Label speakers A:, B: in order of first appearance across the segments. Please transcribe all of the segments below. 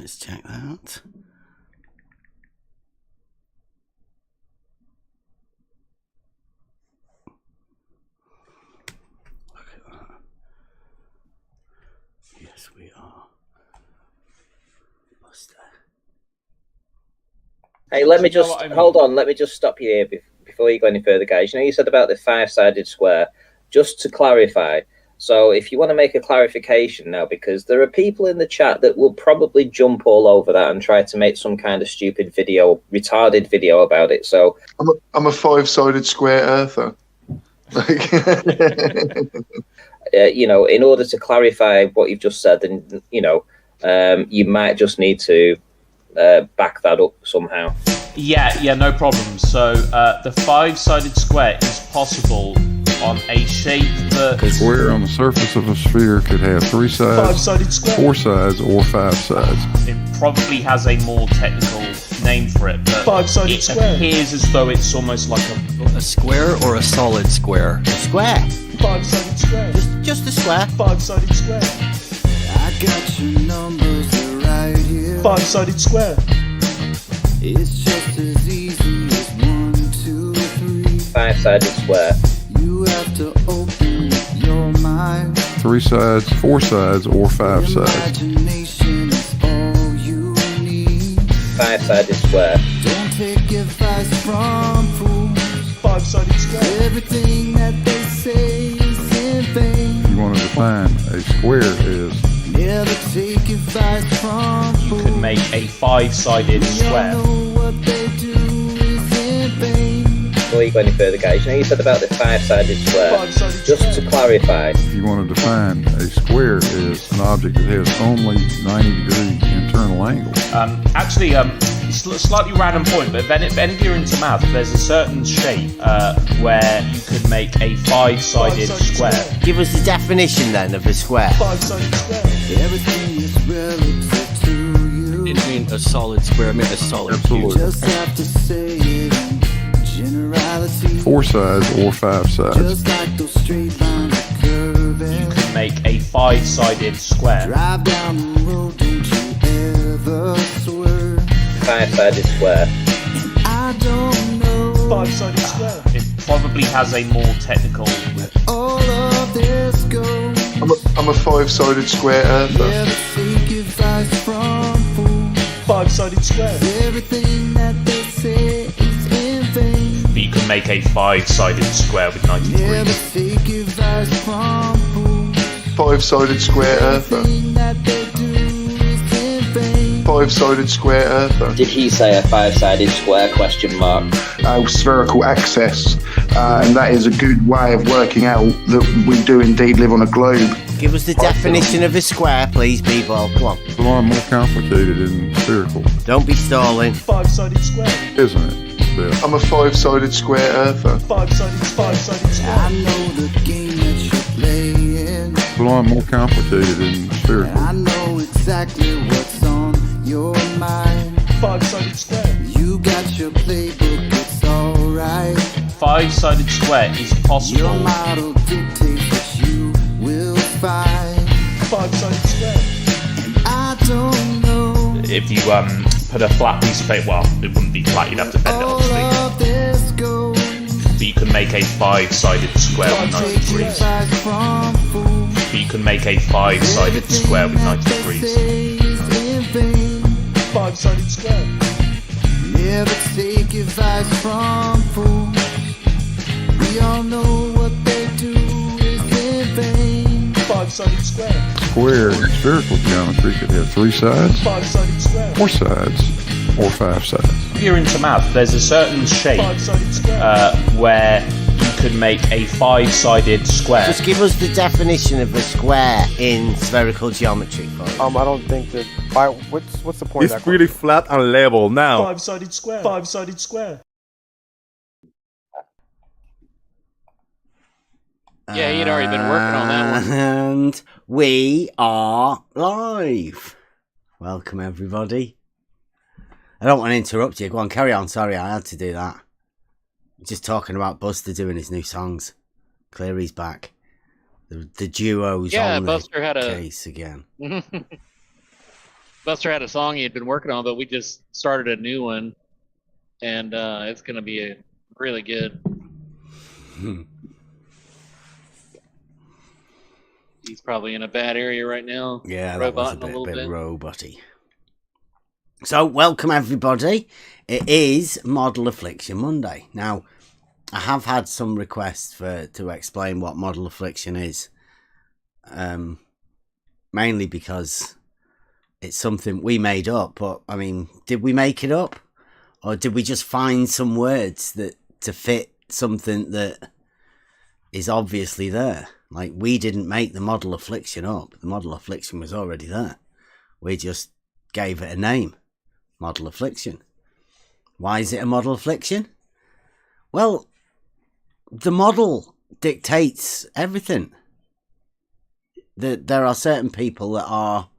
A: just check that. Look at that. Yes, we are. Buster.
B: Hey, let me just hold on. Let me just stop you here before you go any further, guys. You know, you said about the five-sided square. Just to clarify, so if you want to make a clarification now, because there are people in the chat that will probably jump all over that and try to make some kind of stupid video, retarded video about it. So
C: I'm a five-sided square earther.
B: You know, in order to clarify what you've just said, then you know, you might just need to back that up somehow.
D: Yeah, no problem. So the five-sided square is possible on a shape that...
E: A square on the surface of a sphere could have 3 sides,
D: five-sided square,
E: 4 sides, or 5 sides.
D: It probably has a more technical name for it, but
F: five-sided square
D: appears as though it's almost like
A: a square or a solid square? A square.
F: Five-sided square.
A: Just a square.
F: Five-sided square.
G: I got your numbers right here.
F: Five-sided square.
G: It's just as easy as 1, 2, 3.
B: Five-sided square.
G: You have to open your mind.
E: 3 sides, 4 sides, or 5 sides.
G: Imagination is all you need.
B: Five-sided square.
G: Don't take advice from fools.
F: Five-sided square.
G: Everything that they say is in vain.
E: If you want to define a square is...
G: Never take advice from fools.
D: you could make a five-sided square.
G: What they do is in vain.
B: Before you go any further, guys, you know, you said about the five-sided square.
F: Five-sided
B: Just
F: square.
B: to clarify,
E: If you want to define a square is an object that has only 90-degree internal angle.
D: Actually, it's a slightly random point, but if any of you're into math, there's a certain shape where you could make a five-sided square.
A: Give us the definition then of a square.
F: Five-sided square.
G: Everything is relative to you.
A: It means a solid square, I mean a solid
E: Absolutely.
A: cube.
G: Just have to say it in generality.
E: 4 sides or 5 sides.
G: Just like those straight lines are curving.
D: You could make a five-sided square.
G: Drive down the road, don't you ever swerve.
B: five-sided square.
G: I don't know.
F: Five-sided square.
D: It probably has a more technical...
G: All of this goes.
C: I'm a five-sided square earther.
G: Never take advice from fools.
F: Five-sided square.
G: Everything that they say is in vain.
D: But you can make a five-sided square with 90
G: Never
D: degrees.
G: take advice from fools.
C: Five-sided square earther.
G: Everything that they do is in vain.
C: Five-sided square earther.
B: Did he say a five-sided square, question mark?
H: Spherical access, and that is a good way of working out that we do indeed live on a globe.
A: Give us the definition of a square, please, people. Come on.
E: It's a lot more complicated than spherical,
A: Don't be stalling.
F: Five-sided square.
E: isn't it? Steph?
C: I'm a five-sided square earther.
F: Five-sided square.
G: I know the game that you're playing.
E: It's a lot more complicated than spherical.
G: I know exactly what's on your mind.
F: Five-sided square.
G: You got your playbook, it's alright.
D: Five-sided square is
G: Your
D: possible.
G: model dictates what you will find.
F: Five-sided square.
G: I don't know.
D: If you put a flat piece of paper, well, it wouldn't be flat, you'd have to bend it,
G: All
D: obviously.
G: of this goes.
D: But you can make a five-sided square with 90
G: Take
D: degrees.
G: advice from fools.
D: But you can make a five-sided square with 90 degrees.
F: Five-sided square.
G: Never take advice from fools. We all know what they do is in vain.
F: Five-sided square.
E: Square in spherical geometry could have 3 sides,
F: Five-sided square.
E: 4 sides, or 5 sides.
D: If you're into math, there's a certain shape
F: Five-sided square.
D: where you could make a five-sided square.
A: Just give us the definition of a square in spherical geometry.
I: I don't think that. What's the point?
J: It's
I: of that
J: really flat and level now.
F: Five-sided square. Five-sided square.
K: Yeah, he'd already been working on that one.
A: And we are live. Welcome, everybody. I don't want to interrupt you. Go on, carry on. Sorry, I had to do that. Just talking about Buster doing his new songs. Cleary's back. The duo's
K: Yeah,
A: on
K: Buster
A: the
K: had a
A: case again.
K: Buster had a song he had been working on, but we just started a new one, and it's going to be really good. He's probably in a bad area right now.
A: Yeah, that was a
K: Roboting
A: bit
K: bit.
A: roboty. So, welcome everybody. It is Model Affliction Monday. Now, I have had some requests to explain what model affliction is. Mainly because it's something we made up, but I mean, did we make it up? Or did we just find some words that to fit something that is obviously there? Like, we didn't make the model affliction up. The model affliction was already there. We just gave it a name. Model affliction. Why is it a model affliction? Well, the model dictates everything. There are certain people that are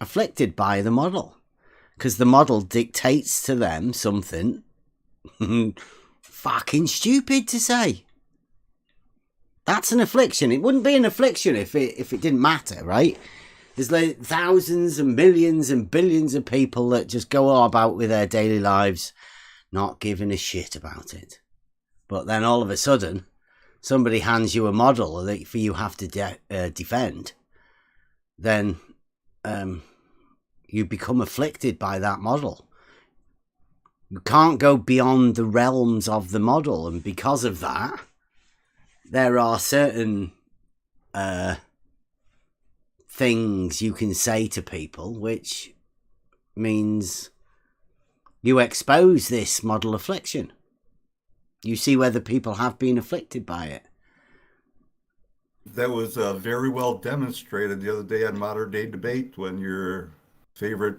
A: afflicted by the model. Because the model dictates to them something fucking stupid to say. That's an affliction. It wouldn't be an affliction if it didn't matter, right? There's like thousands and millions and billions of people that just go all about with their daily lives not giving a shit about it. But then all of a sudden, somebody hands you a model that you have to defend. Then you become afflicted by that model. You can't go beyond the realms of the model, and because of that, there are certain things you can say to people, which means you expose this model affliction. You see whether people have been afflicted by it.
E: That was very well demonstrated the other day on Modern Day Debate when your favorite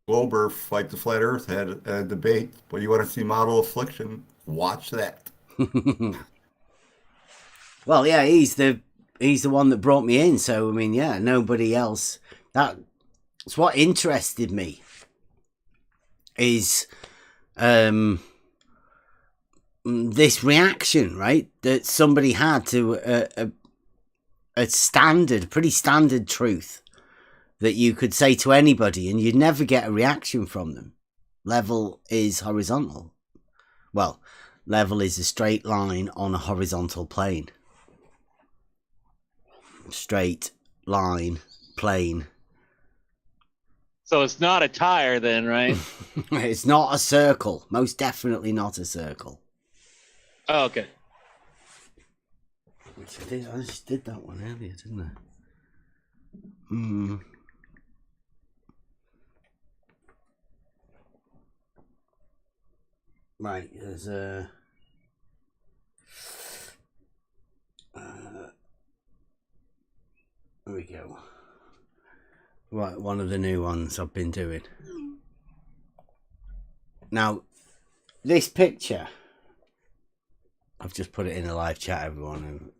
E: Glober, Fight the Flat Earth, had a debate. But you want to see model affliction? Watch that.
A: Well, yeah, he's the one that brought me in. So, I mean, yeah, nobody else. That's what interested me. Is this reaction, right? That somebody had to a standard, pretty standard truth that you could say to anybody and you'd never get a reaction from them. Level is horizontal. Well, level is a straight line on a horizontal plane. Straight line, plane.
K: So it's not a tire then, right?
A: It's not a circle. Most definitely not a circle.
K: Oh, okay.
A: Which I just did that one earlier, didn't I? Right, there's a... there we go. Right, one of the new ones I've been doing. Now, this picture... I've just put it in a live chat, everyone.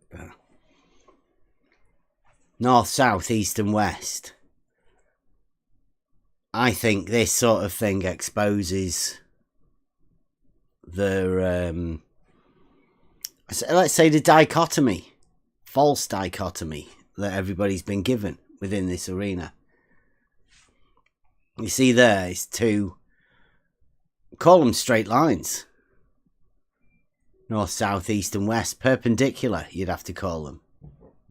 A: North, south, east and west. I think this sort of thing exposes the, let's say the dichotomy, false dichotomy that everybody's been given within this arena. You see there, it's two, call them straight lines. North, south, east and west. Perpendicular, you'd have to call them.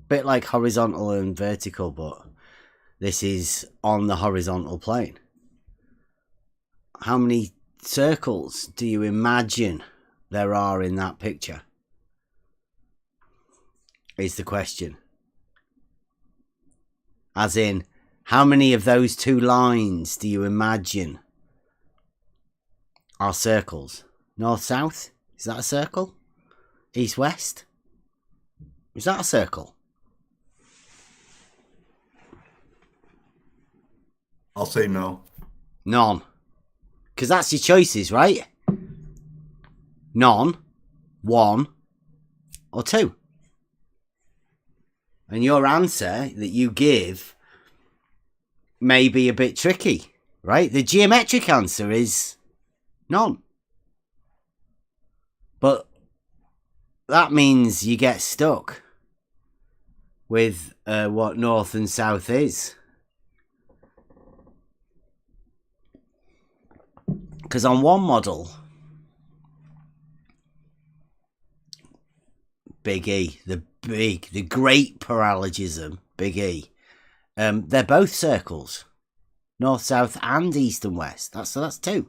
A: Bit like horizontal and vertical, but this is on the horizontal plane. How many circles do you imagine there are in that picture? Is the question. As in, how many of those two lines do you imagine are circles? North, south? Is that a circle? East, west? Is that a circle?
E: I'll say no.
A: None. Because that's your choices, right? None, one, or two. And your answer that you give may be a bit tricky, right? The geometric answer is none. But that means you get stuck with what north and south is. Because on one model, big E, the great parallelism, big E, they're both circles, north, south, and east and west. That's two.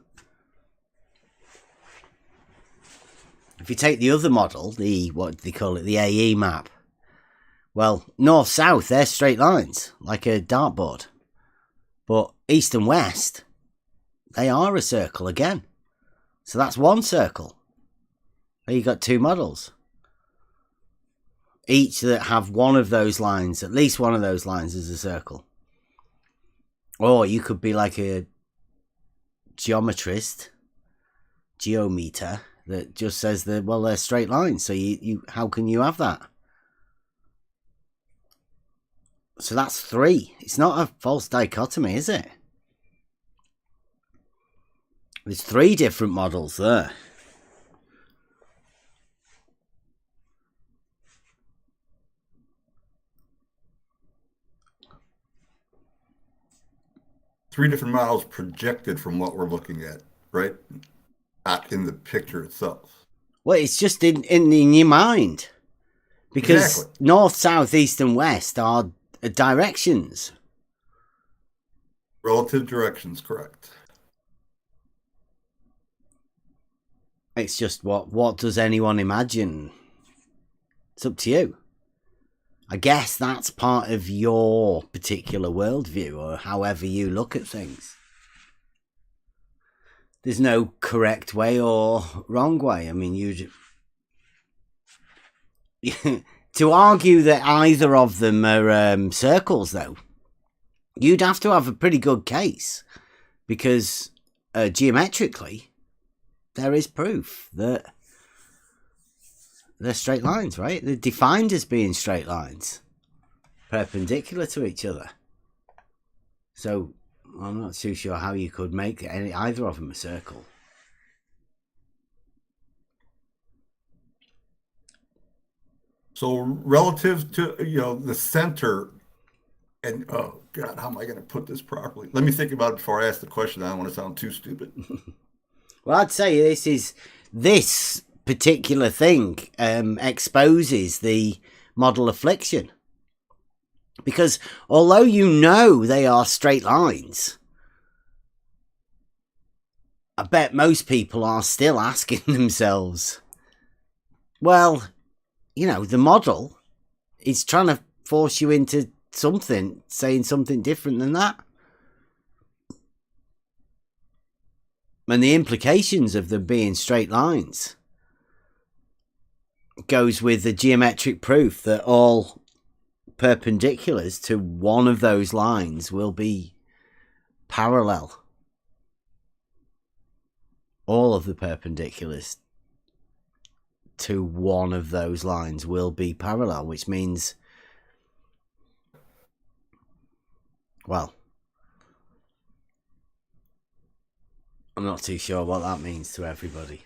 A: If you take the other model, what they call it, the AE map, well, north, south, they're straight lines, like a dartboard. But east and west, they are a circle again. So that's one circle. There you got two models. Each that have one of those lines, at least one of those lines is a circle. Or you could be like a geometer, that just says that, well, they're straight lines. So you how can you have that? So that's three. It's not a false dichotomy, is it? There's three different models there.
E: Three different models projected from what we're looking at, right? Not in the picture itself.
A: Well, it's just in your mind. Because
E: exactly.
A: North, south, east, and west are directions.
E: Relative directions, correct.
A: It's just what does anyone imagine? It's up to you. I guess that's part of your particular worldview, or however you look at things. There's no correct way or wrong way. I mean, to argue that either of them are circles, though, you'd have to have a pretty good case, because geometrically, there is proof that they're straight lines, right? They're defined as being straight lines, perpendicular to each other. So I'm not too sure how you could make either of them a circle.
E: So relative to, the center, and oh God, how am I going to put this properly? Let me think about it before I ask the question. I don't want to sound too stupid.
A: Well, I'd say this particular thing exposes the model affliction. Because although you know they are straight lines, I bet most people are still asking themselves, well, the model is trying to force you into something, saying something different than that. And the implications of them being straight lines goes with the geometric proof that all perpendiculars to one of those lines will be parallel. All of the perpendiculars to one of those lines will be parallel, which means, well, I'm not too sure what that means to everybody.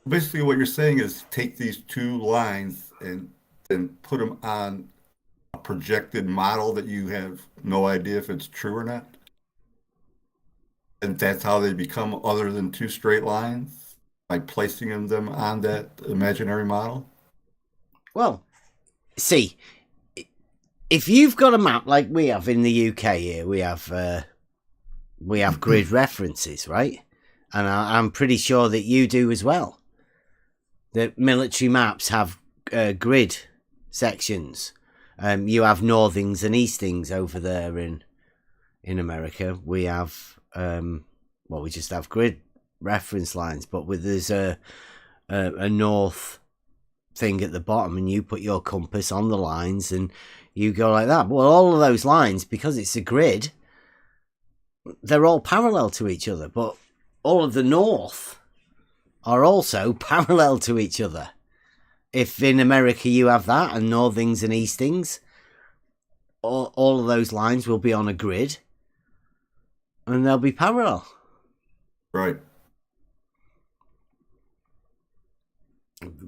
E: Basically, what you're saying is take these two lines and then put them on a projected model that you have no idea if it's true or not. And that's how they become other than two straight lines, by placing them on that imaginary model?
A: Well, see, if you've got a map like we have in the UK here, we have grid references, right? And I'm pretty sure that you do as well. The military maps have grid sections. You have northings and eastings over there in America. We have we just have grid reference lines, but there's a north thing at the bottom, and you put your compass on the lines and you go like that. Well, all of those lines, because it's a grid, they're all parallel to each other, but all of the north are also parallel to each other. If in America you have that, and northings and eastings, all of those lines will be on a grid, and they'll be parallel.
E: Right.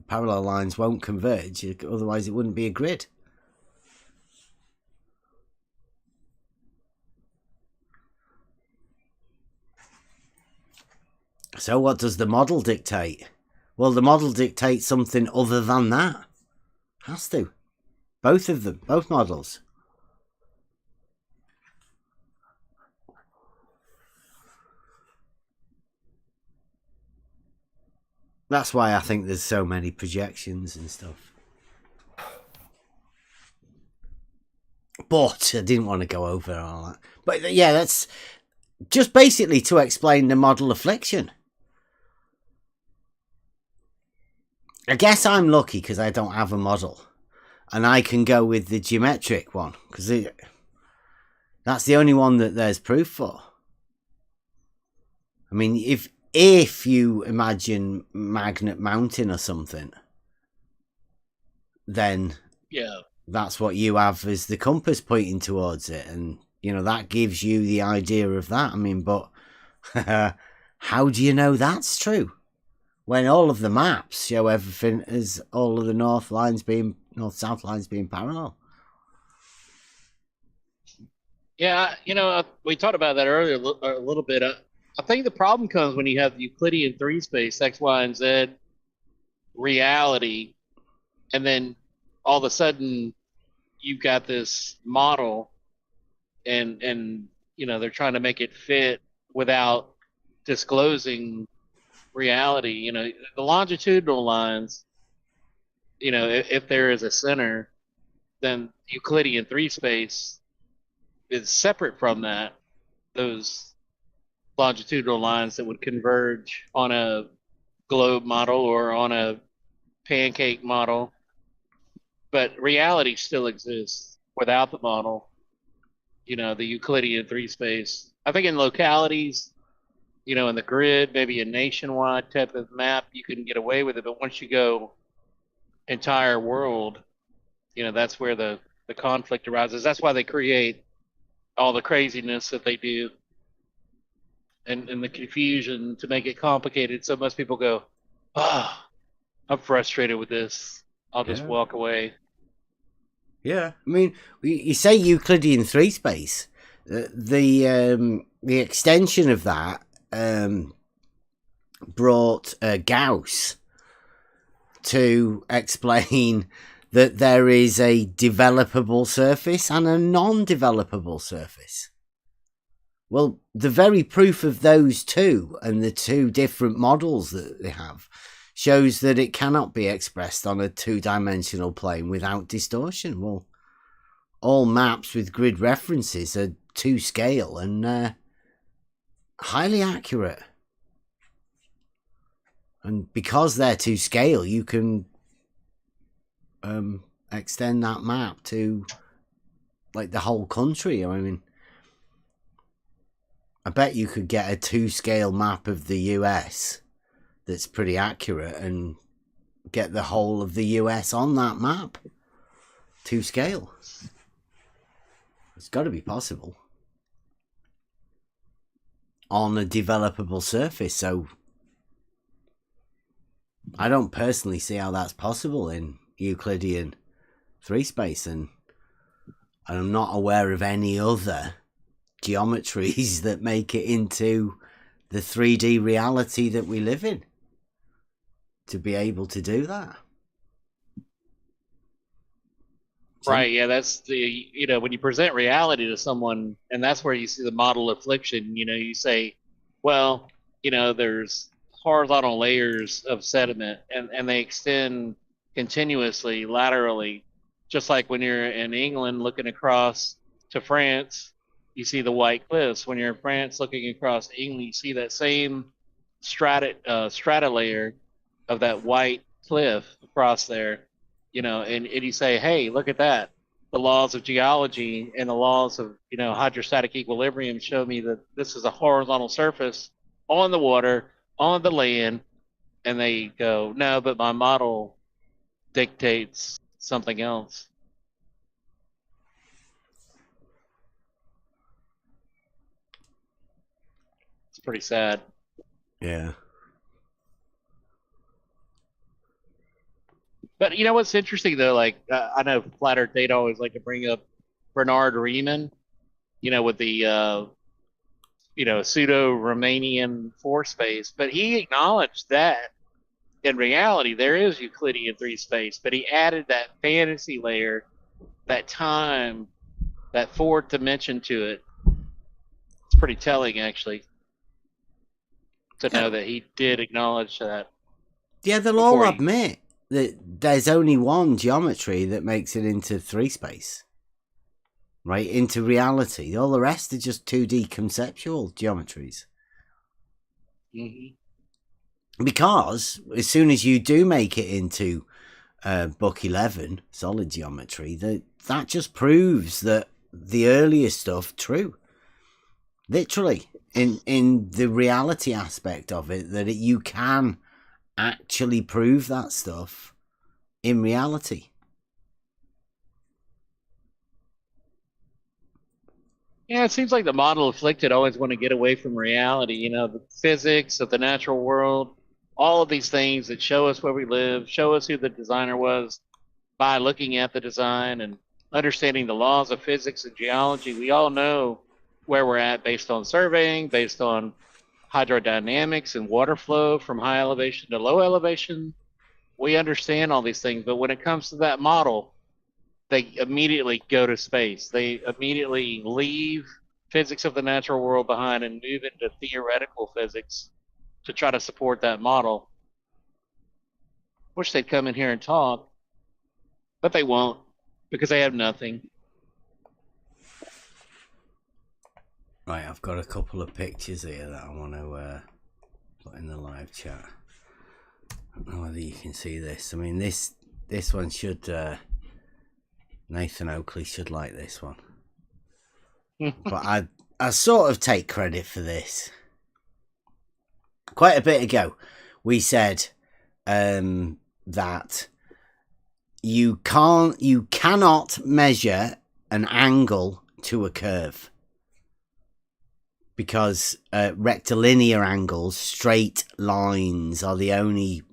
A: Parallel lines won't converge, otherwise it wouldn't be a grid. So what does the model dictate? Well, the model dictates something other than that. Has to. Both of them. Both models. That's why I think there's so many projections and stuff. But I didn't want to go over all that. But yeah, that's just basically to explain the model affliction. I guess I'm lucky because I don't have a model. And I can go with the geometric one. Because that's the only one that there's proof for. I mean, if you imagine Magnet Mountain or something, then that's what you have as the compass pointing towards it. And, you know, that gives you the idea of that. I mean, but how do you know that's true? When all of the maps show everything as all of the north-south lines being parallel.
K: Yeah, you know, we talked about that earlier a little bit. I think the problem comes when you have the Euclidean three space, X, Y, and Z, reality, and then all of a sudden you've got this model and you know, they're trying to make it fit without disclosing reality. You know, the longitudinal lines, you know, if there is a center, then Euclidean three space is separate from that. Those longitudinal lines that would converge on a globe model or on a pancake model, but reality still exists without the model, you know, the Euclidean three space. I think in localities, you know, in the grid, maybe a nationwide type of map, you can get away with it, but once you go entire world, you know, that's where the conflict arises. That's why they create all the craziness that they do. And the confusion to make it complicated, so most people go, I'm frustrated with this. I'll just walk away.
A: Yeah, I mean, you say Euclidean three space. The extension of that brought Gauss to explain that there is a developable surface and a non-developable surface. Well, the very proof of those two and the two different models that they have shows that it cannot be expressed on a two-dimensional plane without distortion. Well, all maps with grid references are to scale and highly accurate. And because they're to scale, you can extend that map to like the whole country. I mean, I bet you could get a two-scale map of the US that's pretty accurate and get the whole of the US on that map. To scale. It's got to be possible. On a developable surface, so I don't personally see how that's possible in Euclidean three space, and I'm not aware of any other geometries that make it into the 3D reality that we live in to be able to do that.
K: Right, yeah, that's the, you know, when you present reality to someone, and that's where you see the model affliction, you know, you say, well, you know, there's horizontal layers of sediment and they extend continuously, laterally, just like when you're in England looking across to France, you see the white cliffs. When you're in France looking across England, you see that same strata layer of that white cliff across there, you know, and you say, hey, look at that. The laws of geology and the laws of, you know, hydrostatic equilibrium show me that this is a horizontal surface on the water, on the land. And they go, no, but my model dictates something else. It's pretty sad.
A: Yeah.
K: But you know what's interesting though? Like I know Flat Earth Data always like to bring up Bernard Riemann, you know, with the pseudo-Riemannian 4 space, but he acknowledged that in reality there is Euclidean 3 space, but he added that fantasy layer, that time, that fourth dimension to it. It's pretty telling, actually, to know that he did acknowledge that.
A: Yeah, they'll all admit that there's only one geometry that makes it into 3 space. Right, into reality. All the rest are just 2D conceptual geometries.
K: Mm-hmm.
A: Because as soon as you do make it into book 11, solid geometry, that just proves that the earlier stuff true. Literally, in the reality aspect of it, that you can actually prove that stuff in reality.
K: Yeah, it seems like the model afflicted always want to get away from reality. The physics of the natural world, all of these things that show us where we live, show us who the designer was by looking at the design and understanding the laws of physics and geology. We all know where we're at based on surveying, based on hydrodynamics and water flow from high elevation to low elevation. We understand all these things, but when it comes to that model, they immediately go to space. They immediately leave physics of the natural world behind and move into theoretical physics to try to support that model. Wish they'd come in here and talk, but they won't because they have nothing.
A: Right, I've got a couple of pictures here that I want to put in the live chat. I don't know whether you can see this. I mean, this one should... Nathan Oakley should like this one. But I sort of take credit for this. Quite a bit ago, we said that you cannot measure an angle to a curve. Because rectilinear angles, straight lines, are the only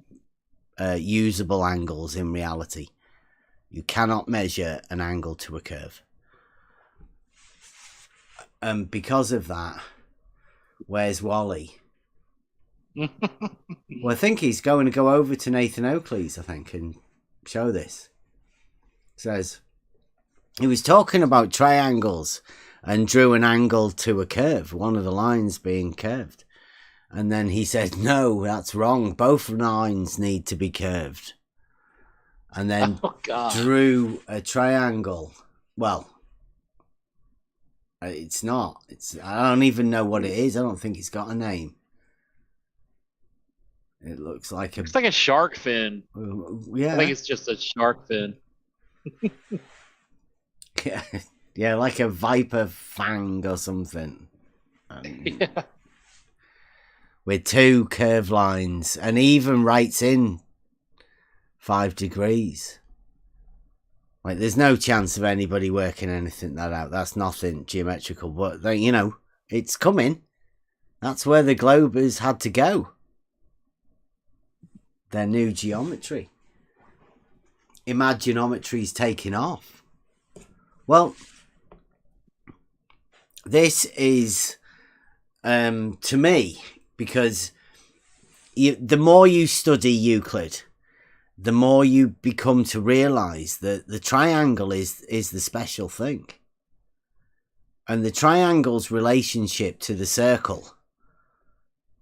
A: usable angles in reality. You cannot measure an angle to a curve. And because of that, where's Wally? Well, I think he's going to go over to Nathan Oakley's, and show this. It says, he was talking about triangles and drew an angle to a curve, one of the lines being curved. And then he said, no, that's wrong. Both lines need to be curved. And then drew a triangle. Well, it's not. I don't even know what it is. I don't think it's got a name. It looks like
K: a shark fin.
A: Yeah.
K: I think it's just a shark fin.
A: Yeah, like a viper fang or something.
K: Yeah.
A: With 2 curved lines. And even writes in 5 degrees. Like, there's no chance of anybody working anything that out. That's nothing geometrical, but it's coming. That's where the globe has had to go. Their new geometry. Imaginometry's taking off. Well, this is to me, because the more you study Euclid, the more you become to realize that the triangle is the special thing. And the triangle's relationship to the circle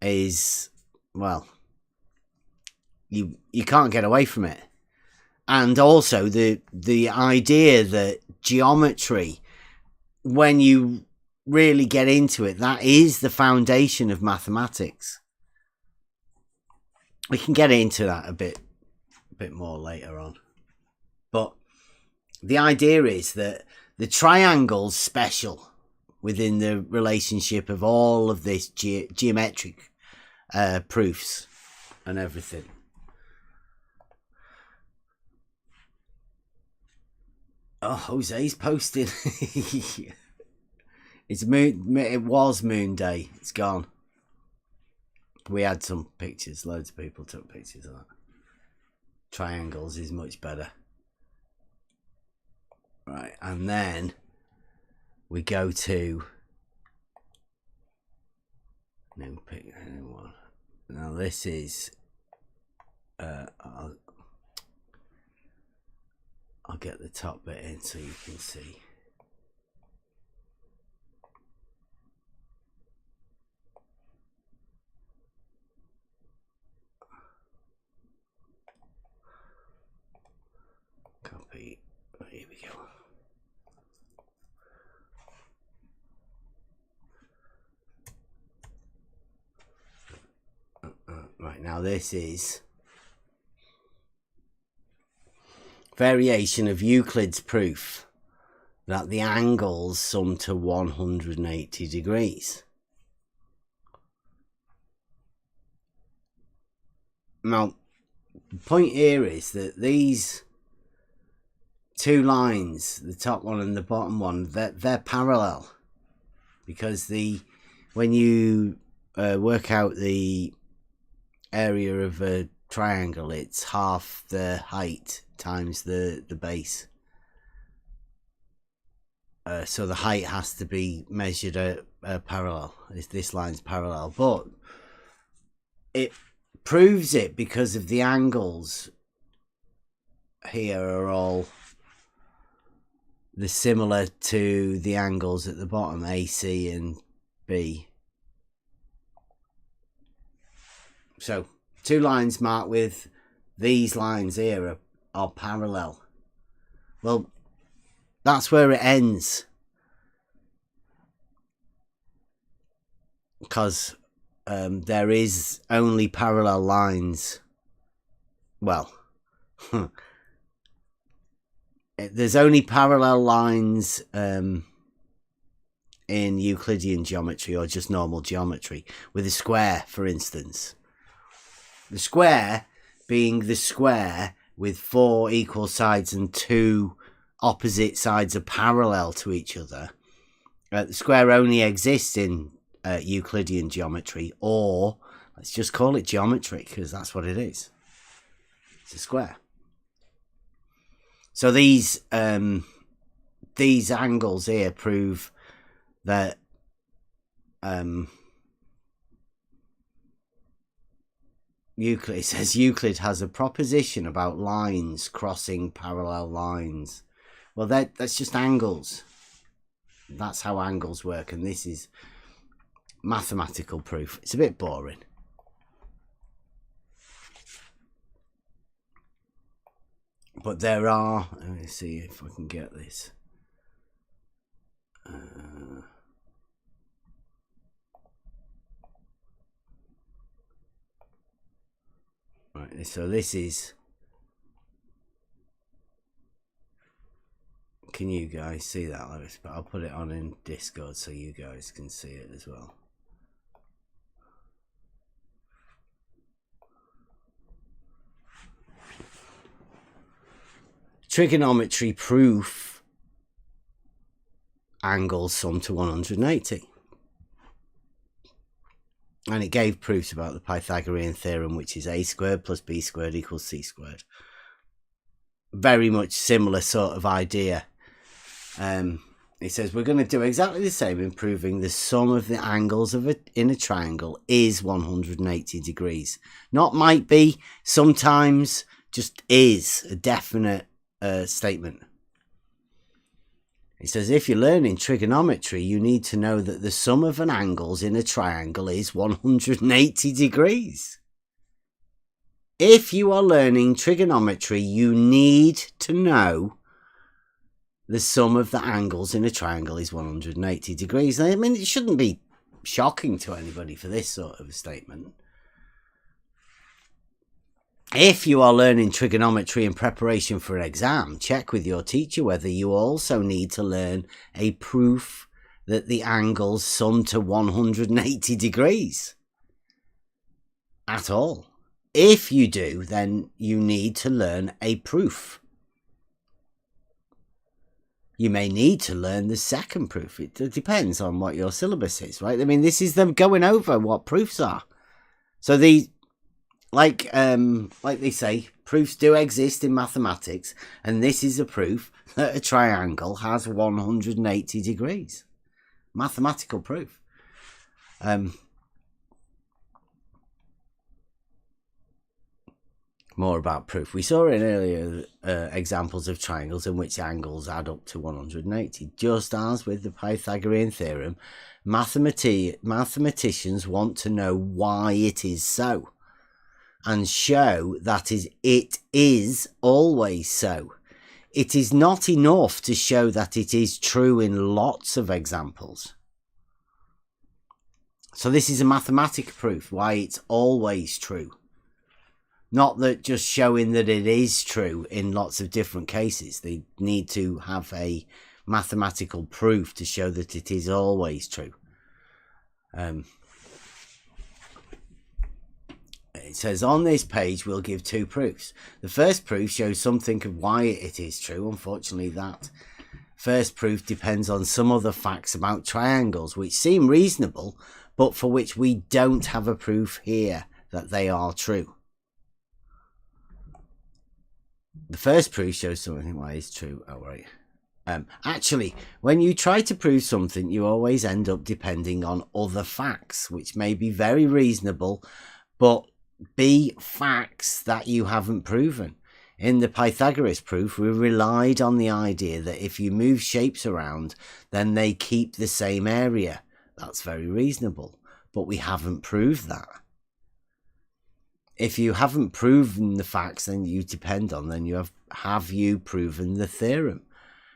A: is, well, you can't get away from it. And also the idea that geometry, when you really get into it, that is the foundation of mathematics. We can get into that a bit more later on. But the idea is that the triangle's special within the relationship of all of this geometric proofs and everything. Oh, Jose's posting. It was Moon Day. It's gone. We had some pictures. Loads of people took pictures of that. Triangles is much better. Right, and then we go to No, pick anyone. Now this is I'll get the top bit in so you can see. Copy. Here we go. Right, now this is variation of Euclid's proof that the angles sum to 180 degrees. Now, the point here is that these two lines, the top one and the bottom one, they're parallel, because when you work out the area of a triangle, it's half the height times the base. So the height has to be measured parallel. This line's parallel, but it proves it because of the angles here are all similar to the angles at the bottom, AC and B. So two lines marked with these lines here are parallel. Well, that's where it ends, because there is only parallel lines. Well, there's only parallel lines in Euclidean geometry, or just normal geometry, with a square, for instance. The square being the square with 4 equal sides and 2 opposite sides are parallel to each other. The square only exists in Euclidean geometry, or let's just call it geometry, because that's what it is. It's a square. So these angles here prove that Euclid, it says Euclid has a proposition about lines crossing parallel lines. Well, that's just angles. That's how angles work, and this is mathematical proof. It's a bit boring. But there are, let me see if I can get this. Right, so this is, can you guys see that, Lewis? But I'll put it on in Discord so you guys can see it as well. Trigonometry proof angles sum to 180. And it gave proofs about the Pythagorean theorem, which is a squared plus b squared equals c squared. Very much similar sort of idea. It says we're going to do exactly the same in proving the sum of the angles in a triangle is 180 degrees. Not might be, sometimes, just is a definite statement. It says if you're learning trigonometry, you need to know that the sum of an angles in a triangle is 180 degrees. If you are learning trigonometry, you need to know the sum of the angles in a triangle is 180 degrees. I mean, it shouldn't be shocking to anybody for this sort of a statement. If you are learning trigonometry in preparation for an exam, check with your teacher whether you also need to learn a proof that the angles sum to 180 degrees at all. If you do, then you need to learn a proof. You may need to learn the second proof. It depends on what your syllabus is, right? I mean, this is them going over what proofs are. So like they say, proofs do exist in mathematics, and this is a proof that a triangle has 180 degrees. Mathematical proof. more about proof. We saw in earlier examples of triangles in which angles add up to 180. Just as with the Pythagorean theorem, mathematicians want to know why it is so and show that it is always so. It is not enough to show that it is true in lots of examples. So this is a mathematical proof why it's always true. Not that just showing that it is true in lots of different cases. They need to have a mathematical proof to show that it is always true. It says on this page we'll give two proofs. The first proof shows something of why it is true. Unfortunately, that first proof depends on some other facts about triangles which seem reasonable, but for which we don't have a proof here that they are true. The first proof shows something why it's true. Oh, right. Actually, when you try to prove something, you always end up depending on other facts, which may be very reasonable, but be facts that you haven't proven. In the Pythagoras proof, we relied on the idea that if you move shapes around, then they keep the same area. That's very reasonable, but we haven't proved that. If you haven't proven the facts, then you depend on, then you have you proven the theorem?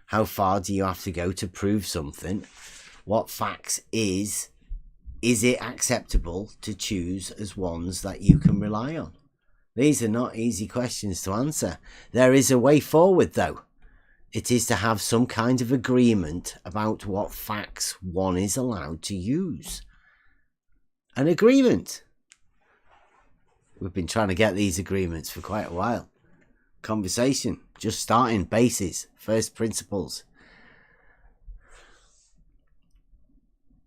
A: How far do you have to go to prove something? What facts is it acceptable to choose as ones that you can rely on? These are not easy questions to answer. There is a way forward, though. It is to have some kind of agreement about what facts one is allowed to use. An agreement. We've been trying to get these agreements for quite a while. Conversation, just starting, bases, first principles.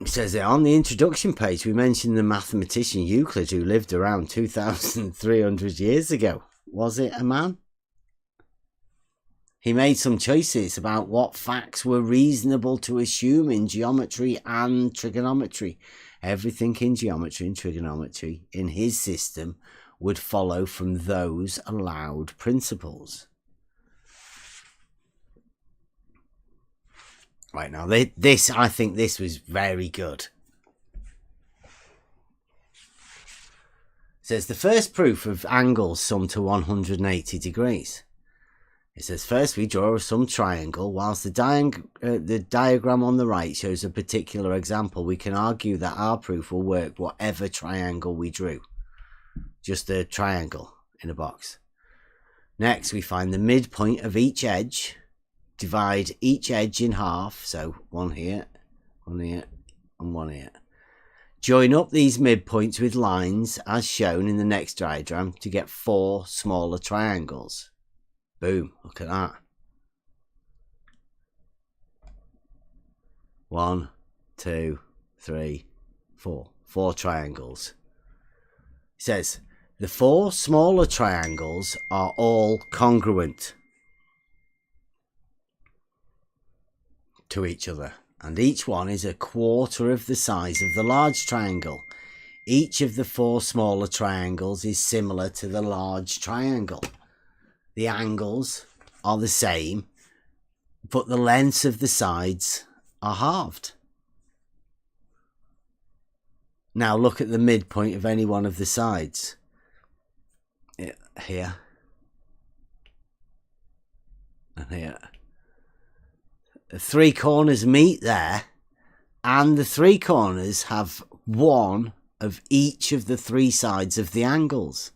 A: It says that on the introduction page we mentioned the mathematician Euclid, who lived around 2,300 years ago. Was it a man? He made some choices about what facts were reasonable to assume in geometry and trigonometry. Everything in geometry and trigonometry in his system would follow from those allowed principles. Right, now I think this was very good. It says the first proof of angles sum to 180 degrees. It says first we draw some triangle. Whilst the diagram on the right shows a particular example, we can argue that our proof will work whatever triangle we drew. Just a triangle in a box. Next we find the midpoint of each edge. Divide each edge in half, so one here, and one here. Join up these midpoints with lines as shown in the next diagram to get 4 smaller triangles. Boom, look at that. 1, 2, 3, 4. 4 triangles. It says the 4 smaller triangles are all congruent to each other, and each one is a quarter of the size of the large triangle. Each of the 4 smaller triangles is similar to the large triangle. The angles are the same, but the lengths of the sides are halved. Now look at the midpoint of any one of the sides. Here and here. The 3 corners meet there, and the 3 corners have one of each of the 3 sides of the angles.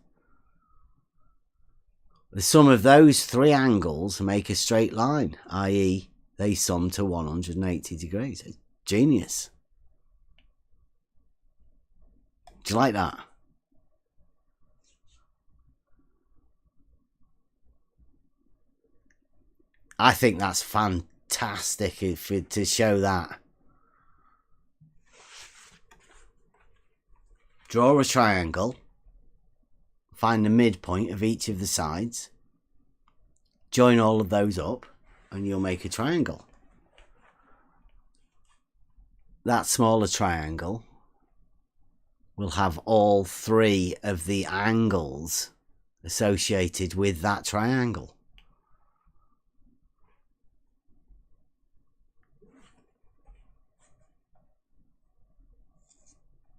A: The sum of those 3 angles make a straight line, i.e. they sum to 180 degrees. It's genius. Do you like that? I think that's fantastic to show that. Draw a triangle. Find the midpoint of each of the sides. Join all of those up and you'll make a triangle. That smaller triangle will have all 3 of the angles associated with that triangle.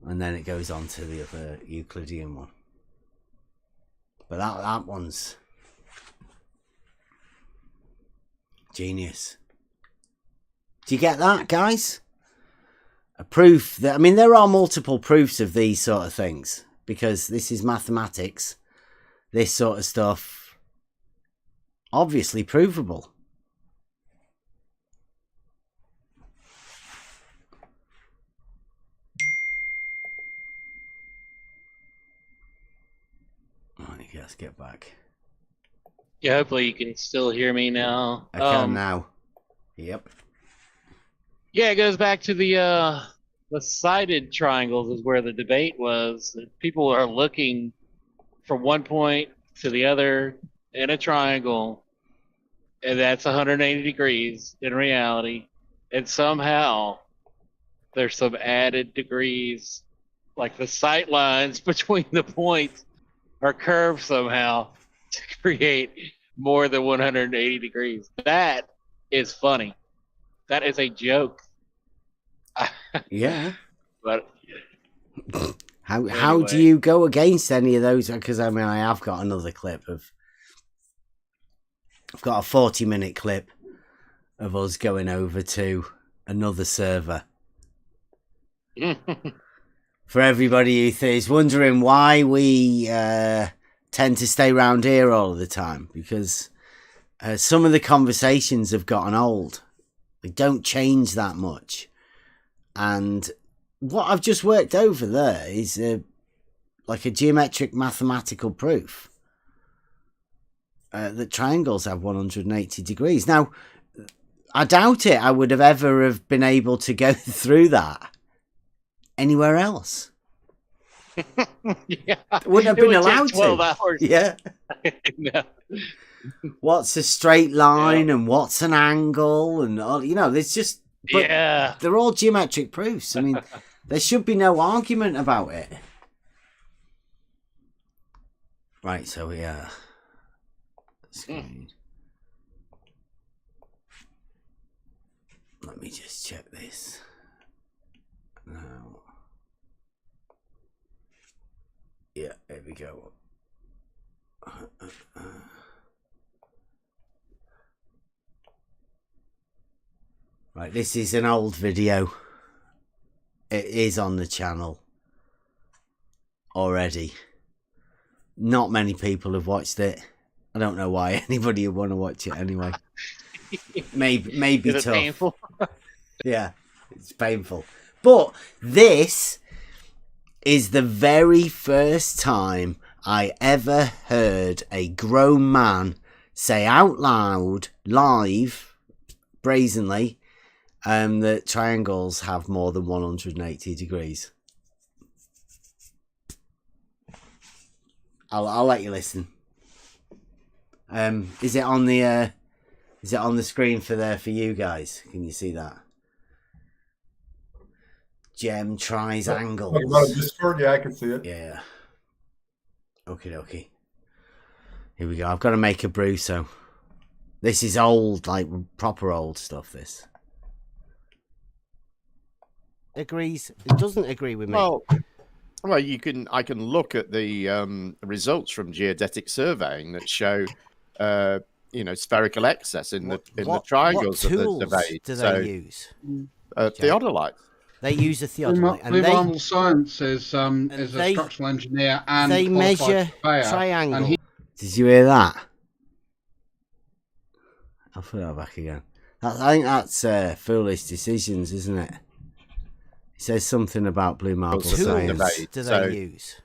A: And then it goes on to the other Euclidean one. But that one's genius. Do you get that, guys? A proof that, I mean, there are multiple proofs of these sort of things, because this is mathematics. This sort of stuff, obviously provable. Right, let's get back.
K: Yeah, hopefully you can still hear me now.
A: I can now. Yep.
K: Yeah, it goes back to the sided triangles is where the debate was. People are looking from one point to the other in a triangle, and that's 180 degrees in reality. And somehow there's some added degrees, like the sight lines between the points are curved somehow to create more than 180 degrees. That is funny. That is a joke.
A: Yeah.
K: But
A: how do you go against any of those? Because I mean, I have got another clip of. I've got a 40-minute clip of us going over to another server. For everybody who is wondering why we tend to stay around here all the time, because some of the conversations have gotten old. They don't change that much. And what I've just worked over there is like a geometric mathematical proof that triangles have 180 degrees. Now, I doubt it I would have ever have been able to go through that anywhere else.
K: Yeah,
A: wouldn't have been allowed
K: 12
A: to.
K: hours.
A: Yeah.
K: No.
A: What's a straight line and what's an angle and all, you know, there's just, but
K: Yeah.
A: they're all geometric proofs. I mean, there should be no argument about it. Right, so yeah. Let me just check this. Now. Yeah, there we go. Right, this is an old video. It is on the channel already. Not many people have watched it. I don't know why anybody would want to watch it anyway. Maybe
K: Is it
A: tough.
K: painful?
A: Yeah, it's painful. But this is the very first time I ever heard a grown man say out loud, live, brazenly, that triangles have more than 180 degrees. I'll let you listen. Is it on the screen for you guys? Can you see that? Gem tries angles.
E: Talking about Discord, yeah, I can see it.
A: Yeah. Okay. Here we go. I've got to make a brew, so this is old, like proper old stuff. This agrees. It doesn't agree with me.
L: Well, I can look at the results from geodetic surveying that show, spherical excess in the triangles
A: what
L: of
A: tools
L: the debate.
A: do they use?
L: Theodolite.
A: They use a theodolite, and
M: Blue Marble Science is a structural engineer and
A: they measure
M: surveyor,
A: triangles. Did you hear that? I'll put that back again. I think that's foolish decisions, isn't it? It says something about Blue Marble Science. Do they use?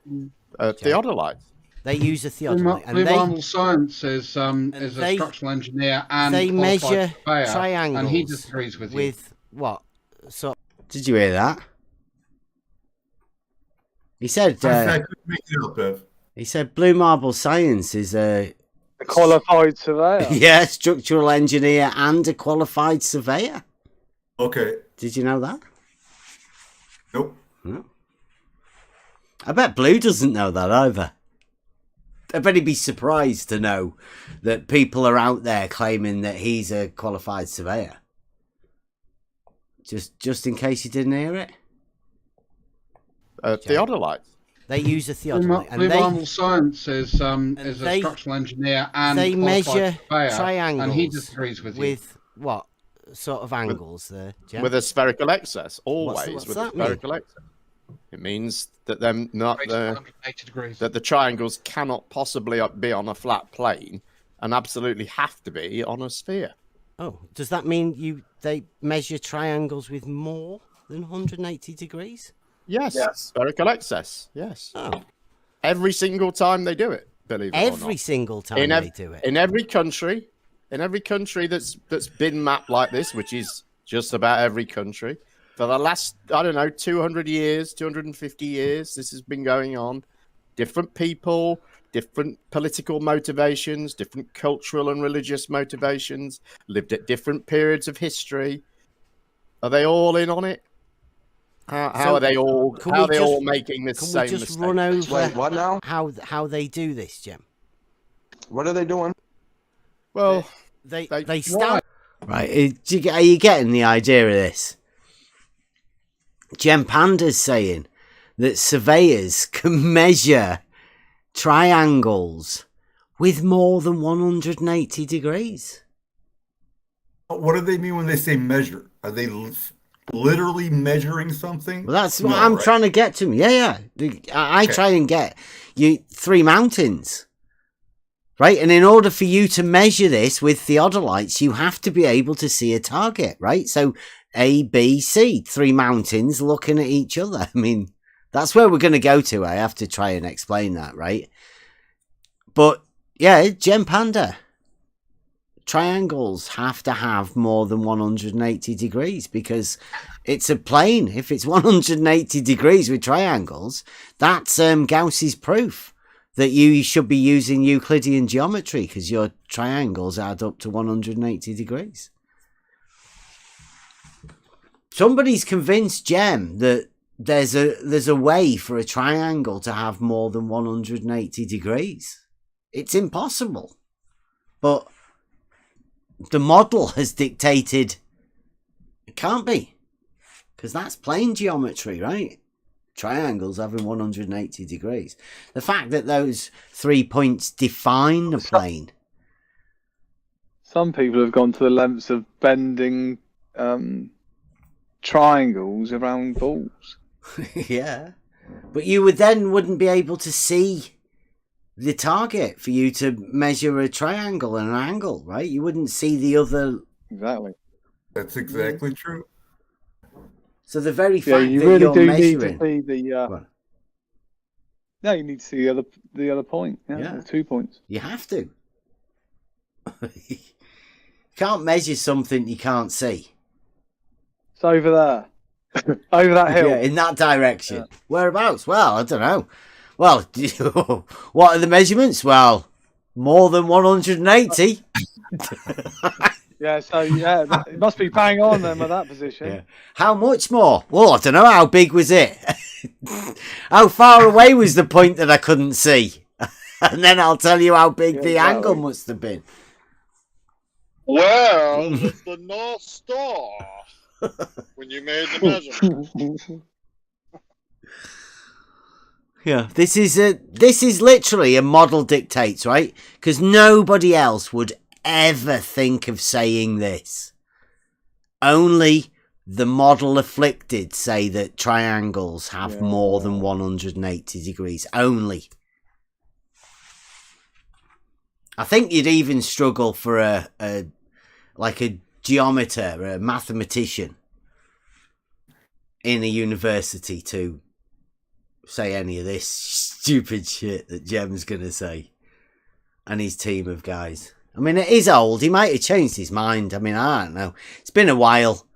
L: Theodolite.
A: They use a theodolite.
M: Blue Marble Science is a structural engineer and
A: they measure
M: surveyor,
A: triangles.
M: and he disagrees with you.
A: With what? So, did you hear that? He said.
E: I couldn't make it up, Bev.
A: He said Blue Marble Science is
I: a qualified surveyor.
A: Yeah, structural engineer and a qualified surveyor.
E: Okay.
A: Did you know that?
E: Nope.
A: No. I bet Blue doesn't know that either. I bet he'd be surprised to know that people are out there claiming that he's a qualified surveyor. Just in case you didn't hear it.
L: Theodolite.
A: They use a theodolite.
M: Blue Science is a structural engineer and
A: they measure
M: surveyor,
A: triangles.
M: and he disagrees with you.
A: What sort of angles there, Jen?
L: With a spherical excess, always
A: what's
L: with
A: that
L: a spherical excess. It means that that the triangles cannot possibly be on a flat plane and absolutely have to be on a sphere.
A: Oh, does that mean they measure triangles with more than 180 degrees?
L: Yes, spherical excess. Yes.
A: Oh.
L: Every single time they do it, believe it or not.
A: Every single time they do it.
L: In every country that's been mapped like this, which is just about every country, for the last, 200 years, 250 years, this has been going on. Different people, different political motivations, different cultural and religious motivations, lived at different periods of history. Are they all in on it? How are they all? How are they all making this same mistake?
A: Can we just run over
N: Wait, what now?
A: how they do this, Jim?
N: What are they doing?
L: Well,
A: they start. Right, are you getting the idea of this? Jem Panda's saying that surveyors can measure triangles with more than 180 degrees.
E: What do they mean when they say measure? Are they literally measuring something?
A: Well, that's what I'm trying to get to. Yeah. I try and get you 3 mountains, right? And in order for you to measure this with theodolites, you have to be able to see a target, right? So A, B, C, 3 mountains looking at each other. I mean, that's where we're going to go to. I have to try and explain that, right? But yeah, Jem Panda. Triangles have to have more than 180 degrees because it's a plane. If it's 180 degrees with triangles, that's Gauss's proof that you should be using Euclidean geometry because your triangles add up to 180 degrees. Somebody's convinced Jem that there's a way for a triangle to have more than 180 degrees. It's impossible. But the model has dictated it can't be, because that's plane geometry, right? Triangles having 180 degrees. The fact that those 3 points define the plane.
I: Some people have gone to the lengths of bending triangles around balls.
A: Yeah, but you wouldn't be able to see the target for you to measure a triangle and an angle, right? You wouldn't see the other.
I: Exactly.
E: That's exactly true.
A: So the very fact
I: you
A: that
I: really
A: you're
I: do
A: measuring.
I: need to see the. No, you need to see the other point. Yeah, 2 points.
A: You have to. You can't measure something you can't see.
I: It's over there, over that hill.
A: Yeah, in that direction. Yeah. Whereabouts? Well, I don't know. Well, what are the measurements? Well, more than 180.
I: Yeah, so it must be bang on then with that position.
A: Yeah. How much more? Well, I don't know. How big was it? How far away was the point that I couldn't see? And then I'll tell you how big the angle must have been.
O: Well, it's the North Star when you made the measurement.
A: Yeah, this is literally a model dictates, right? Because nobody else would ever think of saying this. Only the model afflicted say that triangles have more than 180 degrees. Only. I think you'd even struggle for a geometer, a mathematician in a university to say any of this stupid shit that Jem's gonna say and his team of guys. I mean, it is old. He might have changed his mind. I mean, I don't know. It's been a while.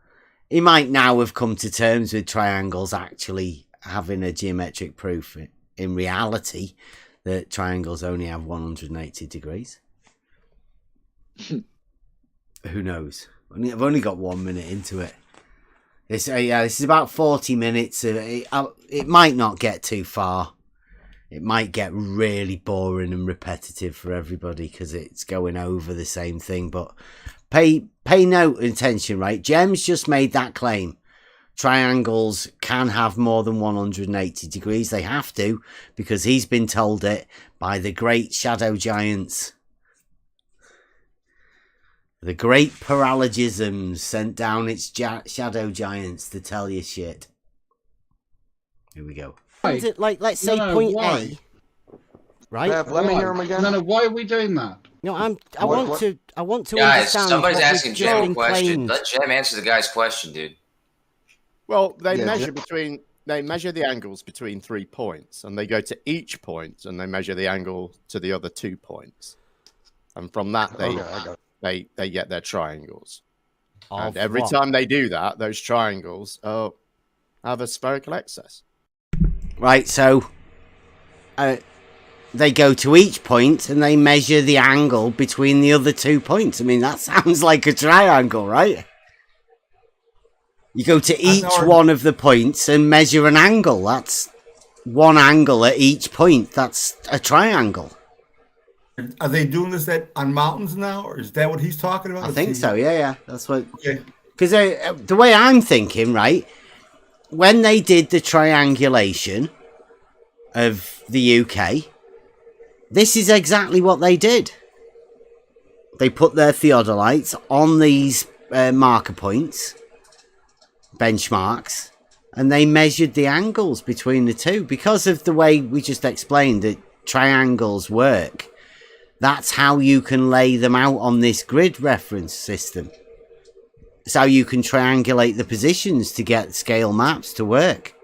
A: He might now have come to terms with triangles actually having a geometric proof in reality that triangles only have 180 degrees. Who knows? I've only got 1 minute into it. This is about 40 minutes. It might not get too far. it might get really boring and repetitive for everybody because it's going over the same thing. But pay no attention, right? Jem's just made that claim. Triangles can have more than 180 degrees. They have to, because he's been told it by the great shadow giants. The great paralogisms sent down its shadow giants to tell you shit. Here we go. Is it like, let's say point A, right?
N: Let me hear him again.
M: No, why are we doing that?
A: No, I want to
P: Guys,
A: understand.
P: somebody's
A: what
P: asking
A: was
P: Jem a
A: just
P: question.
A: claimed.
P: Let Jem answer the guy's question, dude.
L: Well, they measure the angles between 3 points, and they go to each point and they measure the angle to the other 2 points, and from that they get their triangles. And every time they do that, those triangles have a spherical excess.
A: Right, so they go to each point and they measure the angle between the other 2 points. I mean, that sounds like a triangle, right? You go to each one of the points and measure an angle. That's one angle at each point. That's a triangle.
E: Are they doing this on mountains now, or is that what he's talking about?
A: I think so, yeah. That's what... Because the way I'm thinking, right, when they did the triangulation of the UK, this is exactly what they did. They put their theodolites on these marker points, benchmarks, and they measured the angles between the two. Because of the way we just explained that triangles work, that's how you can lay them out on this grid reference system. It's how you can triangulate the positions to get scale maps to work.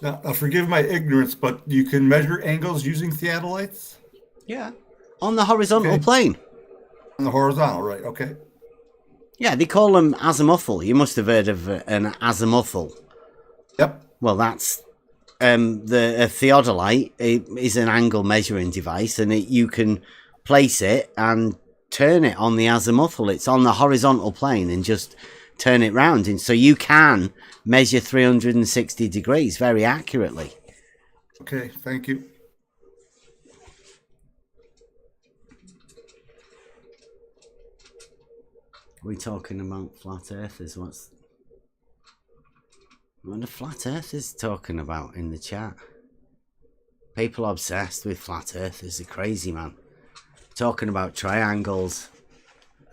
E: Now, forgive my ignorance, but you can measure angles using theodolites?
A: Yeah. On the horizontal plane.
E: On the horizontal, right, okay.
A: Yeah, they call them azimuthal. You must have heard of an azimuthal.
E: Yep.
A: Well, that's a theodolite is an angle measuring device, and you can place it and turn it on the azimuthal. It's on the horizontal plane and just turn it round. And so you can measure 360 degrees very accurately.
E: Okay, thank you.
A: We're talking about flat earthers. What the flat earthers talking about in the chat? People obsessed with flat earthers are crazy, man. Talking about triangles.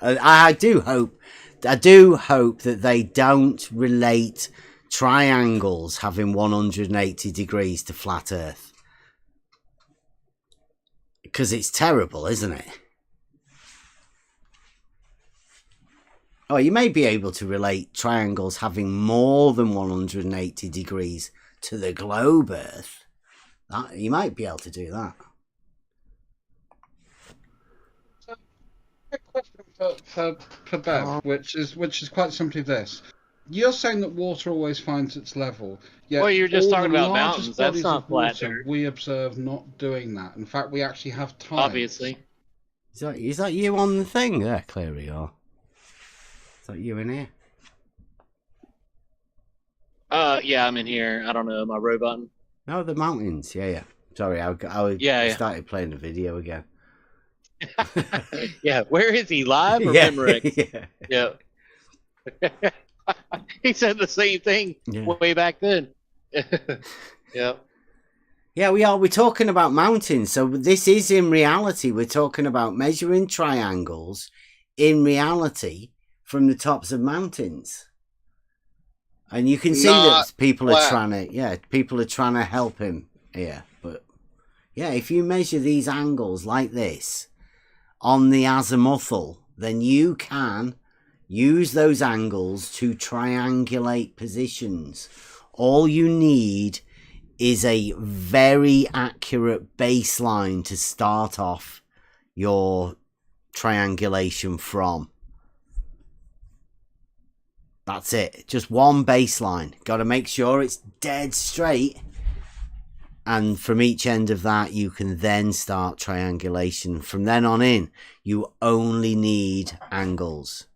A: I do hope that they don't relate triangles having 180 degrees to flat earth, because it's terrible, isn't it? Oh, you may be able to relate triangles having more than 180 degrees to the globe Earth. You might be able to do that.
M: A question for Bev, which is quite simply this: you're saying that water always finds its level. Yet
K: well, you're just
M: all
K: talking
M: the
K: about
M: largest
K: mountains. That's
M: bodies
K: not
M: of water
K: flat.
M: We observe not doing that. In fact, we actually have tides.
K: Obviously.
A: Is that you on the thing there, Cleary, or is that you in here?
K: Yeah, I'm in here. I don't know, my row button.
A: No, the mountains. Yeah. Sorry, I started playing the video again.
K: Yeah, where is he, live or Memorex? Yeah. He said the same thing way back then. Yeah.
A: Yeah, we are. We're talking about mountains. So this is in reality. We're talking about measuring triangles in reality from the tops of mountains. And you can see that people are trying to help him here. But yeah, if you measure these angles like this on the azimuthal, then you can use those angles to triangulate positions. All you need is a very accurate baseline to start off your triangulation from. That's it. Just one baseline. Got to make sure it's dead straight. And from each end of that, you can then start triangulation. From then on in, you only need angles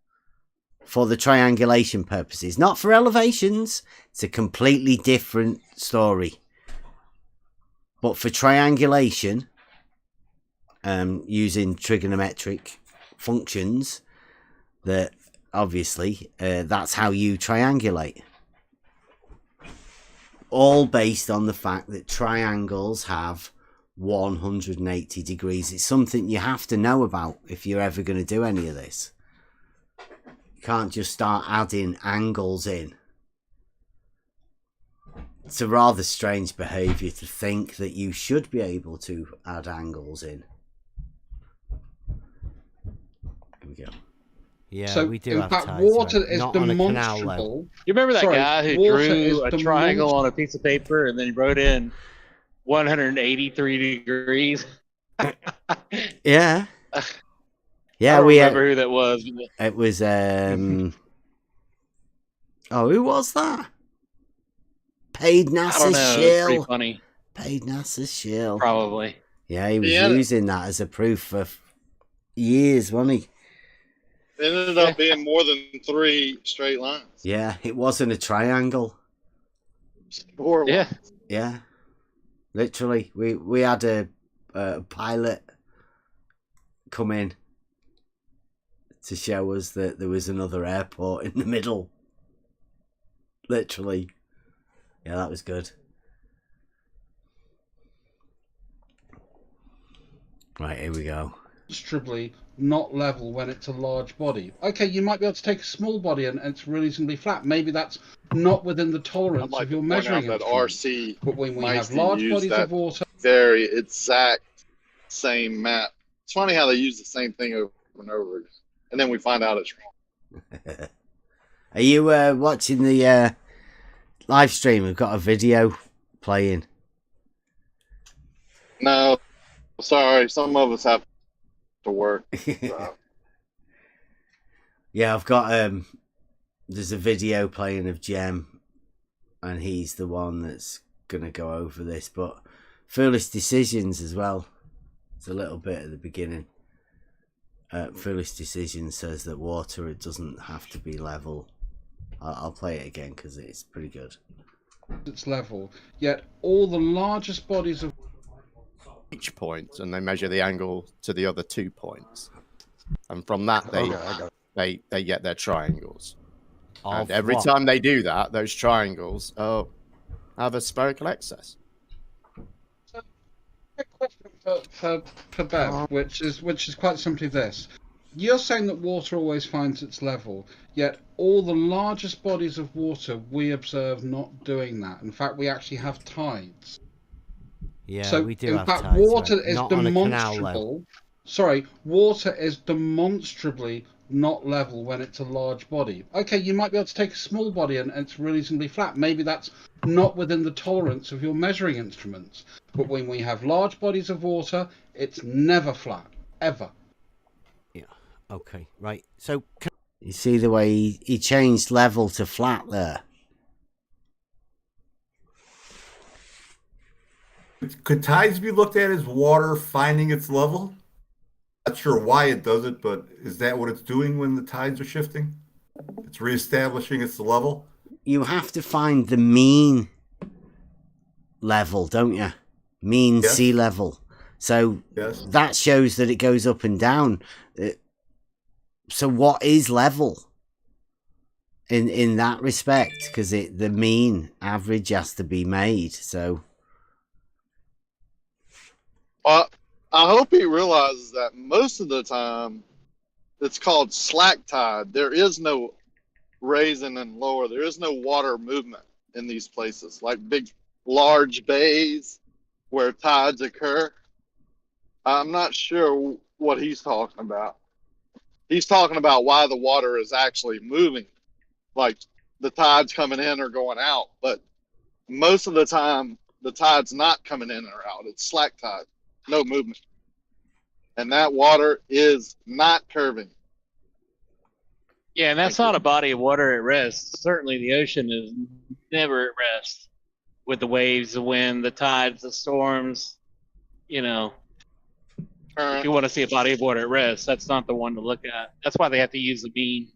A: for the triangulation purposes, not for elevations. It's a completely different story. But for triangulation, using trigonometric functions, that obviously that's how you triangulate. All based on the fact that triangles have 180 degrees. It's something you have to know about if you're ever going to do any of this. You can't just start adding angles in. It's a rather strange behaviour to think that you should be able to add angles in. Here we go.
Q: Yeah,
M: so
Q: we do
M: in
Q: have
M: fact,
Q: tides,
M: water
Q: right?
M: is
Q: Not on a canal, though.
M: demonstrable.
K: You remember that guy who
M: water
K: drew
M: is
K: a triangle on a piece of paper and then he wrote in 183 degrees?
A: Yeah.
K: I
A: Yeah,
K: don't
A: we
K: remember who that was.
A: It was oh, who was that? Paid
K: I don't
A: NASA's
K: know. It's pretty
A: shill.
K: funny.
A: Paid NASA's shill.
K: Probably.
A: Yeah, he was
O: Yeah.
A: using that as a proof for years, wasn't he?
O: It ended up being more than 3 straight lines.
A: Yeah, it wasn't a triangle.
O: 4
K: Yeah.
O: lines.
A: Yeah, literally. We had a pilot come in to show us that there was another airport in the middle. Literally. Yeah, that was good. Right, here we go.
M: Demonstrably not level when it's a large body. Okay, you might be able to take a small body and it's reasonably flat. Maybe that's not within the tolerance of your measuring
O: that
M: instrument.
O: RC
M: But when we
O: might
M: have large
O: use
M: bodies
O: that
M: of water,
O: very exact same map. It's funny how they use the same thing over and over again, and then we find out it's wrong.
A: Are you watching the live stream? We've got a video playing.
O: No, sorry, some of us have to work. So.
A: Yeah, I've got there's a video playing of Jem, and he's the one that's gonna go over this. But foolish decisions as well. It's a little bit at the beginning. Foolish decision says that water, it doesn't have to be level. I'll play it again because it's pretty good.
M: it's level. Yet all the largest bodies of
L: Each point, and they measure the angle to the other 2 points, and from that they get their triangles. And every time they do that, those triangles have a spherical excess.
M: a question for Bev, which is quite simply this. You're saying that water always finds its level, yet all the largest bodies of water we observe not doing that. In fact, we actually have tides.
Q: Yeah,
M: So,
Q: we do
M: in
Q: have
M: fact,
Q: tides,
M: water
Q: right?
M: is
Q: Not on a canal,
M: demonstrable. Sorry, water is demonstrably not level when it's a large body. Okay, you might be able to take a small body and it's reasonably flat. Maybe that's not within the tolerance of your measuring instruments. But when we have large bodies of water, it's never flat, ever.
Q: Yeah. Okay. Right. So
A: you see the way he changed level to flat there.
E: Could tides be looked at as water finding its level? Not sure why it does it, but is that what it's doing when the tides are shifting? It's reestablishing its level?
A: You have to find the mean level, don't you? Mean sea level. So that shows that it goes up and down. So what is level in that respect? Because the mean average has to be made. So
O: I hope he realizes that most of the time it's called slack tide. There is no raising and lower. There is no water movement in these places, like big, large bays where tides occur. I'm not sure what he's talking about. He's talking about why the water is actually moving, like the tide's coming in or going out. But most of the time, the tide's not coming in or out. It's slack tide, no movement. And that water is not curving.
K: Yeah, and that's not a body of water at rest. Certainly the ocean is never at rest with the waves, the wind, the tides, the storms. You know, if you want to see a body of water at rest, that's not the one to look at. That's why they have to use the mean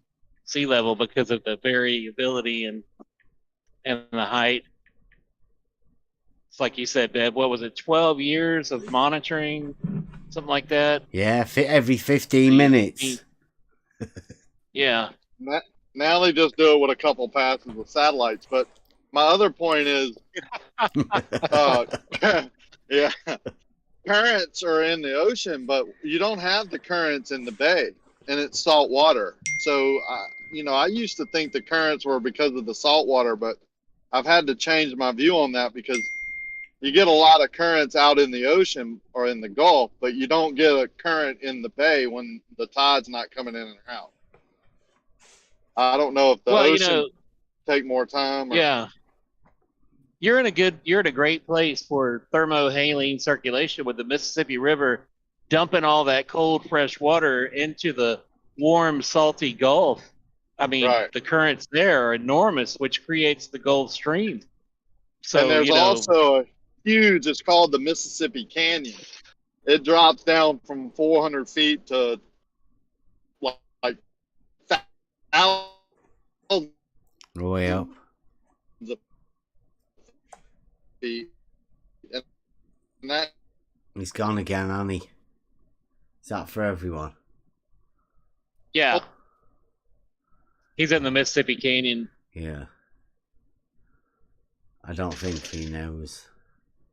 K: sea level, because of the variability and the height. It's like you said, Deb, what was it, 12 years of monitoring, something like that?
A: Yeah, every 15 minutes.
K: Yeah.
O: Now they just do it with a couple passes with satellites. But my other point is, yeah, currents are in the ocean, but you don't have the currents in the bay, and it's salt water. So, I used to think the currents were because of the salt water, but I've had to change my view on that because you get a lot of currents out in the ocean or in the Gulf, but you don't get a current in the bay when the tide's not coming in and out. I don't know if the ocean take more time. Or...
K: Yeah. You're in a great place for thermohaline circulation with the Mississippi River dumping all that cold, fresh water into the warm, salty Gulf. I mean, the currents there are enormous, which creates the Gulf Stream. So,
O: and there's also a huge, it's called the Mississippi Canyon. It drops down from 400 feet to like thousands
A: way up.
O: of feet. And that...
A: He's gone again, hasn't he? Is that for everyone?
K: Yeah. He's in the Mississippi Canyon.
A: Yeah. I don't think he knows,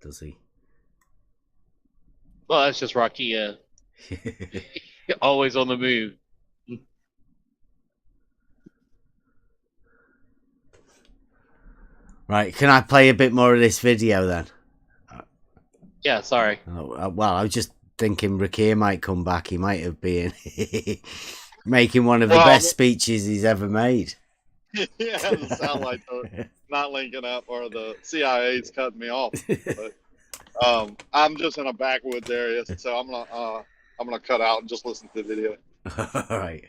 A: does he?
K: Well, that's just Rocky. Always on the move.
A: Right, can I play a bit more of this video then?
K: Yeah, sorry.
A: Well, I was just thinking Rakir might come back. He might have been making one of the best speeches he's ever made.
O: Yeah, it doesn't sound like they're not linking up or the CIA's cutting me off. But I'm just in a backwoods area, so I'm gonna cut out and just listen to the video.
A: All right.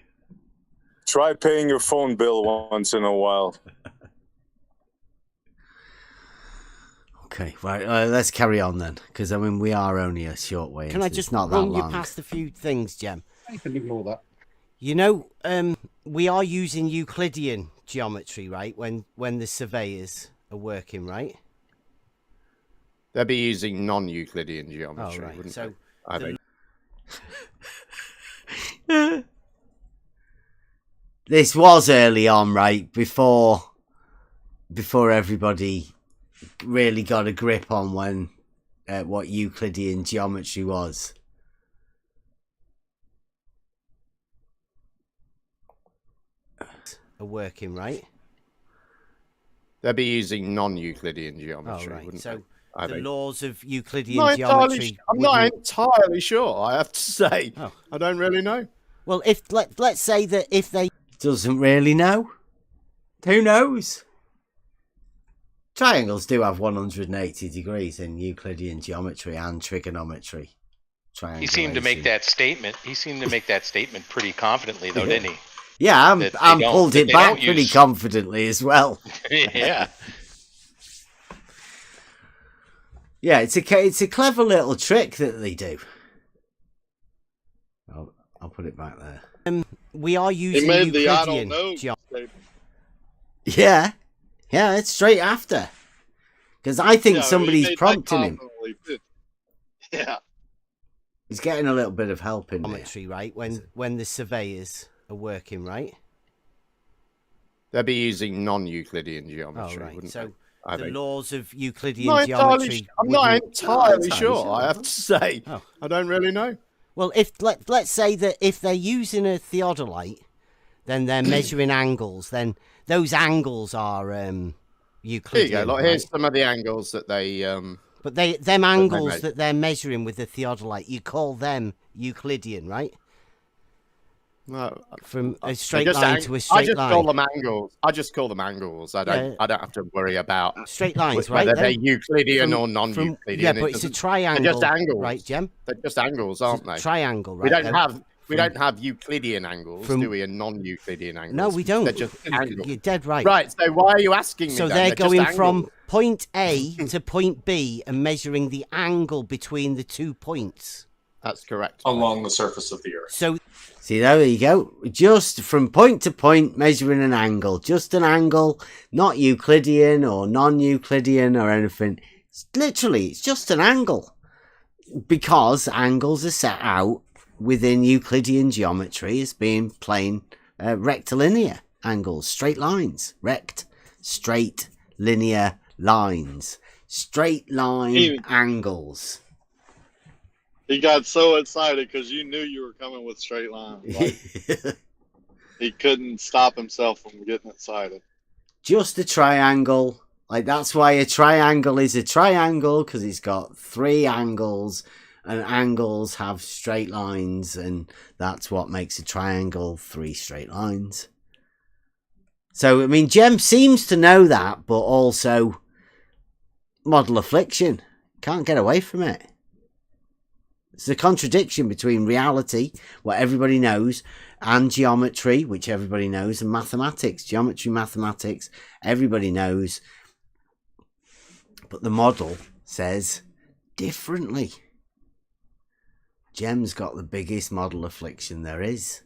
J: Try paying your phone bill once in a while.
A: Okay, right. Let's carry on then, because I mean we are only a short way.
Q: Can I just
A: not
Q: run
A: that
Q: you
A: long.
Q: past a few things, Jem?
M: You can ignore that.
Q: You know, we are using Euclidean geometry, right? When the surveyors are working, right?
L: They'll be using non-Euclidean geometry,
Q: right.
L: wouldn't
Q: So
L: they? I think.
A: This was early on, right? Before everybody really got a grip on what Euclidean geometry was.
Q: Are working, right?
L: They'll be using non-Euclidean geometry,
Q: right.
L: wouldn't
Q: So
L: they?
Q: the laws of Euclidean geometry.
L: I'm not entirely sure, I have to say.
Q: Oh.
L: I don't really know.
Q: Well, let's say that if they
A: doesn't really know. Who knows? Triangles do have 180 degrees in Euclidean geometry and trigonometry.
R: He seemed to make that statement. Pretty confidently, though, didn't he?
A: Yeah, I'm pulled it back pretty confidently as well.
R: Yeah.
A: Yeah, it's a clever little trick that they do. I'll put it back there.
Q: We are using Euclidean geometry.
A: Yeah, it's straight after. Because I think somebody's prompting him.
O: Yeah.
A: He's getting a little bit of help in
Q: geometry, right? When the surveyors are working, right?
L: They'll be using non-Euclidean geometry,
Q: right.
L: wouldn't
Q: So
L: they?
Q: the laws of Euclidean geometry.
L: I'm not entirely sure, I have to say.
Q: Oh.
L: I don't really know.
Q: Well, let's say that if they're using a theodolite, then they're measuring angles. Then those angles are Euclidean.
L: Here you go. Look, here's some of the angles that they.
Q: But them angles that they're measuring with the theodolite, you call them Euclidean, right?
L: No,
Q: from a straight line to a straight line.
L: I just call them angles. I don't have to worry about
Q: straight lines,
L: whether
Q: right?
L: they're Euclidean or non-Euclidean.
Q: Yeah, but it's a triangle.
L: They're just angles,
Q: right, Jem?
L: They're just angles, aren't they?
Q: Triangle, right?
L: We don't have Euclidean angles, do we? And non-Euclidean angles.
Q: No, we don't.
L: They're just angles.
Q: You're dead right.
L: Right. So why are you asking me?
Q: So they're going from point A to point B and measuring the angle between the 2 points.
L: That's correct.
S: Along the surface of the Earth.
Q: So,
A: see, there you go. Just from point to point, measuring an angle. Just an angle, not Euclidean or non-Euclidean or anything. Literally, it's just an angle. Because angles are set out within Euclidean geometry as being plain rectilinear angles, straight lines. Straight linear lines. Straight line angles.
O: He got so excited because you knew you were coming with straight lines. Like, he couldn't stop himself from getting excited.
A: Just a triangle. Like, that's why a triangle is a triangle, because it's got 3 angles, and angles have straight lines, and that's what makes a triangle 3 straight lines. So, I mean, Jem seems to know that, but also model affliction. Can't get away from it. It's a contradiction between reality, what everybody knows, and geometry, which everybody knows, and mathematics. Geometry, mathematics, everybody knows. But the model says differently. Jem's got the biggest model affliction there is.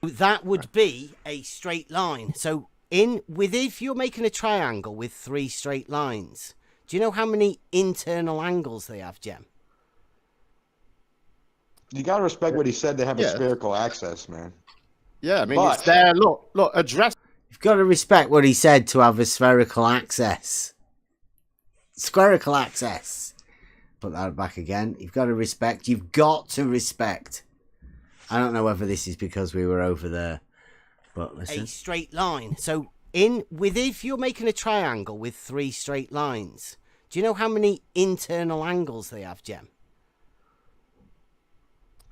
Q: That would be a straight line. So if you're making a triangle with 3 straight lines, do you know how many internal angles they have, Jem?
N: You got to respect what he said to have a spherical axis, man.
L: Yeah, I mean, it's there. Look, address.
A: You've got to respect what he said to have a spherical axis. Spherical axis. Put that back again. You've got to respect. You've got to respect. I don't know whether this is because we were over there, but listen.
Q: A straight line. So if you're making a triangle with 3 straight lines, do you know how many internal angles they have, Jem?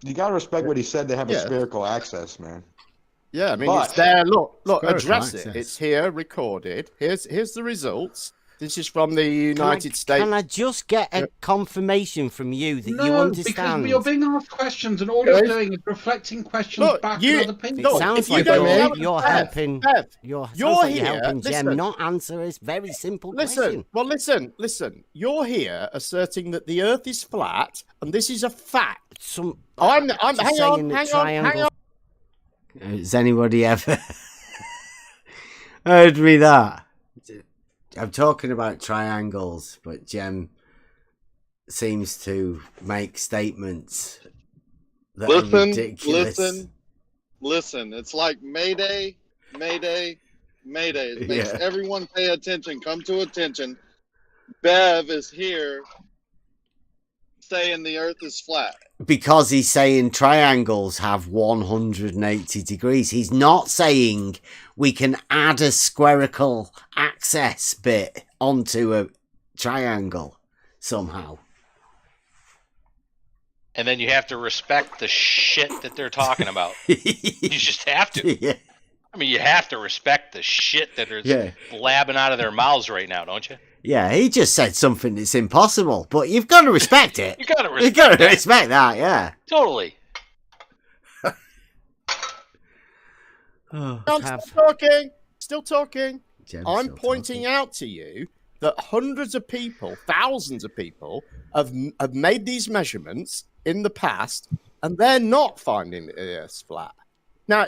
N: You got to respect what he said to have a spherical axis, man.
L: Yeah, I mean, it's there. Look, address it. It's here, recorded. Here's the results. This is from the United States.
Q: Can I just get a confirmation from you that you understand?
M: Because you're being asked questions, and all you're doing is reflecting questions back to other people.
Q: It sounds like you're helping. You're helping Jem not answer this very simple question.
L: Well, listen. You're here asserting that the Earth is flat, and this is a fact. Hang on.
A: Has anybody ever heard me that? I'm talking about triangles, but Jem seems to make statements that are ridiculous.
O: Listen. It's like Mayday. It makes everyone pay attention, come to attention. Bev is here saying the Earth is flat.
A: Because he's saying triangles have 180 degrees. He's not saying we can add a spherical axis bit onto a triangle somehow.
R: And then you have to respect the shit that they're talking about. You just have to.
A: Yeah.
R: I mean, you have to respect the shit that are blabbing out of their mouths right now, don't you?
A: Yeah, he just said something that's impossible, but you've got to respect it.
R: You've got to
A: respect that, yeah.
R: Totally.
L: I'm still talking. I'm pointing out to you that hundreds of people, thousands of people have made these measurements in the past, and they're not finding the Earth's flat. Now,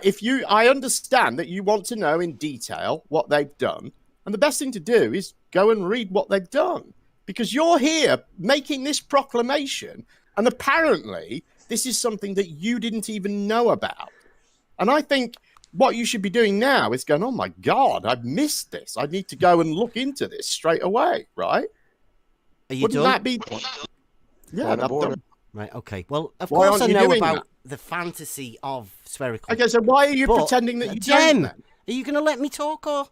L: I understand that you want to know in detail what they've done, and the best thing to do is go and read what they've done, because you're here making this proclamation, and apparently this is something that you didn't even know about. And I think what you should be doing now is going, oh my God, I've missed this. I need to go and look into this straight away, right?
Q: Are you
L: Wouldn't
Q: done?
L: that be... Yeah, I'm done.
Q: Right, okay. Well, of
L: Why
Q: course I
L: aren't you
Q: know
L: doing
Q: about
L: that?
Q: the fantasy of spherical.
L: Okay, so why are you pretending that you don't then?
Q: Are you going to let me talk or...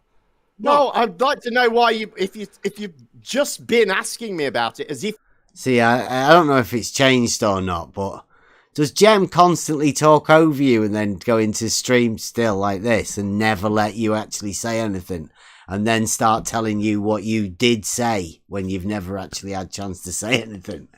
L: No, I'd like to know why if you've just been asking me about it as if...
A: See, I don't know if it's changed or not, but does Jem constantly talk over you and then go into stream still like this and never let you actually say anything, and then start telling you what you did say when you've never actually had a chance to say anything?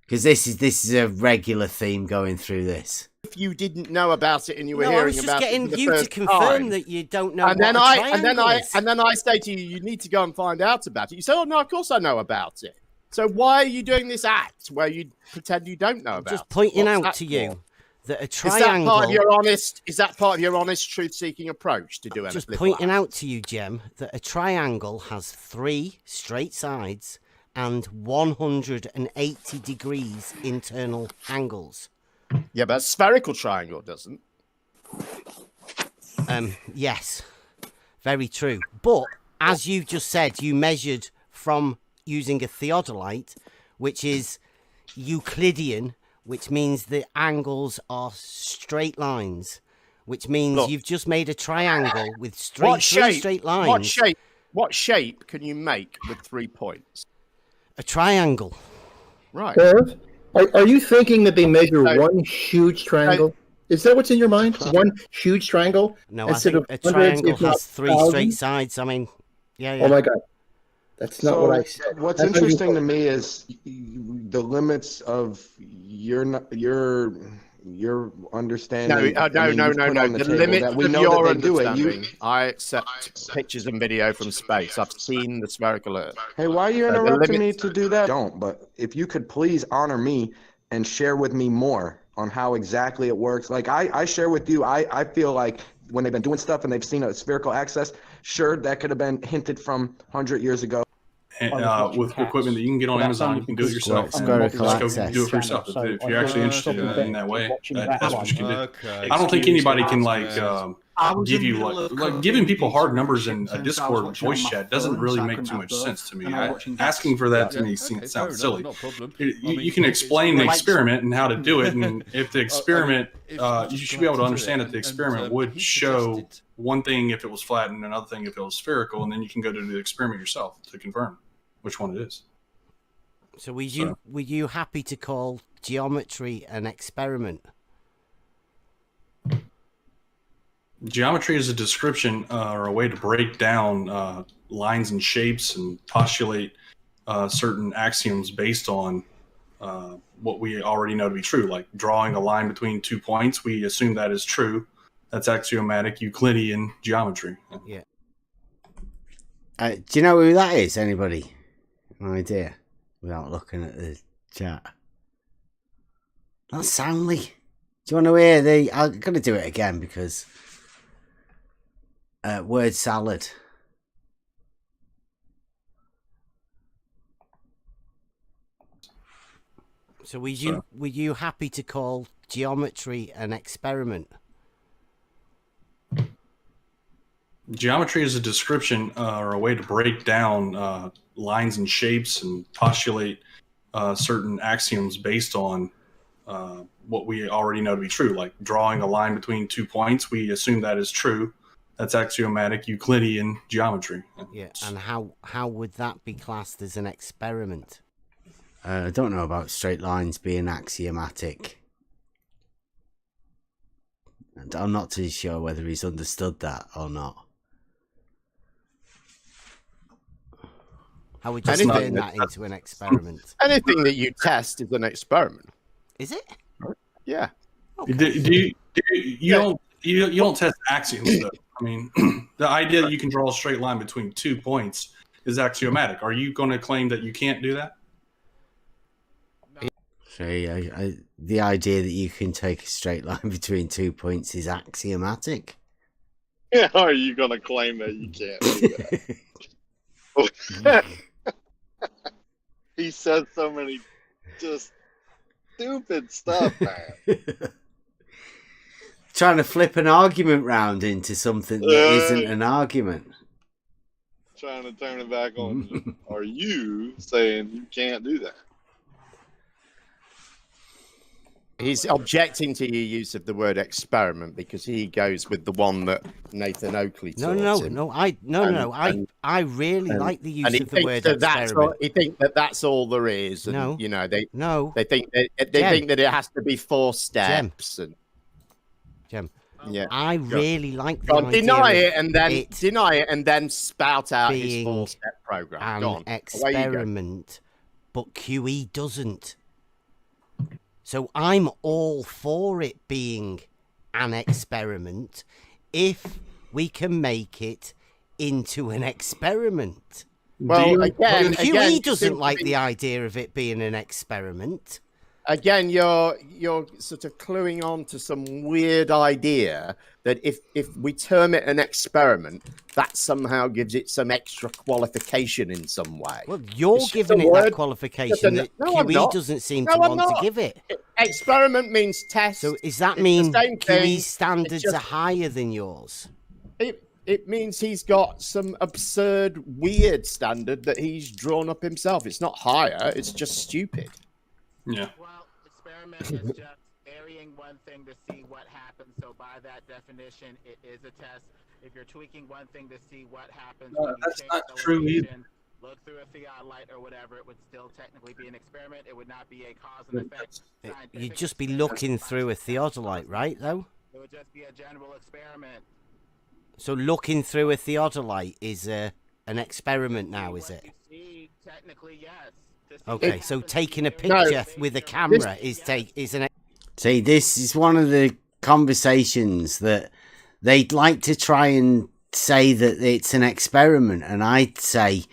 A: Because this is a regular theme going through this.
L: If you didn't know about it and you were hearing about it,
Q: I was just getting you to confirm that you don't know.
L: And then I say to you, you need to go and find out about it. You say, oh no, of course I know about it. So why are you doing this act where you pretend you don't know about it?
Q: Just pointing out to you that a triangle.
L: Is that part of your honest, truth-seeking approach to do anything?
Q: Just pointing out to you, Jem, that a triangle has 3 straight sides and 180 degrees internal angles.
L: Yeah, but a spherical triangle doesn't.
Q: Yes, very true. But as you just said, you measured from using a theodolite, which is Euclidean, which means the angles are straight lines, which means you've just made a triangle with three straight lines.
L: What shape can you make with 3 points?
Q: A triangle.
L: Right.
S: Irv, are you thinking that they measure one huge triangle? Is that what's in your mind? One huge triangle?
Q: No, I think a triangle has 3 straight sides. I mean, yeah.
S: Oh my God. That's not what I said.
N: What's interesting to me is the limits of your understanding.
L: No. The limits of your understanding. I accept pictures and video from space. I've seen the spherical Earth.
N: Hey, why are you interrupting me to do that? Don't, but if you could please honor me and share with me more on how exactly it works. Like I share with you, I feel like when they've been doing stuff and they've seen a spherical axis, sure, that could have been hinted from 100 years ago.
T: And, with equipment that you can get on Amazon, you can do it yourself. Just go do it for yourself. If you're actually interested in that way, that's what you can do. Okay. I don't think anybody can give you giving people hard numbers in a Discord voice chat doesn't really make too much sense to me. Asking for that to me sounds silly. You can explain the experiment and how to do it, and if the experiment, you should be able to understand that the experiment would show one thing if it was flat and another thing if it was spherical, and then you can go to the experiment yourself to confirm which one it is.
Q: So were you happy to call geometry an experiment?
T: Geometry is a description or a way to break down lines and shapes and postulate certain axioms based on what we already know to be true, like drawing a line between 2 points. We assume that is true. That's axiomatic Euclidean geometry.
Q: Yeah.
A: Do you know who that is? Anybody? No idea. Without looking at the chat. That's Soundly. Do you want to hear the... I'm going to do it again because... word salad.
Q: So were you happy to call geometry an experiment?
T: Geometry is a description or a way to break down lines and shapes and postulate certain axioms based on what we already know to be true, like drawing a line between 2 points. We assume that is true. That's axiomatic Euclidean geometry.
Q: Yeah, and how would that be classed as an experiment?
A: I don't know about straight lines being axiomatic. And I'm not too sure whether he's understood that or not.
Q: How would you turn that into an experiment?
L: Anything that you test is an experiment.
Q: Is it?
L: Yeah.
T: Okay. You don't test axioms though. I mean, the idea that you can draw a straight line between 2 points is axiomatic. Are you going to claim that you can't do that?
A: So the idea that you can take a straight line between 2 points is axiomatic.
O: Yeah, are you going to claim that you can't do that? He said so many just stupid stuff, man.
A: Trying to flip an argument round into something that isn't an argument.
O: Trying to turn it back on. Are you saying you can't do that?
L: He's objecting to your use of the word experiment because he goes with the one that Nathan Oakley taught him.
Q: I really like the use of the word experiment.
L: He thinks that that's all there is. And,
Q: no,
L: you know, they think that it has to be 4 steps.
Q: Jem,
L: yeah,
Q: I really like the idea
L: deny it and then spout out his 4-step program.
Q: An experiment, but QE doesn't. So I'm all for it being an experiment if we can make it into an experiment.
L: Well, again,
Q: QE doesn't like the idea of it being an experiment.
L: Again, you're sort of cluing on to some weird idea that if we term it an experiment, that somehow gives it some extra qualification in some way.
Q: Well, you're giving it that qualification that QE doesn't seem to want to give it.
L: Experiment means test.
Q: So does that mean QE's standards are higher than yours?
L: It means he's got some absurd, weird standard that he's drawn up himself. It's not higher, it's just stupid.
T: Yeah.
U: Well, experiment is just varying one thing to see what happens. So by that definition, it is a test. If you're tweaking one thing to see what happens, when you
T: that's
U: change
T: not
U: the
T: true either.
U: location, look through a theodolite or whatever, it would still technically be an experiment. It would not be a cause and effect.
Q: You'd just be looking through a theodolite, right, though?
U: It would just be a general experiment.
Q: So looking through a theodolite is an experiment now, is it?
U: Technically, yes.
Q: Okay, so taking a picture with a camera is an. See, this is one of the conversations that they'd like to try and say that it's an experiment, and I'd say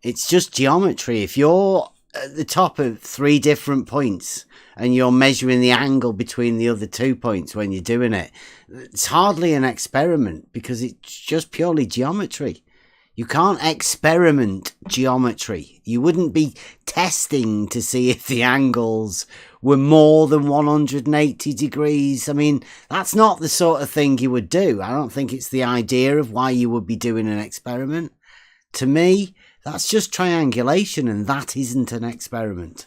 Q: it's just geometry. If you're at the top of 3 different points and you're measuring the angle between the other 2 points when you're doing it, it's hardly an experiment because it's just purely geometry. You can't experiment geometry. You wouldn't be testing to see if the angles were more than 180 degrees. I mean, that's not the sort of thing you would do. I don't think it's the idea of why you would be doing an experiment. To me, that's just triangulation, and that isn't an experiment.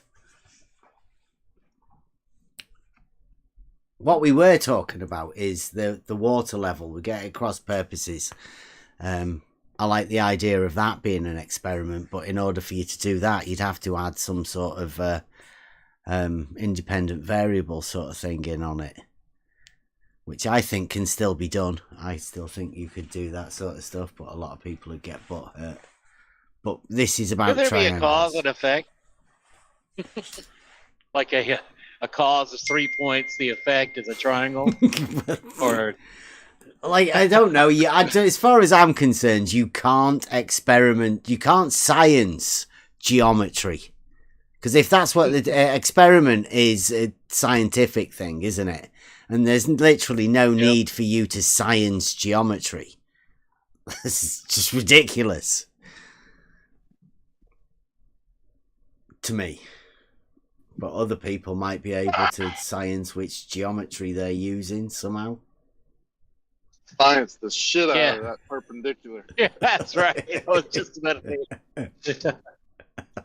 Q: What we were talking about is the water level. We get at cross purposes. I like the idea of that being an experiment, but in order for you to do that, you'd have to add some sort of independent variable sort of thing in on it, which I think can still be done. I still think you could do that sort of stuff, but a lot of people would get butt hurt. But this is about
K: Could there
Q: triangles.
K: be a cause and effect? Like a cause is 3 points, the effect is a triangle? Or...
Q: Like, I don't know. As far as I'm concerned, you can't experiment. You can't science geometry. Because if that's what the experiment is, a scientific thing, isn't it? And there's literally no need for you to science geometry. This is just ridiculous. To me. But other people might be able to science which geometry they're using somehow.
O: Science the shit out of that perpendicular.
K: Yeah, that's right. I was just about to say.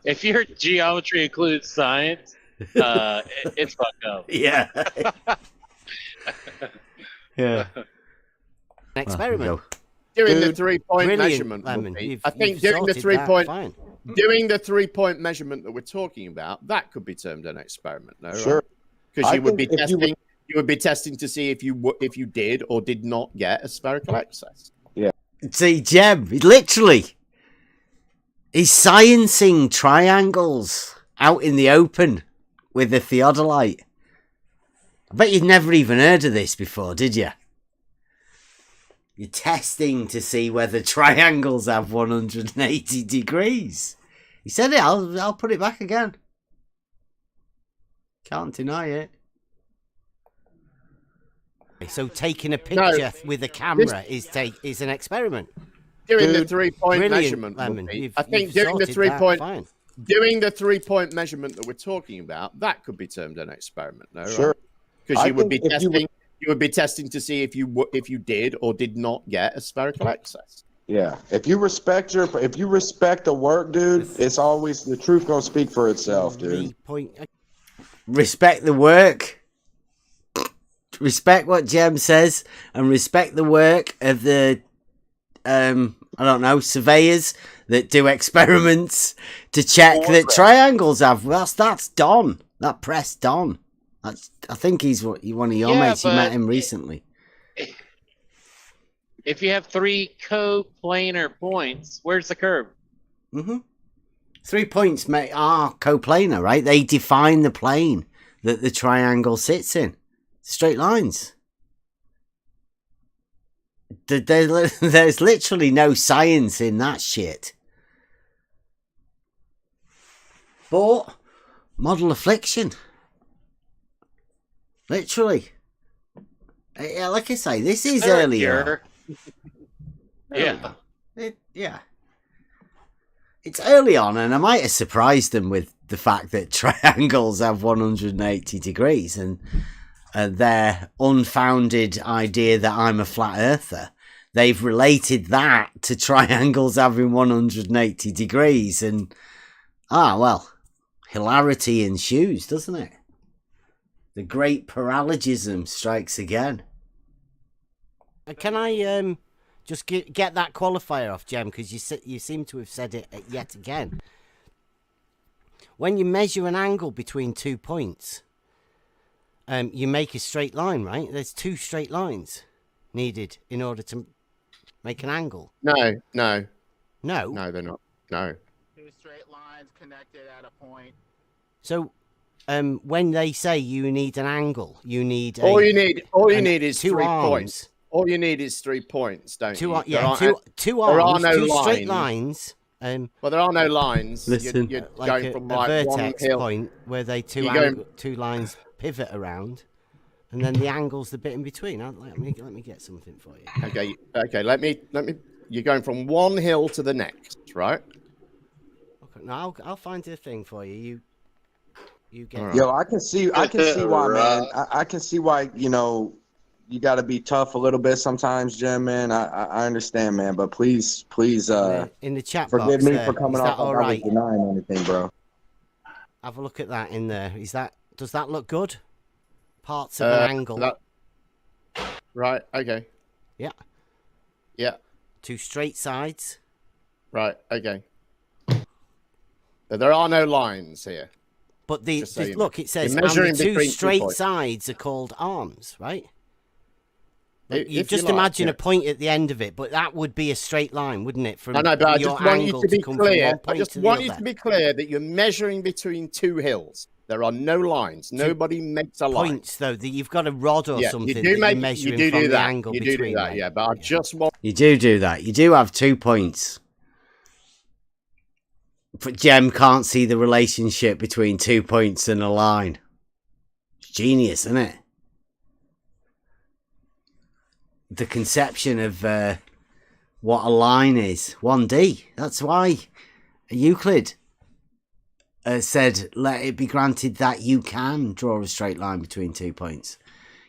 K: If your geometry includes science, it's fucked up.
Q: Yeah. Yeah. An experiment.
L: Doing the 3-point measurement.
Q: Lemon,
L: I think doing the 3-point doing the 3-point measurement that we're talking about, that could be termed an experiment, no?
N: Sure.
L: Because you would be testing. You would be testing to see if you did or did not get a spherical excess.
N: Yeah.
Q: See, Jeb, literally, he's sciencing triangles out in the open with a theodolite. I bet you'd never even heard of this before, did you? You're testing to see whether triangles have 180 degrees. He said it. I'll put it back again. Can't deny it. So taking a picture with a camera is an experiment.
L: Doing the 3-point measurement.
Q: Lemon,
L: I think doing the 3-point measurement that we're talking about, that could be termed an experiment, no?
N: Sure.
L: Because you would be testing. You would be testing to see if you did or did not get a spherical excess.
N: Yeah. If you respect the work, dude, it's always the truth gonna speak for itself, dude.
Q: Respect the work. Respect what Jem says, and respect the work of the surveyors that do experiments to check that triangles have. That's Don. That press Don. I think he's one of your mates. You met him recently.
K: If you have 3 coplanar points, where's the curve?
Q: 3 points are coplanar, right? They define the plane that the triangle sits in. Straight lines. There's literally no science in that shit. But model affliction.
A: Literally. Yeah, like I say, this is earlier.
K: Yeah.
A: Yeah. It's early on, and I might have surprised them with the fact that triangles have 180 degrees and their unfounded idea that I'm a flat earther. They've related that to triangles having 180 degrees, and well, hilarity ensues, doesn't it? The great paralogism strikes again.
Q: Can I just get that qualifier off, Jem, because you seem to have said it yet again. When you measure an angle between 2 points, you make a straight line, right? There's 2 straight lines needed in order to make an angle.
L: No,
Q: No,
L: they're not. No.
U: 2 straight lines connected at a point.
Q: So, when they say you need an angle, you need
L: all you need is
Q: 2
L: 3
Q: arms.
L: points. All you need is 3 points, don't you?
Q: Two
L: there
Q: arms,
L: are no
Q: 2
L: lines.
Q: straight lines.
L: Well, there are no lines.
A: Listen.
L: You're
Q: Like
L: going
Q: a
L: from like
Q: vertex
L: one hill.
Q: point where they two lines pivot around, and then the angle's the bit in between. Let me get something for you.
L: Okay. Let me. You're going from one hill to the next, right?
Q: Okay, now I'll find a thing for you. You get.
L: All right.
N: Yo, I can see why, man. I can see why, you got to be tough a little bit sometimes, Jim, man. I understand, man. But please,
Q: in the chat
N: forgive
Q: box
N: me
Q: there.
N: for coming
Q: Is
N: off
Q: that all
N: like I was
Q: right?
N: denying anything, bro.
Q: Have a look at that in there. Does that look good? Parts of an angle.
L: Right. Okay.
Q: Yeah.
L: Yeah.
Q: 2 straight sides.
L: Right. Okay. But there are no lines here.
Q: But
L: so
Q: look, it says
L: You're
Q: and the
L: measuring
Q: 2
L: between 2
Q: straight
L: points.
Q: sides are called arms, right? You
L: If
Q: just
L: like,
Q: imagine
L: yeah.
Q: a point at the end of it, but that would be a straight line, wouldn't it? From
L: I know, but I
Q: your
L: just want you
Q: angle
L: to be
Q: come from
L: clear.
Q: one
L: I
Q: point
L: just
Q: to the
L: want you
Q: other.
L: to be clear that you're measuring between 2 hills. There are no lines. Nobody makes a line.
Q: Points, though, that you've got a rod or something
L: you
Q: that
L: do make,
Q: you're measuring
L: you do
Q: from
L: do
Q: the
L: that.
Q: angle
L: You
Q: between.
L: do do that,
Q: right?
L: yeah. But I just want.
A: You do that. You do have 2 points. But Jem can't see the relationship between 2 points and a line. It's genius, isn't it? The conception of what a line is. 1D. That's why Euclid said, let it be granted that you can draw a straight line between 2 points.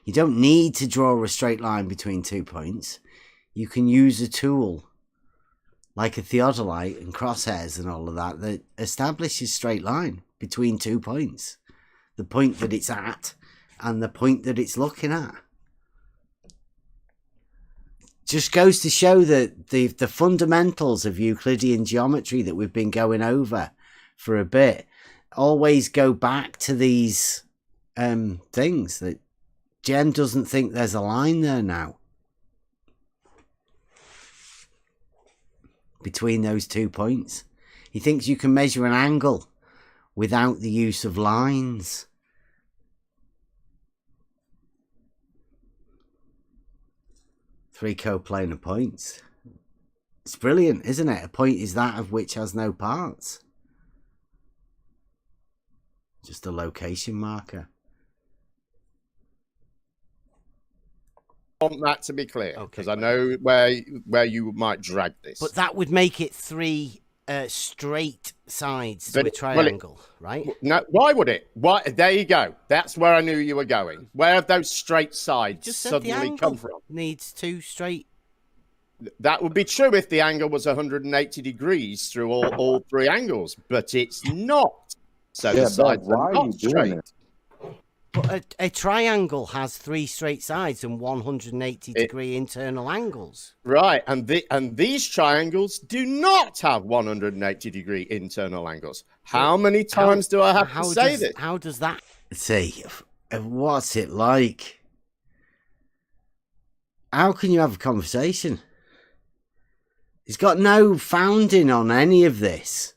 A: You don't need to draw a straight line between 2 points. You can use a tool like a theodolite and crosshairs and all of that establishes straight line between 2 points. The point that it's at and the point that it's looking at. Just goes to show that the fundamentals of Euclidean geometry that we've been going over for a bit always go back to these things that Jem doesn't think there's a line there now between those 2 points. He thinks you can measure an angle without the use of lines. Three coplanar points. It's brilliant, isn't it? A point is that of which has no parts. Just a location marker.
L: I want that to be clear because I know where you might drag this.
Q: But that would make it 3 straight sides to a triangle, right?
L: No, why would it? Why? There you go. That's where I knew you were going. Where have those straight sides
Q: Just said
L: suddenly
Q: the angle
L: come from?
Q: needs 2 straight.
L: That would be true if the angle was 180 degrees through all 3 angles, but it's not. So the sides are not straight.
Q: But a triangle has 3 straight sides and 180 degree internal angles.
L: Right, and these triangles do not have 180 degree internal angles. How many times do I have to say this?
Q: How does that?
A: See, what's it like? How can you have a conversation? He's got no founding on any of this.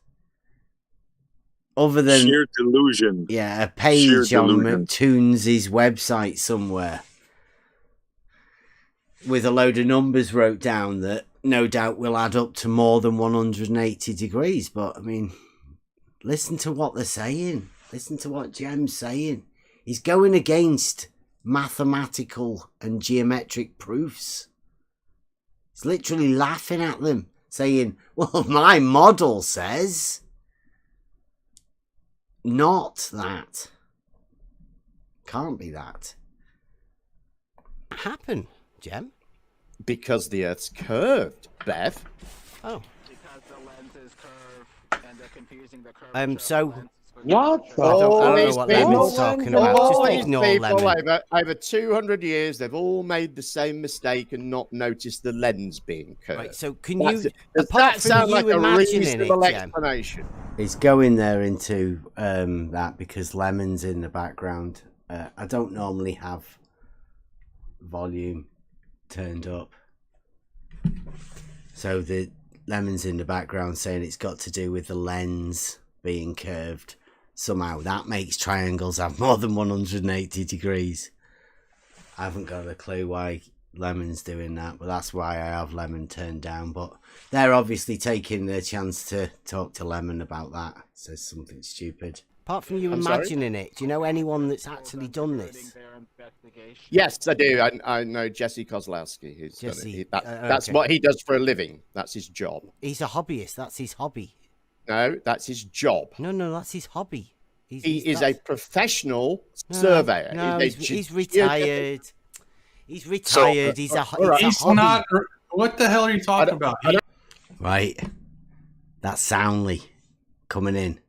A: Other than
J: sheer delusion.
A: Yeah, a page on McToons's website somewhere with a load of numbers wrote down that no doubt will add up to more than 180 degrees. But, I mean, listen to what they're saying. Listen to what Jem's saying. He's going against mathematical and geometric proofs. He's literally laughing at them, saying, well, my model says not that. Can't be that.
Q: Happen, Jem?
L: Because the Earth's curved, Bev.
Q: Oh.
U: Because the lens is curved and they're confusing the curve.
Q: So
L: what?
Q: I don't know what Lemon's talking about. Just ignore Lemon.
L: Over 200 years, they've all made the same mistake and not noticed the lens being curved.
Q: Right, so can
L: Does
Q: apart
L: that
Q: from
L: sound
Q: you
L: like a
Q: imagining
L: reasonable
Q: it, Jem,
L: explanation?
A: It's going there into that because Lemon's in the background. I don't normally have volume turned up. So the Lemon's in the background saying it's got to do with the lens being curved. Somehow that makes triangles have more than 180 degrees. I haven't got a clue why Lemon's doing that, but that's why I have Lemon turned down. But they're obviously taking their chance to talk to Lemon about that. Says something stupid.
Q: apart from you imagining it, do you know anyone that's actually done this?
L: Yes, I do. I know Jesse Kozlowski. Who's
Q: Jesse,
L: that's
Q: okay.
L: what he does for a living. That's his job.
Q: He's a hobbyist. That's his hobby.
L: No, that's his job.
Q: No, that's his hobby.
L: He is a professional surveyor.
Q: No, he's retired. He's retired. He's a hobby.
T: Not. What the hell are you talking about?
A: Right. That's soundly coming in.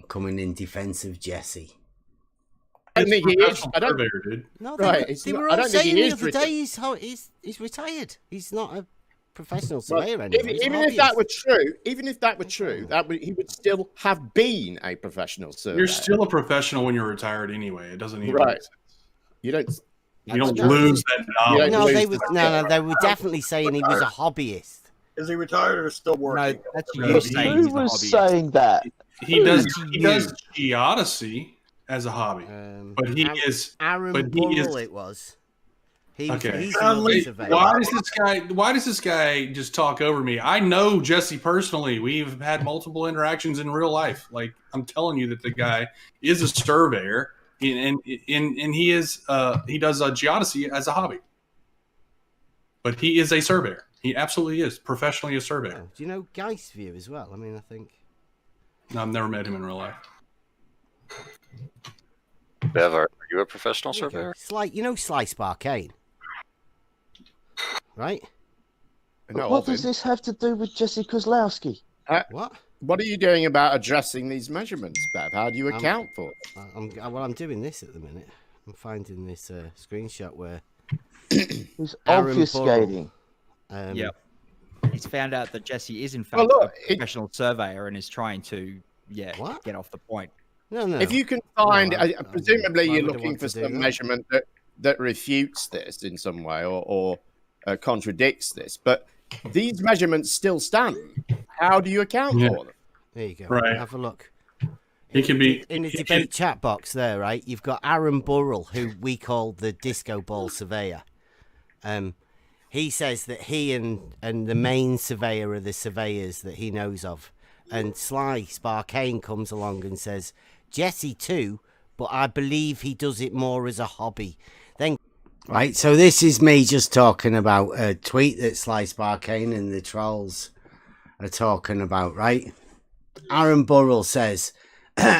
A: Coming in defense of Jesse.
L: I don't think he is. I don't.
Q: No,
L: Right,
Q: they were all saying the other day he's retired. He's not a professional surveyor anymore.
L: Even if that were true, he would still have been a professional surveyor.
T: You're still a professional when you're retired anyway. It doesn't even
L: Right.
T: make sense.
L: You don't
T: lose that knowledge.
Q: No, they were definitely saying he was a hobbyist.
B: Is he retired or still working?
V: Who was saying that?
T: He does Geodesy as a hobby, but he is.
Q: Aaron
T: but he
Q: Burrell,
T: is.
Q: it was. He's
T: Why does this guy just talk over me? I know Jesse personally. We've had multiple interactions in real life. Like, I'm telling you that the guy is a surveyor, and he is he does a geodesy as a hobby. But he is a surveyor. He absolutely is professionally a surveyor.
Q: Do you know Geist View as well? I mean, I think.
T: No, I've never met him in real life.
W: Bev, are you a professional surveyor?
Q: Slice Barcane, right?
V: What does this have to do with Jesse Kozlowski?
L: What are you doing about addressing these measurements, Bev? How do you account for it?
Q: I'm doing this at the minute. I'm finding this screenshot where
V: he's obfuscating.
X: Yep. He's found out that Jesse is in fact a professional surveyor and is trying to get off the point.
Q: No.
L: If you can find, presumably you're looking for some measurement that refutes this in some way or contradicts this, but these measurements still stand. How do you account for them?
Q: There you go.
T: Right.
Q: Have a look.
T: He can be
Q: in the debate chat box there, right? You've got Aaron Burrell, who we call the disco ball surveyor. He says that he and the main surveyor are the surveyors that he knows of. And Slice Barcane comes along and says, Jesse too, but I believe he does it more as a hobby. Then,
A: right, so this is me just talking about a tweet that Slice Barcane and the trolls are talking about, right? Aaron Burrell says,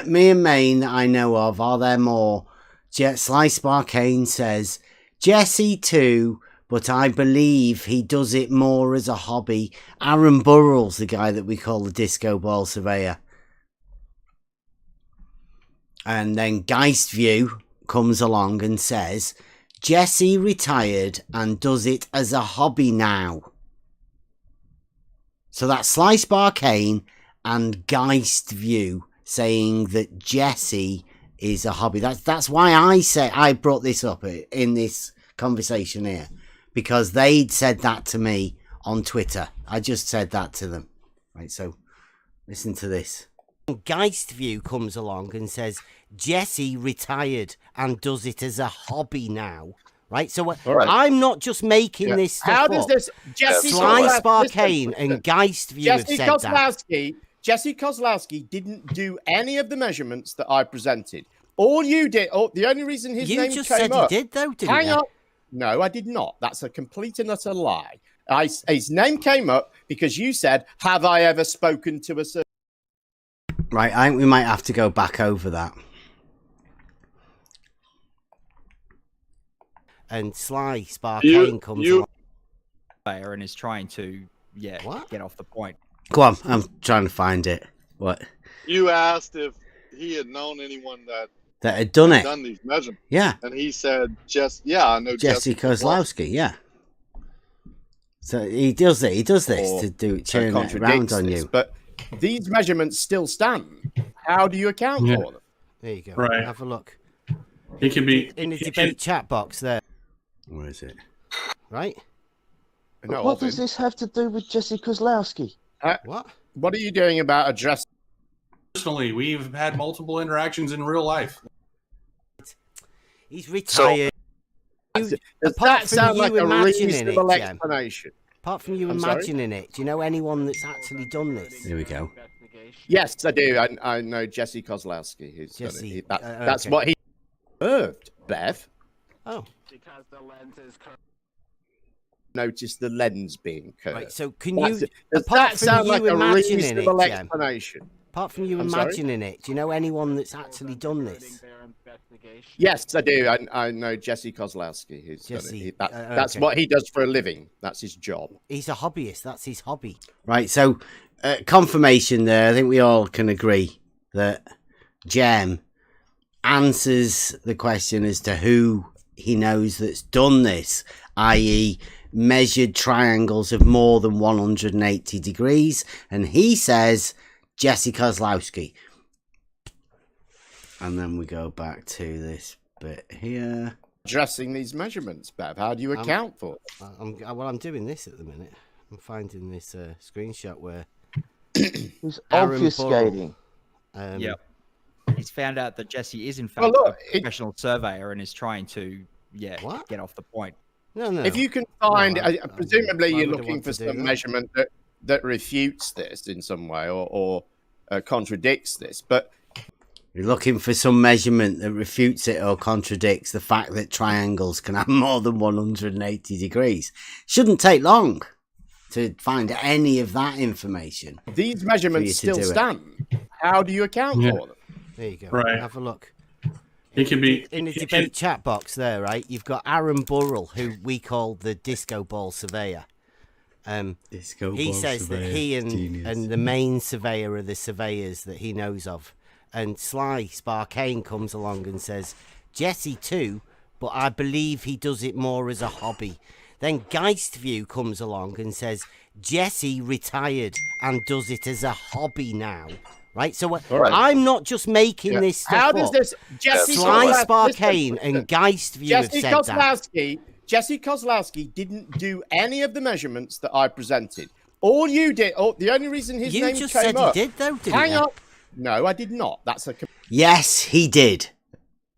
A: me and Maine that I know of, are there more? Slice Barcane says, Jesse too, but I believe he does it more as a hobby. Aaron Burrell's the guy that we call the disco ball surveyor. And then Geist View comes along and says, Jesse retired and does it as a hobby now. So that's Slice Barcane and Geist View saying that Jesse is a hobby. That's why I brought this up in this conversation here. Because they'd said that to me on Twitter. I just said that to them. Right, so listen to this.
Q: Geist View comes along and says, Jesse retired and does it as a hobby now. Right, so I'm not just making this stuff
L: How does
Q: up.
L: this... Jesse
Q: Slice Barcane and Geist View have said that.
L: Jesse Kozlowski didn't do any of the measurements that I presented. All you did, the only reason his
Q: You
L: name
Q: just
L: came
Q: said
L: up.
Q: he did, though, didn't
L: Hang
Q: you?
L: on. No, I did not. That's a complete and utter lie. His name came up because you said, "Have I ever spoken to a certain?"
A: Right, I think we might have to go back over that.
Q: And Sly Sparkane comes along
X: there and is trying to get off the point.
A: Go on, I'm trying to find it. What?
O: You asked if he had known anyone that
A: That had done it.
O: done these measurements.
A: Yeah.
O: And he said, I know
A: Jesse Kozlowski, yeah. So he does it. He does this
L: Or
A: to do turn it
L: contradicts
A: around on
L: this,
A: you.
L: But these measurements still stand. How do you account for them?
Q: There you go.
T: Right.
Q: Have a look.
T: It can be
Q: in the debate chat box there.
A: Where is it?
Q: Right.
L: No,
V: What does this have to do with Jesse Kozlowski?
Q: What?
L: What are you doing about addressing?
T: Personally, we've had multiple interactions in real life.
Q: He's retired.
L: Does
Q: apart
L: that
Q: from
L: sound
Q: you
L: like a
Q: imagining
L: reasonable
Q: it, Jem,
L: explanation?
Q: apart from you
L: I'm sorry?
Q: imagining it, do you know anyone that's actually done this?
A: Here we go.
L: Yes, I do. I know Jesse Kozlowski. Who's done
Q: Jesse,
L: it. That's
Q: okay.
L: what he observed, Bev.
Q: Oh.
U: Because the lens is curved.
L: Notice the lens being curved.
Q: Right, so can
L: Does
Q: you,
L: that
Q: apart from
L: sound
Q: you
L: like a
Q: imagining it,
L: reasonable
Q: Jem,
L: explanation?
Q: apart from you
L: I'm sorry?
Q: imagining it, do you know anyone that's actually done this?
L: Yes, I do. I know Jesse Kozlowski. Who's
Q: Jesse,
L: done it. That's
Q: okay.
L: what he does for a living. That's his job.
Q: He's a hobbyist. That's his hobby.
A: Right, so confirmation there. I think we all can agree that Jem answers the question as to who he knows that's done this, i.e. measured triangles of more than 180 degrees, and he says Jesse Kozlowski. And then we go back to this bit here.
L: Addressing these measurements, Bev. How do you account for it?
Q: I'm doing this at the minute. I'm finding this screenshot where
V: He's
Q: Aaron
V: obfuscating.
Q: Burrell,
X: Yep. He's found out that Jesse is in fact
L: Well, look,
X: a professional surveyor and is trying to get off the point.
Q: No.
L: If you can find,
Q: No,
L: presumably
Q: why
L: you're
Q: would I
L: looking
Q: want
L: for
Q: to do
L: some
Q: that?
L: measurement that refutes this in some way or contradicts this. But
A: You're looking for some measurement that refutes it or contradicts the fact that triangles can have more than 180 degrees. Shouldn't take long to find any of that information.
L: these measurements
A: for you to
L: still
A: do it.
L: stand. How do you account for them?
Q: There you go.
T: Right.
Q: Have a look.
T: It can be
Q: In the debate chat box there, right? You've got Aaron Burrell, who we call the disco ball surveyor.
A: Disco
Q: He
A: ball
Q: says that
A: surveyor,
Q: he
A: genius.
Q: and the main surveyor are the surveyors that he knows of. And Sly Sparkane comes along and says, Jesse too, but I believe he does it more as a hobby. Then Geistview comes along and says, Jesse retired and does it as a hobby now. Right? So
L: right.
Q: I'm not just making this stuff
L: How does
Q: up.
L: this Jesse
Q: Sly
L: Kozlowski-
Q: Sparkane
L: listen,
Q: and Geistview have
L: Jesse
Q: said that.
L: Jesse Kozlowski didn't do any of the measurements that I presented. All you did, the only reason his
Q: You
L: name
Q: just
L: came
Q: said
L: up.
Q: he did, though, didn't
L: Hang
Q: you?
L: on. No, I did not. That's a.
A: Yes, he did.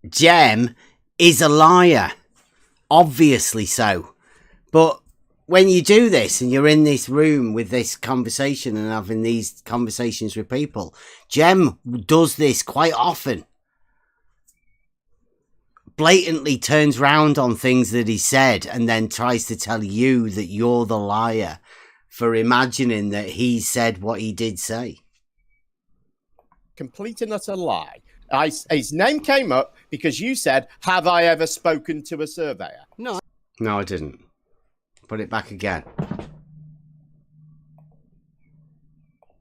A: Jem is a liar. Obviously so. But when you do this and you're in this room with this conversation and having these conversations with people, Jem does this quite often. Blatantly turns round on things that he said and then tries to tell you that you're the liar for imagining that he said what he did say.
L: Complete and utter lie. His name came up because you said, "Have I ever spoken to a surveyor?"
Q: No,
A: I didn't. Put it back again.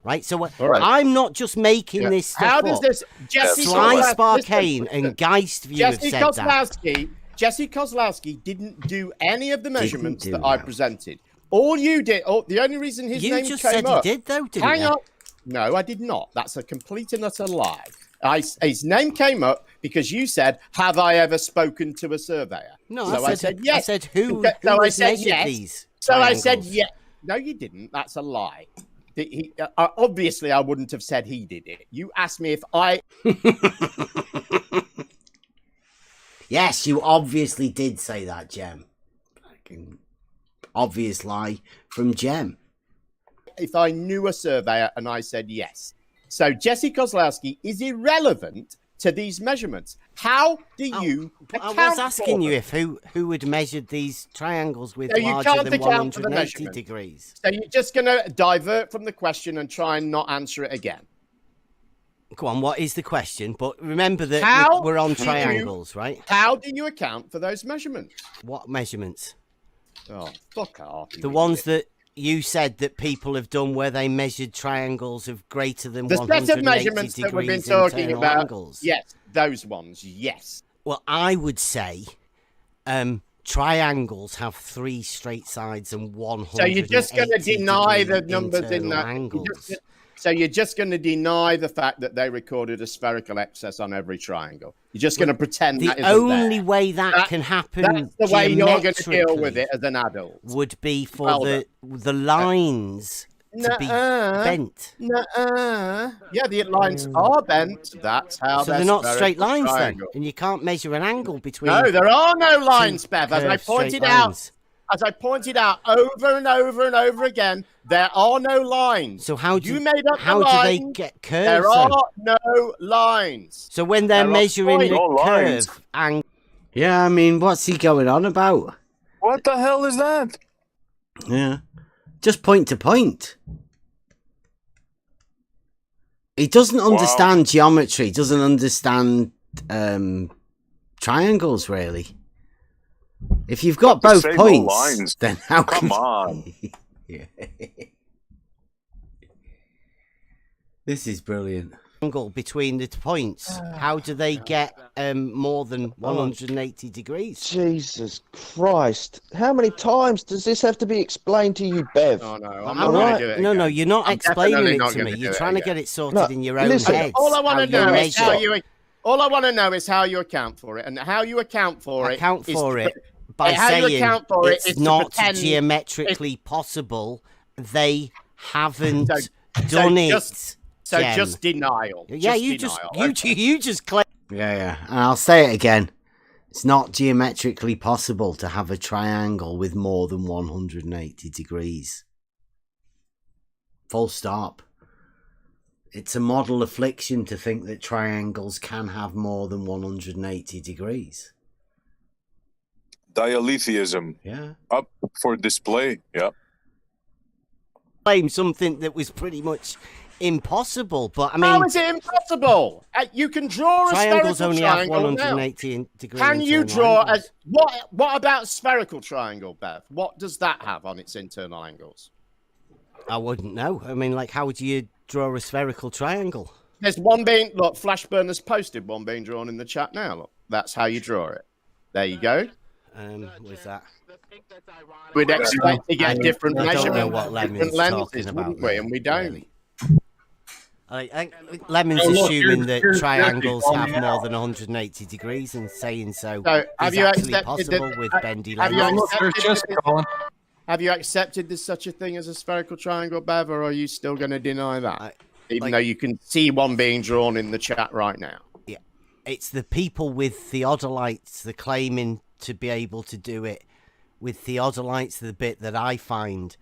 Q: Right, so
L: right.
Q: I'm not just making this stuff
L: How does
Q: up.
L: this Jesse
Q: Sly
L: Kozlowski-
Q: Sparkane
L: listen,
Q: and Geistview have
L: Jesse
Q: said that.
L: Kozlowski, Jesse Kozlowski didn't do any of the measurements
A: do
L: that I
A: that.
L: presented. All you did, the only reason his
Q: You
L: name
Q: just
L: came
Q: said
L: up.
Q: he did, though, didn't
L: Hang
Q: you?
L: on. No, I did not. That's a complete and utter lie. His name came up because you said, "Have I ever spoken to a surveyor?"
Q: No,
L: so
Q: I said
L: yes.
Q: I said who
L: So I
Q: has
L: said
Q: measured
L: yes.
Q: these
L: So I said
Q: triangles?
L: yes. No, you didn't. That's a lie. Obviously, I wouldn't have said he did it. You asked me if I.
A: Yes, you obviously did say that, Jem. Fucking obvious lie from Jem.
L: If I knew a surveyor and I said yes. So Jesse Kozlowski is irrelevant to these measurements? How do you
Q: I
L: account
Q: was asking
L: for
Q: you
L: them?
Q: if who had measured these triangles with
L: So you
Q: larger
L: can't
Q: than
L: account for the
Q: 180
L: measurement.
Q: degrees.
L: So you're just going to divert from the question and try and not answer it again.
Q: Go on, what is the question? But remember that we're on triangles, right?
L: How do you account for those measurements?
Q: What measurements?
L: Oh, fuck off.
Q: The ones that you said that people have done where they measured triangles of greater than
L: The
Q: 180
L: set of measurements that we've been
Q: degrees
L: talking
Q: internal
L: about.
Q: angles.
L: Yes, those ones, yes.
Q: Well, I would say triangles have 3 straight sides and 180
L: So you're just going to deny the numbers in that.
Q: angles.
L: So you're just going to deny the fact that they recorded a spherical excess on every triangle. You're just going to pretend that
Q: the
L: isn't
Q: only
L: there.
Q: way that can happen
L: That's the way you're going to deal with it as an adult.
Q: would be for the lines to be bent.
L: Yeah, the lines are bent. That's how
Q: So they're not straight lines then, and you can't measure an angle between.
L: No, there are no lines, Bev. As I
Q: curved straight
L: pointed out,
Q: lines.
L: over and over and over again, there are no lines.
Q: So how do
L: you made up
Q: how
L: the
Q: do they
L: lines?
Q: get curves?
L: There
Q: then?
L: are no lines.
Q: So when they're
L: There are
Q: measuring the
L: no lines.
Q: curve angle.
A: Yeah, I mean, what's he going on about?
J: What the hell is that?
A: Yeah. Just point to point. He doesn't understand geometry, doesn't understand triangles, really. If you've got both
J: Say no
A: points,
J: lines.
A: then how
J: Come
A: can
J: on.
A: Yeah. This is brilliant.
Q: Angle between the points. How do they get more than 180 degrees?
V: Jesus Christ. How many times does this have to be explained to you, Bev?
L: Oh, no,
Q: I'm not, no, you're not explaining it to me. You're trying to get it sorted in your own head.
L: All I want to know is how you. All I want to know is how you account for it, and how you account for it.
Q: By saying it's not
L: pretend
Q: geometrically possible. They haven't done it.
L: So just denial.
Q: Yeah, you just claim.
A: Yeah. And I'll say it again. It's not geometrically possible to have a triangle with more than 180 degrees. Full stop. It's a model affliction to think that triangles can have more than 180 degrees.
J: Dilethism.
A: Yeah.
J: Up for display. Yeah.
Q: Claim something that was pretty much impossible, but I mean,
L: how is it impossible? You can draw a
Q: triangles
L: spherical
Q: only
L: triangle
Q: have 180
L: now.
Q: degrees.
L: Can you
Q: internal
L: draw
Q: angles.
L: what about spherical triangle, Bev? What does that have on its internal angles?
Q: I wouldn't know. I mean, like, how would you draw a spherical triangle?
L: There's one being, look, Flashburn has posted one being drawn in the chat now. Look, that's how you draw it. There you go.
Q: Was that?
L: We'd expect to get different
Q: I don't know
L: measurements,
Q: what Lemon's
L: different lenses,
Q: talking about,
L: wouldn't we? And we don't.
Q: really. I think Lemon's assuming that triangles have more than 180 degrees and saying so
L: have
Q: is
L: you
Q: actually
L: accepted
Q: possible
L: that-
Q: with bendy
L: have you
Q: lenses.
L: Have you accepted there's such a thing as a spherical triangle, Bev, or are you still going to deny that? Even though you can see one being drawn in the chat right now.
Q: Yeah, it's the people with theodolites that claiming to be able to do it with theodolites, the bit that I find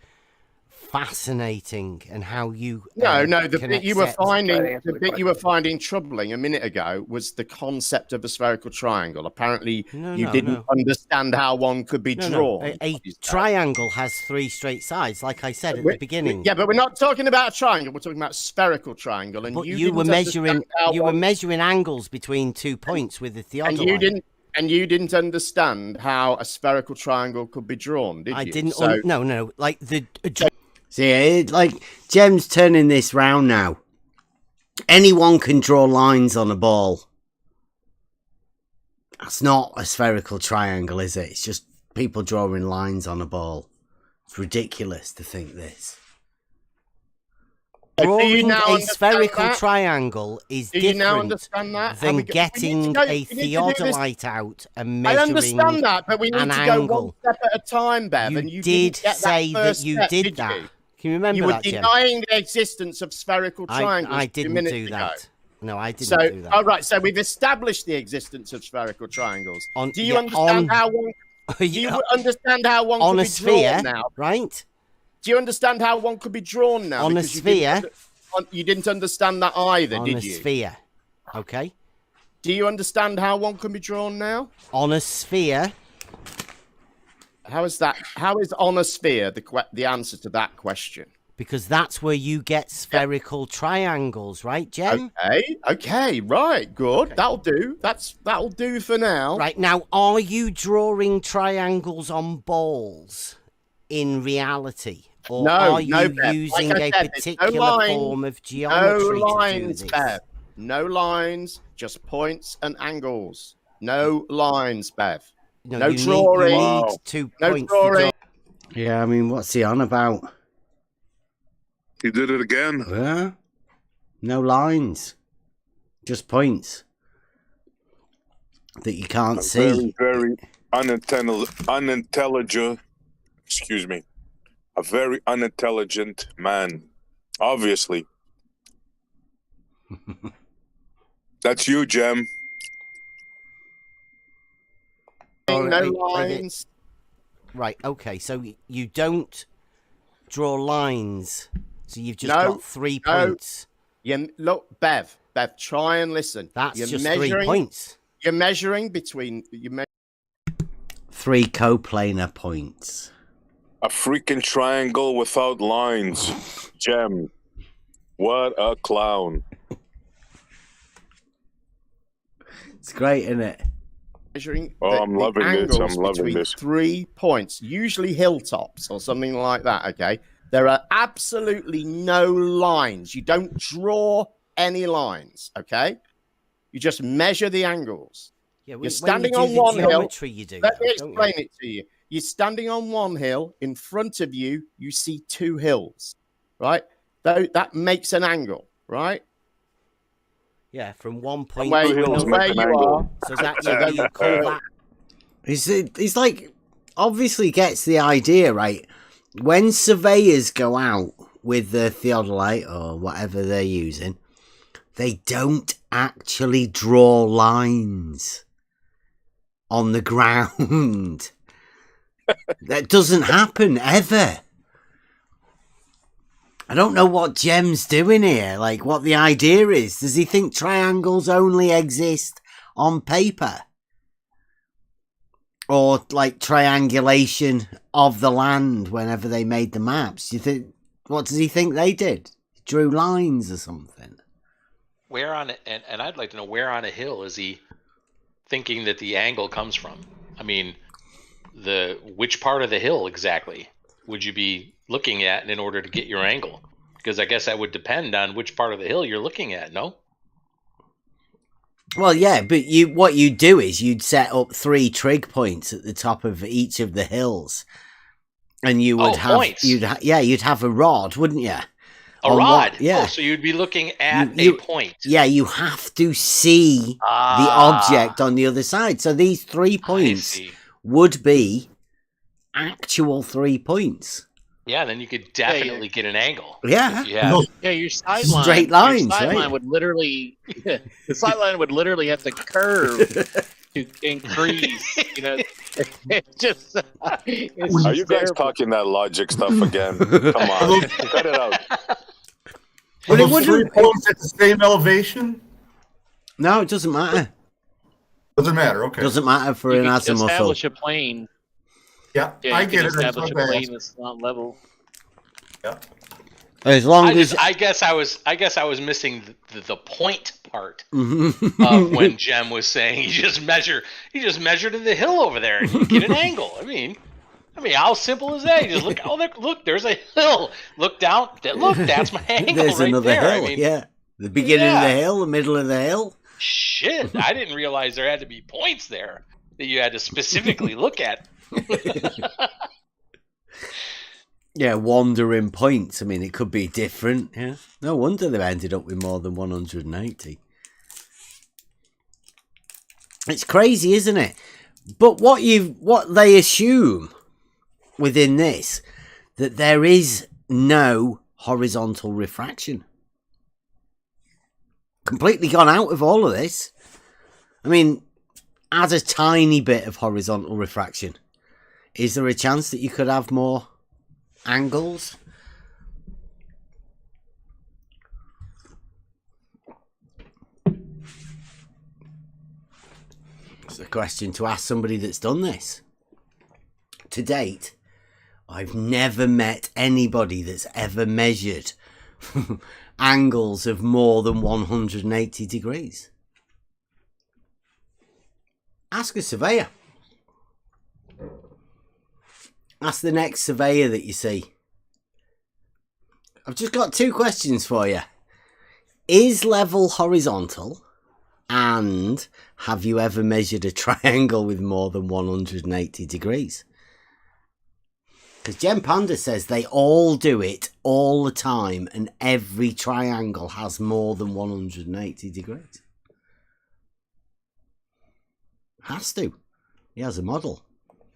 Q: fascinating, and how you
L: the bit you were finding troubling a minute ago was the concept of a spherical triangle. Apparently, you didn't understand how one could be drawn.
Q: A triangle has 3 straight sides, like I said at the beginning.
L: Yeah, but we're not talking about a triangle. We're talking about a spherical triangle, and
Q: But
L: you
Q: were
L: didn't
Q: measuring angles between 2 points with the theodolite.
L: And you didn't understand how a spherical triangle could be drawn, did you?
Q: I didn't.
L: So,
Q: No. Like the.
A: See, like Jem's turning this round now. Anyone can draw lines on a ball. That's not a spherical triangle, is it? It's just people drawing lines on a ball. It's ridiculous to think this.
Q: Drawing a spherical triangle is
L: Do you now
Q: different
L: understand that?
Q: than
L: We need
Q: getting
L: to go-
Q: a
L: we need to do this.
Q: theodolite out and measuring
L: I understand that, but we need
Q: an
L: to go
Q: angle.
L: one step at a time, Bev.
Q: You
L: and you
Q: did
L: didn't get
Q: say
L: that,
Q: that
L: first
Q: you
L: step,
Q: did that.
L: you?
Q: Can you remember
L: You were
Q: that, Jem?
L: denying the existence of spherical triangles.
Q: I
L: 2
Q: didn't
L: minutes
Q: do
L: ago.
Q: that. No, I didn't
L: So,
Q: do that.
L: all right. So we've established the existence of spherical triangles. Do you
Q: yeah,
L: understand how one? Do you understand how one
Q: on
L: could
Q: a
L: be
Q: sphere,
L: drawn now?
Q: right?
L: Do you understand how one could be drawn now?
Q: On a
L: Because
Q: sphere.
L: you didn't understand that either,
Q: On
L: did
Q: a
L: you?
Q: sphere, okay?
L: Do you understand how one can be drawn now?
Q: On a sphere.
L: How is that? How is on a sphere the answer to that question?
Q: Because that's where you get spherical triangles, right, Jem?
L: Okay, right, good. Okay. That'll do. That'll do for now.
Q: Right, now, are you drawing triangles on balls in reality? Or are you using a particular form of geometry to do this?
L: Bev. No lines, just points and angles. No lines, Bev. No drawing.
Q: You need 2 points to draw.
A: Yeah, I mean, what's he on about?
J: He did it again.
A: Yeah. No lines. Just points that you can't see.
J: Very unintelligent. Excuse me. A very unintelligent man. Obviously. That's you, Jem.
L: No lines.
Q: Right, okay, so you don't draw lines. So you've just got 3 points.
L: Look, Bev, try and listen.
Q: That's just 3 points.
L: You're measuring between
A: 3 coplanar points.
J: A freaking triangle without lines. Jem. What a clown.
A: It's great, isn't it?
L: Measuring
J: I'm loving this. I'm loving this.
L: 3 points, usually hilltops or something like that, okay? There are absolutely no lines. You don't draw any lines, okay? You just measure the angles.
Q: Yeah,
L: you're standing on one hill. Let me explain
Q: it
L: to you. You're standing on one hill. In front of you, you see 2 hills, right? That makes an angle, right?
Q: Yeah, from one point
L: where you are.
Q: So that you call that.
A: He's like, obviously gets the idea, right? When surveyors go out with the theodolite or whatever they're using, they don't actually draw lines on the ground. That doesn't happen ever. I don't know what Jem's doing here, like what the idea is. Does he think triangles only exist on paper? Or like triangulation of the land whenever they made the maps? Do you think, what does he think they did? Drew lines or something?
R: Where on and I'd like to know where on a hill is he thinking that the angle comes from? I mean, which part of the hill exactly would you be looking at in order to get your angle? Because I guess that would depend on which part of the hill you're looking at, no?
A: Well, yeah, but what you'd do is you'd set up 3 trig points at the top of each of the hills, and you would have
R: points.
A: You'd have a rod, wouldn't you?
R: A rod. Yeah. So you'd be looking at a point.
A: Yeah, you have to see the object on the other side. So these 3 points would be actual 3 points.
R: Yeah, then you could definitely get an angle.
A: Yeah.
K: Yeah, your sideline.
A: Straight lines,
K: your sideline
A: right?
K: would literally, the sideline would literally have to curve to increase. You know, it's just.
J: Are you guys talking that logic stuff again? Come on, cut it out.
B: But it wouldn't 3 points at the same elevation.
A: No, it doesn't matter.
B: Doesn't matter. Okay.
A: Doesn't matter for an azimuthal.
K: Establish a plane.
B: Yeah,
K: I get it. Establish a plane that's not level.
B: Yeah.
A: As long as
R: I guess I was missing the point part of when Jem was saying he just measured to the hill over there and you get an angle. I mean, how simple is that? You just look. Oh, look, there's a hill. Look down. Look, that's my angle.
A: There's
R: right
A: another
R: there.
A: hill. Yeah, the beginning of the hill, the middle of the hill.
R: Shit, I didn't realize there had to be points there that you had to specifically look at.
A: Yeah, wandering points. I mean, it could be different. Yeah, no wonder they've ended up with more than 180. It's crazy, isn't it? But what they assume within this, that there is no horizontal refraction. Completely gone out of all of this. I mean, add a tiny bit of horizontal refraction. Is there a chance that you could have more angles? It's a question to ask somebody that's done this. To date, I've never met anybody that's ever measured angles of more than 180 degrees. Ask a surveyor. Ask the next surveyor that you see. I've just got 2 questions for you. Is level horizontal? And have you ever measured a triangle with more than 180 degrees? Because Jem Panda says they all do it all the time, and every triangle has more than 180 degrees. Has to. He has a model.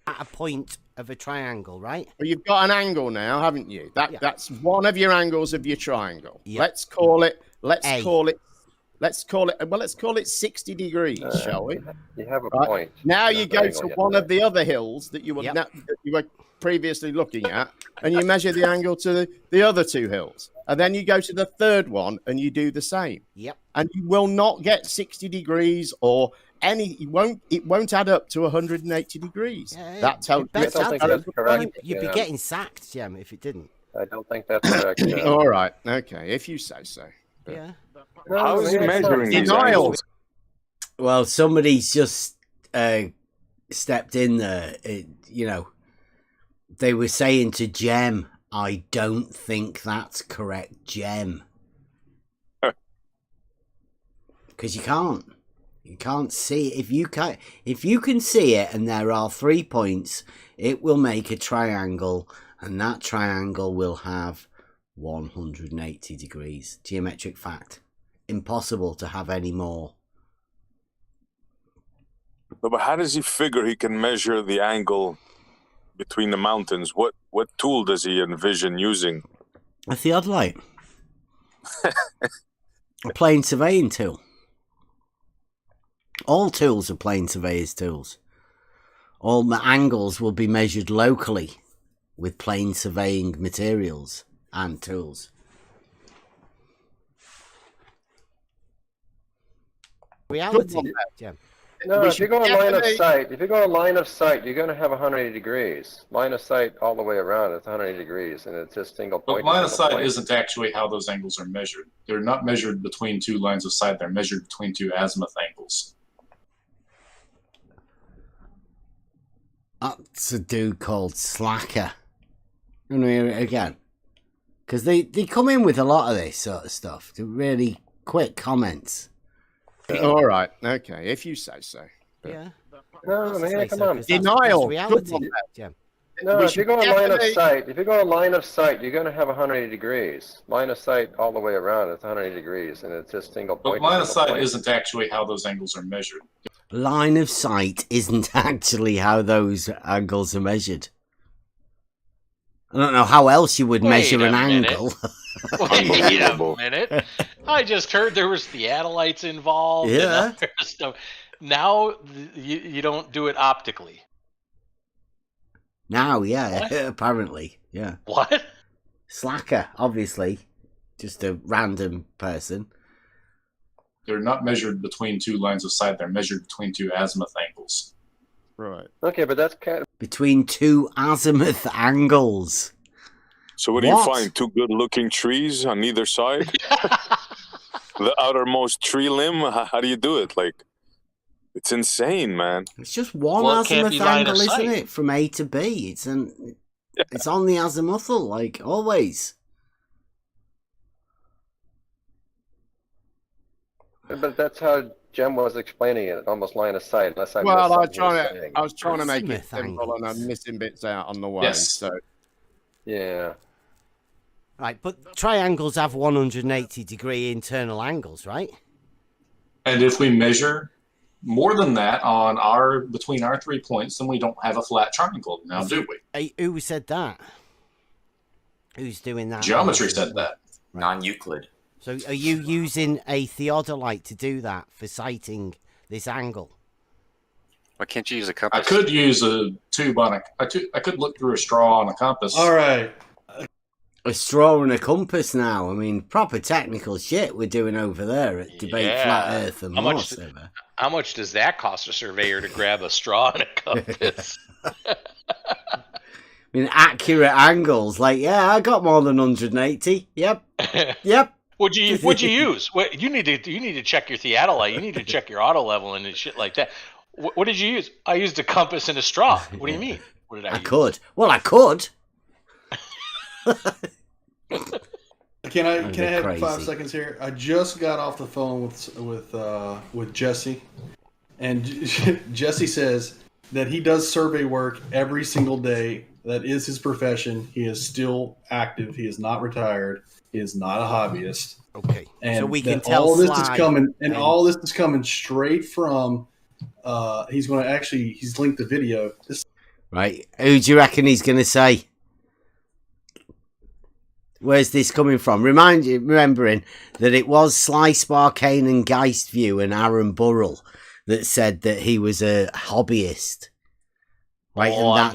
A: At a point of a triangle, right?
L: Well, you've got an angle now, haven't you? That's one of your angles of your triangle.
A: Yep.
L: Let's call it 60 degrees, shall we?
C: You have a
L: Right.
C: point.
L: Now
C: Not
L: you
C: the
L: go
C: angle
L: to
C: yet,
L: one
C: right?
L: of the other hills that you were previously looking at, and you measure the angle to the other 2 hills. And then you go to the third one and you do the same.
A: Yep.
L: And you will not get 60 degrees or it won't add up to 180 degrees. That tells you.
A: You'd be getting sacked, Jem, if it didn't.
C: I don't think that's correct.
L: All right. Okay. If you say so. But...
A: Yeah.
J: How is he measuring these angles?
A: Well, somebody's just stepped in there. They were saying to Jem, I don't think that's correct, Jem. Because you can't see it. If you can see it and there are 3 points, it will make a triangle, and that triangle will have 180 degrees. Geometric fact. Impossible to have any more.
J: No, but how does he figure he can measure the angle between the mountains? What tool does he envision using?
A: A theodolite. A plane surveying tool. All tools are plane surveyor's tools. All the angles will be measured locally with plane surveying materials and tools. Reality, Jem.
C: No, if you go on line of sight, you're going to have 180 degrees. Line of sight all the way around, it's 180 degrees, and it's just single point.
T: But line of sight isn't actually how those angles are measured. They're not measured between 2 lines of sight. They're measured between 2 azimuth angles.
A: That's a dude called Slacker. You want to hear it again? Because they come in with a lot of this sort of stuff. They're really quick comments.
L: All right. Okay. If you say so. But...
A: Yeah.
C: No, man, come on.
L: Denial.
A: Reality, Jem.
C: No, if you go on line of sight, you're going to have 180 degrees. Line of sight all the way around, it's 180 degrees, and it's just single point.
T: But line of sight isn't actually how those angles are measured.
A: Line of sight isn't actually how those angles are measured. I don't know how else you would measure an angle.
R: Wait a minute. I just heard there was theodolites involved.
A: Yeah.
R: And other stuff. Now you don't do it optically.
A: Now, yeah, apparently, yeah.
R: What?
A: Slacker, obviously, just a random person.
T: They're not measured between 2 lines of sight. They're measured between 2 azimuth angles.
L: Right.
C: Okay, but that's kind of...
A: Between 2 azimuth angles.
J: So what do you find? 2 good-looking trees on either side? The outermost tree limb? How do you do it? Like, it's insane, man.
A: It's just one azimuth angle, isn't it? From A to B. It's on the azimuthal, like always.
C: But that's how Jem was explaining it, almost line of sight. Unless I
L: well,
C: missed
L: I was trying to make it simple, and I'm missing bits out on the way.
T: Yes.
L: So,
C: yeah.
A: Right, but triangles have 180 degree internal angles, right?
T: And if we measure more than that on between our 3 points, then we don't have a flat triangle now, do we?
A: Who said that? Who's doing that?
T: Geometry said that.
P: Non-Euclid.
A: So are you using a theodolite to do that for sighting this angle?
W: Why can't you use a compass?
T: I could use a tube on I could look through a straw on a compass.
F: All right.
A: A straw and a compass now. I mean, proper technical shit we're doing over there at Debate Flat Earth and more.
R: How much does that cost a surveyor to grab a straw and a compass?
A: I mean, accurate angles. Like, yeah, I got more than 180. Yep. Yep.
R: What'd you use? What you need to check your theodolite. You need to check your auto level and shit like that. What did you use? I used a compass and a straw. What do you mean? What did I use?
A: Could. Well, I could.
D: Can I have 5 seconds here? I just got off the phone with Jesse, and Jesse says that he does survey work every single day. That is his profession. He is still active. He is not retired. He is not a hobbyist.
Q: Okay.
D: And
Q: so we can tell
D: all this is
Q: Sly
D: coming, and all this is coming straight from. He's linked the video.
A: Right. Who do you reckon he's going to say? Where's this coming from? Remembering that it was Sly Sparkane and Geistview and Aaron Burrell that said that he was a hobbyist. Right.
R: Oh,
A: and
R: I'm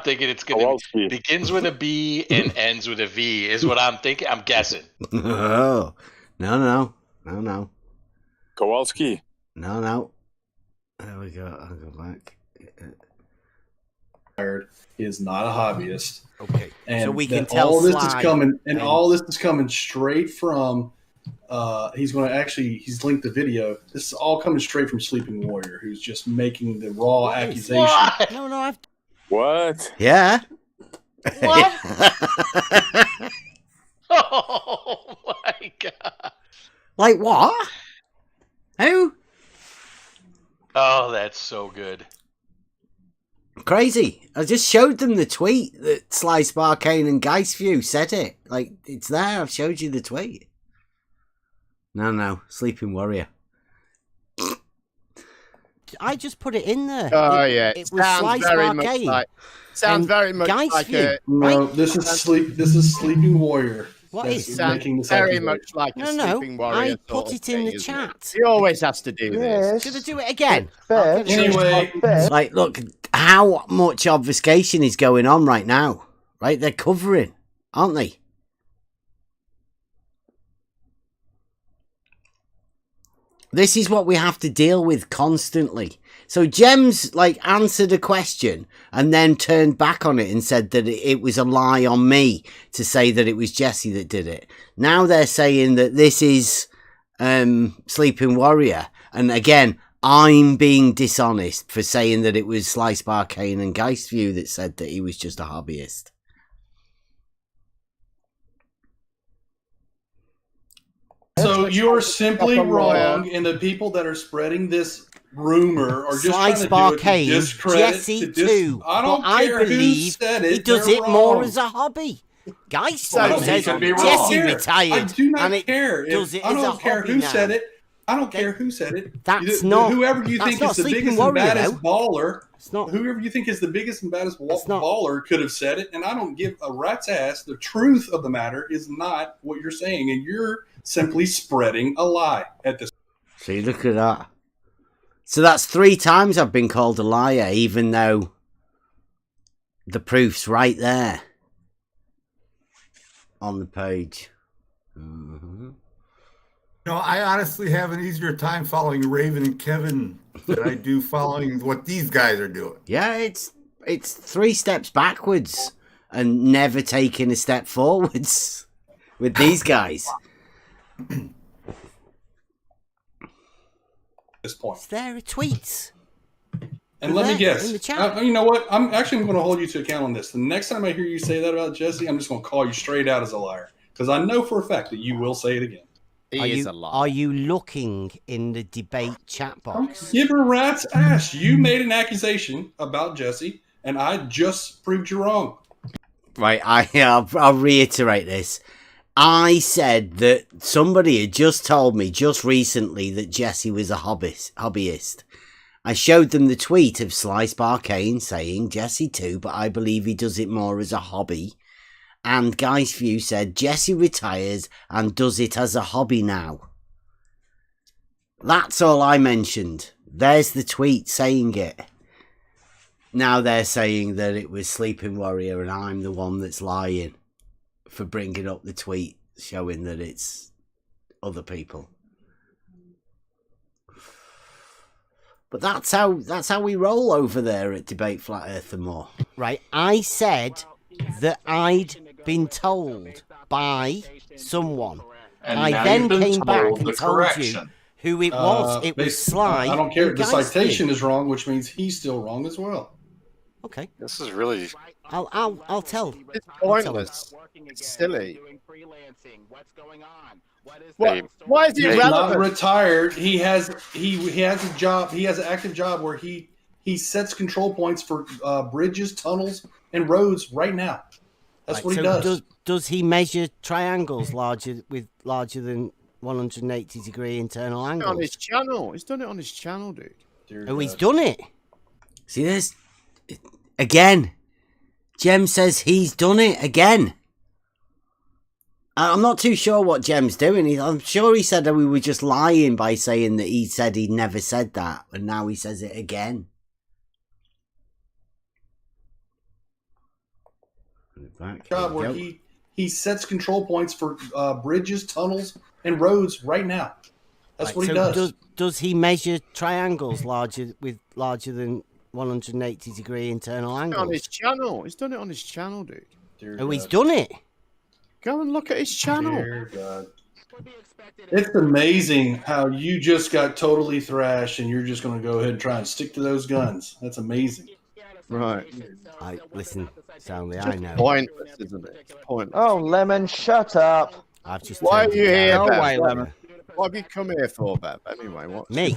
R: thinking it's going to begins with a B and ends with a V is what I'm thinking. I'm guessing.
A: Oh, no.
J: Kowalski.
A: No. There we go. I'll go back.
D: He is not a hobbyist.
Q: Okay.
D: And
Q: so we can
D: that
Q: tell
D: all this
Q: Sly
D: is coming, and all this is coming straight from. He's linked the video. This is all coming straight from Sleeping Warrior, who's just making the raw accusation.
R: What?
Q: No,
J: What?
A: Yeah.
R: What? Oh my god!
A: Like what? Who?
R: Oh, that's so good.
A: Crazy. I just showed them the tweet that Sly Sparkane and Geistview said it. Like, it's there. I've showed you the tweet. No. Sleeping Warrior.
Q: I just put it in there.
L: Oh, yeah.
Q: It was Sly Sparkane.
L: Sounds very much like a...
D: No, this is Sleeping Warrior.
Q: What
D: That's
Q: is
D: making this
L: very
D: accusation.
L: much like a Sleeping Warrior.
Q: I put it in the chat.
L: He always has to do this.
Q: Should I do it again?
D: Anyway,
A: like, look, how much obfuscation is going on right now? Right? They're covering, aren't they? This is what we have to deal with constantly. So Jems answered a question and then turned back on it and said that it was a lie on me to say that it was Jesse that did it. Now they're saying that this is Sleeping Warrior. And again, I'm being dishonest for saying that it was Sly Sparkane and Geistview that said that he was just a hobbyist.
D: So you're simply wrong, and the people that are spreading this rumor are just trying to do it to discredit.
Q: Jesse too.
D: I don't care who said it.
Q: He does
D: they're
Q: it more
D: wrong.
Q: as a hobby. Guys,
D: says
Q: Jesse retired.
D: I do not
Q: and it
D: care.
Q: Does it
D: I
Q: as a
D: don't care
Q: hobby
D: who
Q: now.
D: said it. I don't care who said it.
Q: That's not.
D: Whoever you
Q: that's
D: think
Q: not
D: is the
Q: Sleeping
D: biggest
Q: Warrior,
D: and baddest
Q: though.
D: baller.
Q: It's not.
D: Whoever you think is the biggest and baddest baller could have said it, and I don't give a rat's ass. The truth of the matter is not what you're saying, and you're simply spreading a lie at this.
A: See, look at that. So that's 3 times I've been called a liar, even though the proof's right there on the page. Mm-hmm.
E: No, I honestly have an easier time following Raven and Kevin than I do following what these guys are doing.
A: Yeah, it's 3 steps backwards and never taking a step forwards with these guys.
D: This point.
Q: It's there are tweets.
D: And let me guess.
Q: In the chat.
D: You know what? I'm going to hold you to account on this. The next time I hear you say that about Jesse, I'm just going to call you straight out as a liar. Because I know for a fact that you will say it again.
Q: Are you looking in the debate chat box?
D: Give a rat's ass. You made an accusation about Jesse, and I just proved you wrong.
A: Right, I'll reiterate this. I said that somebody had just told me just recently that Jesse was a hobbyist. I showed them the tweet of Sly Sparkane saying Jesse too, but I believe he does it more as a hobby. And Geistview said Jesse retires and does it as a hobby now. That's all I mentioned. There's the tweet saying it. Now they're saying that it was Sleeping Warrior and I'm the one that's lying for bringing up the tweet showing that it's other people. But that's how we roll over there at Debate Flat Earth and More.
Q: Right. I said that I'd been told by someone.
B: And
Q: I
B: now
Q: then
B: you've been
Q: came back
B: told
Q: and
B: the
Q: told you
B: correction.
Q: who it was. It was Sly.
D: I don't care.
Q: and
D: The
Q: Geisty.
D: citation is wrong, which means he's still wrong as well.
Q: Okay.
W: This is really.
Q: I'll tell.
L: It's pointless. It's silly.
N: Why is he
D: He's
N: relevant?
D: not retired. He has a job. He has an active job where he sets control points for bridges, tunnels, and roads right now. That's what he does.
Q: Does he measure triangles larger than 180 degree internal angles?
L: On his channel. He's done it on his channel, dude.
Q: Oh, he's done it.
A: See this? Again. Jem says he's done it again. I'm not too sure what Jem's doing. I'm sure he said that we were just lying by saying that he said he'd never said that, and now he says it again.
D: Job where he sets control points for bridges, tunnels, and roads right now. That's what he does.
Q: Does he measure triangles larger than 180 degree internal angles?
L: On his channel. He's done it on his channel, dude.
Q: Oh, he's done it.
L: Go and look at his channel.
D: Dear God. It's amazing how you just got totally thrashed and you're just going to go ahead and try and stick to those guns. That's amazing.
L: Right.
Q: Listen, Stanley, I know.
L: Pointless, isn't it? It's pointless.
V: Oh, Lemon, shut up.
Q: I've just
L: Why are you here,
Q: No
L: Bev?
Q: way, Lemon.
L: What have you come here for, Bev? Anyway, what?
Q: Me?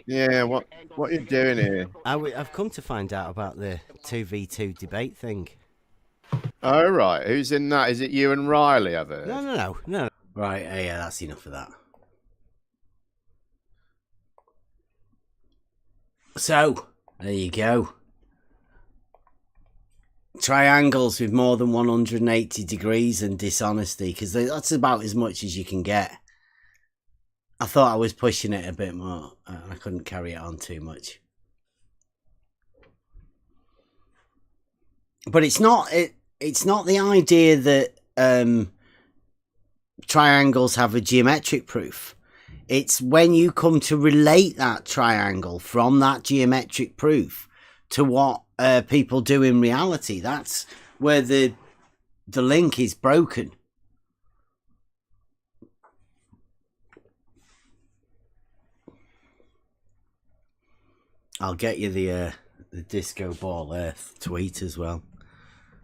L: Yeah, what are you doing here?
Q: I've come to find out about the 2v2 debate thing.
L: Oh, right. Who's in that? Is it you and Riley, I've heard?
Q: No.
A: Right, yeah, that's enough of that. So, there you go. Triangles with more than 180 degrees and dishonesty, because that's about as much as you can get. I thought I was pushing it a bit more. I couldn't carry it on too much. But it's not the idea that triangles have a geometric proof. It's when you come to relate that triangle from that geometric proof to what people do in reality. That's where the link is broken. I'll get you the Disco Ball Earth tweet as well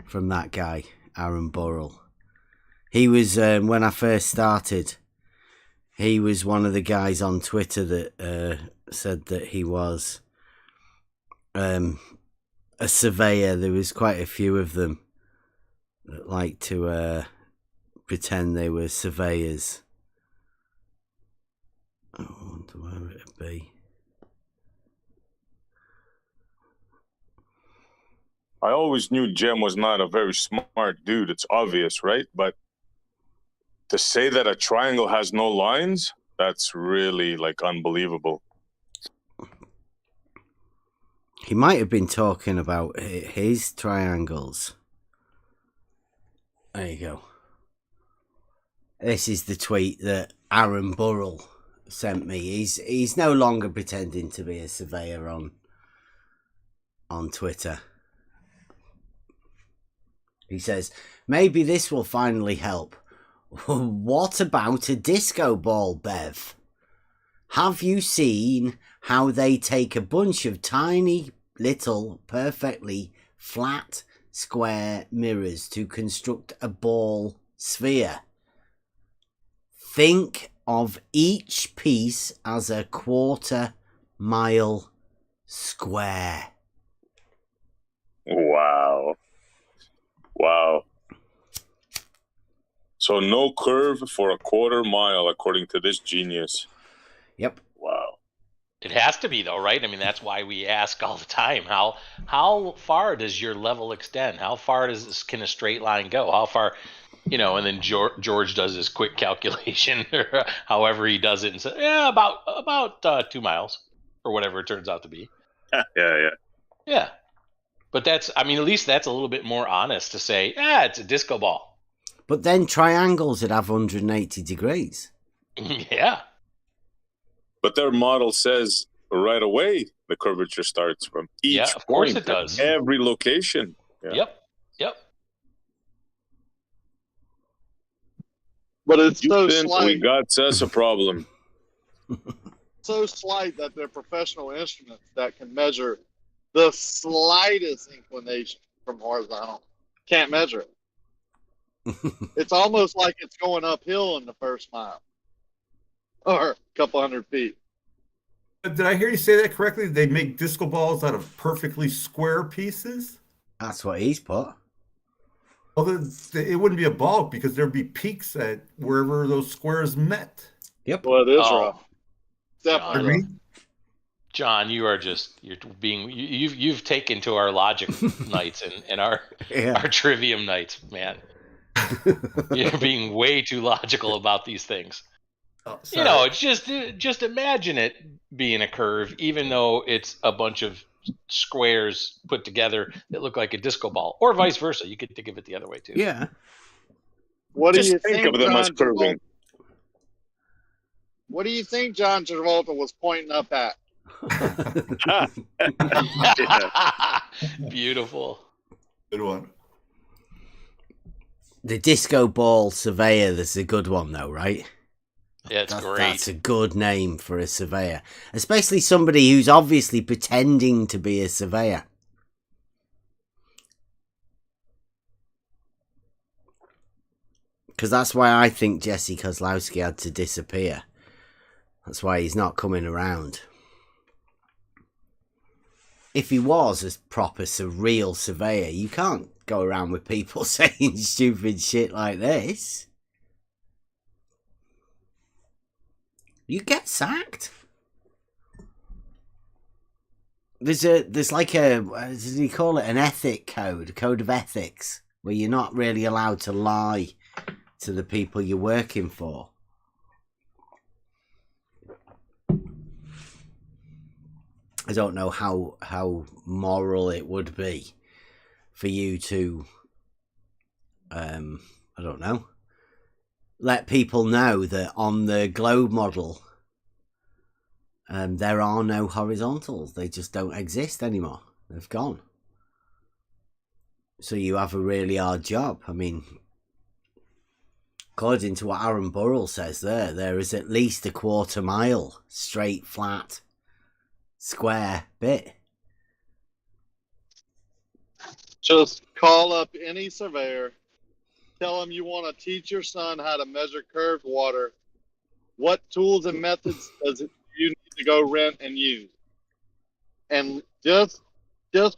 A: from that guy, Aaron Burrell. He was, when I first started, he was one of the guys on Twitter that said that he was a surveyor. There was quite a few of them that like to pretend they were surveyors. I wonder where it'd be.
J: I always knew Jem was not a very smart dude. It's obvious, right? But to say that a triangle has no lines, that's really like unbelievable.
A: He might have been talking about his triangles. There you go. This is the tweet that Aaron Burrell sent me. He's no longer pretending to be a surveyor on Twitter. He says, maybe this will finally help. What about a disco ball, Bev? Have you seen how they take a bunch of tiny, little, perfectly flat, square mirrors to construct a ball sphere? Think of each piece as a 1/4 mile square.
J: Wow. So no curve for a 1/4 mile, according to this genius.
A: Yep.
J: Wow.
R: It has to be, though, right? I mean, that's why we ask all the time, how far does your level extend? How far can a straight line go? How far, and then George does his quick calculation, or however he does it, and says, yeah, about 2 miles, or whatever it turns out to be. Yeah. But at least that's a little bit more honest to say, it's a disco ball.
A: But then triangles would have 180 degrees.
R: Yeah.
J: But their model says right away the curvature starts from each
R: Yeah, of course
J: point
R: it does.
J: at every location. Yeah.
R: Yep.
O: But it's so
J: Houston,
O: slight.
J: we got us a problem.
O: So slight that they're professional instruments that can measure the slightest inclination from horizontal. Can't measure it. It's almost like it's going uphill in the first mile or a couple hundred feet.
E: Did I hear you say that correctly? They make disco balls out of perfectly square pieces?
A: That's what he's put.
E: Well, it wouldn't be a ball because there'd be peaks at wherever those squares met.
A: Yep.
O: Well, it is rough. Definitely rough.
R: John, you've taken to our logic nights and our trivium nights, man. You're being way too logical about these things.
E: Oh,
R: it's just imagine it being a curve, even though it's a bunch of squares put together that look like a disco ball, or vice versa. You could think of it the other way too.
A: Yeah.
O: What do
J: Just
O: you
J: think of them as curving.
O: What do you think John Travolta was pointing up at?
R: Beautiful.
E: Good one.
A: The disco ball surveyor, that's a good one though, right?
R: Yeah, it's great.
A: That's a good name for a surveyor. Especially somebody who's obviously pretending to be a surveyor. Because that's why I think Jesse Kozlowski had to disappear. That's why he's not coming around. If he was a proper, real surveyor, you can't go around with people saying stupid shit like this. You get sacked. There's like a, what does he call it, an ethic code, a code of ethics, where you're not really allowed to lie to the people you're working for. I don't know how moral it would be for you to, I don't know, let people know that on the globe model, there are no horizontals. They just don't exist anymore. They've gone. So you have a really hard job. I mean, according to what Aaron Burrell says there is at least a quarter mile straight, flat, square bit.
O: Just call up any surveyor, tell them you want to teach your son how to measure curved water. What tools and methods does you need to go rent and use? And just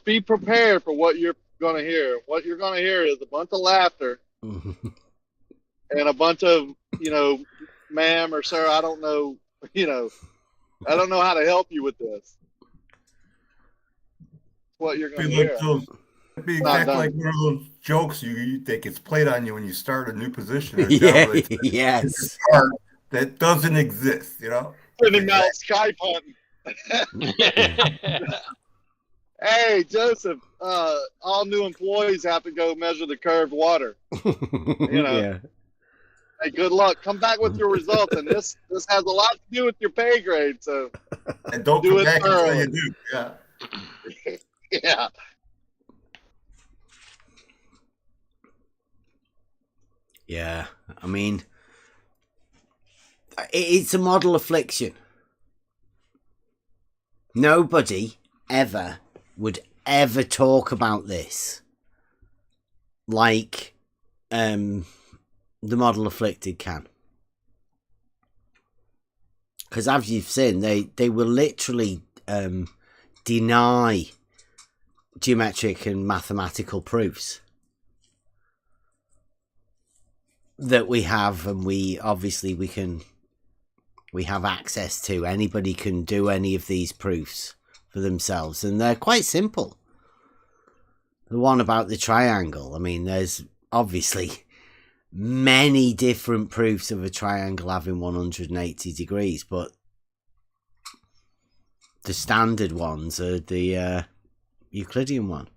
O: be prepared for what you're going to hear. What you're going to hear is a bunch of laughter and a bunch of, ma'am or sir, I don't know, I don't know how to help you with this. What you're going to hear.
E: It'd be exactly like one of those jokes you think it's played on you when you start a new position. Or
A: Yeah,
E: job
A: yes.
E: That doesn't exist,
O: Sending out Skype hunting. Hey, Joseph, all new employees have to go measure the curved water.
A: Yeah.
O: Hey, good luck. Come back with your results, and this has a lot to do with your pay grade. So,
E: and don't
O: do
E: come
O: it
E: back until
O: thoroughly.
E: you do. Yeah.
O: Yeah.
A: Yeah, I mean, it's a model affliction. Nobody would ever talk about this like the model afflicted can. Because as you've seen, they will literally deny geometric and mathematical proofs that we have, and we have access to. Anybody can do any of these proofs for themselves, and they're quite simple. The one about the triangle, I mean, there's obviously many different proofs of a triangle having 180 degrees, but the standard ones are the Euclidean one.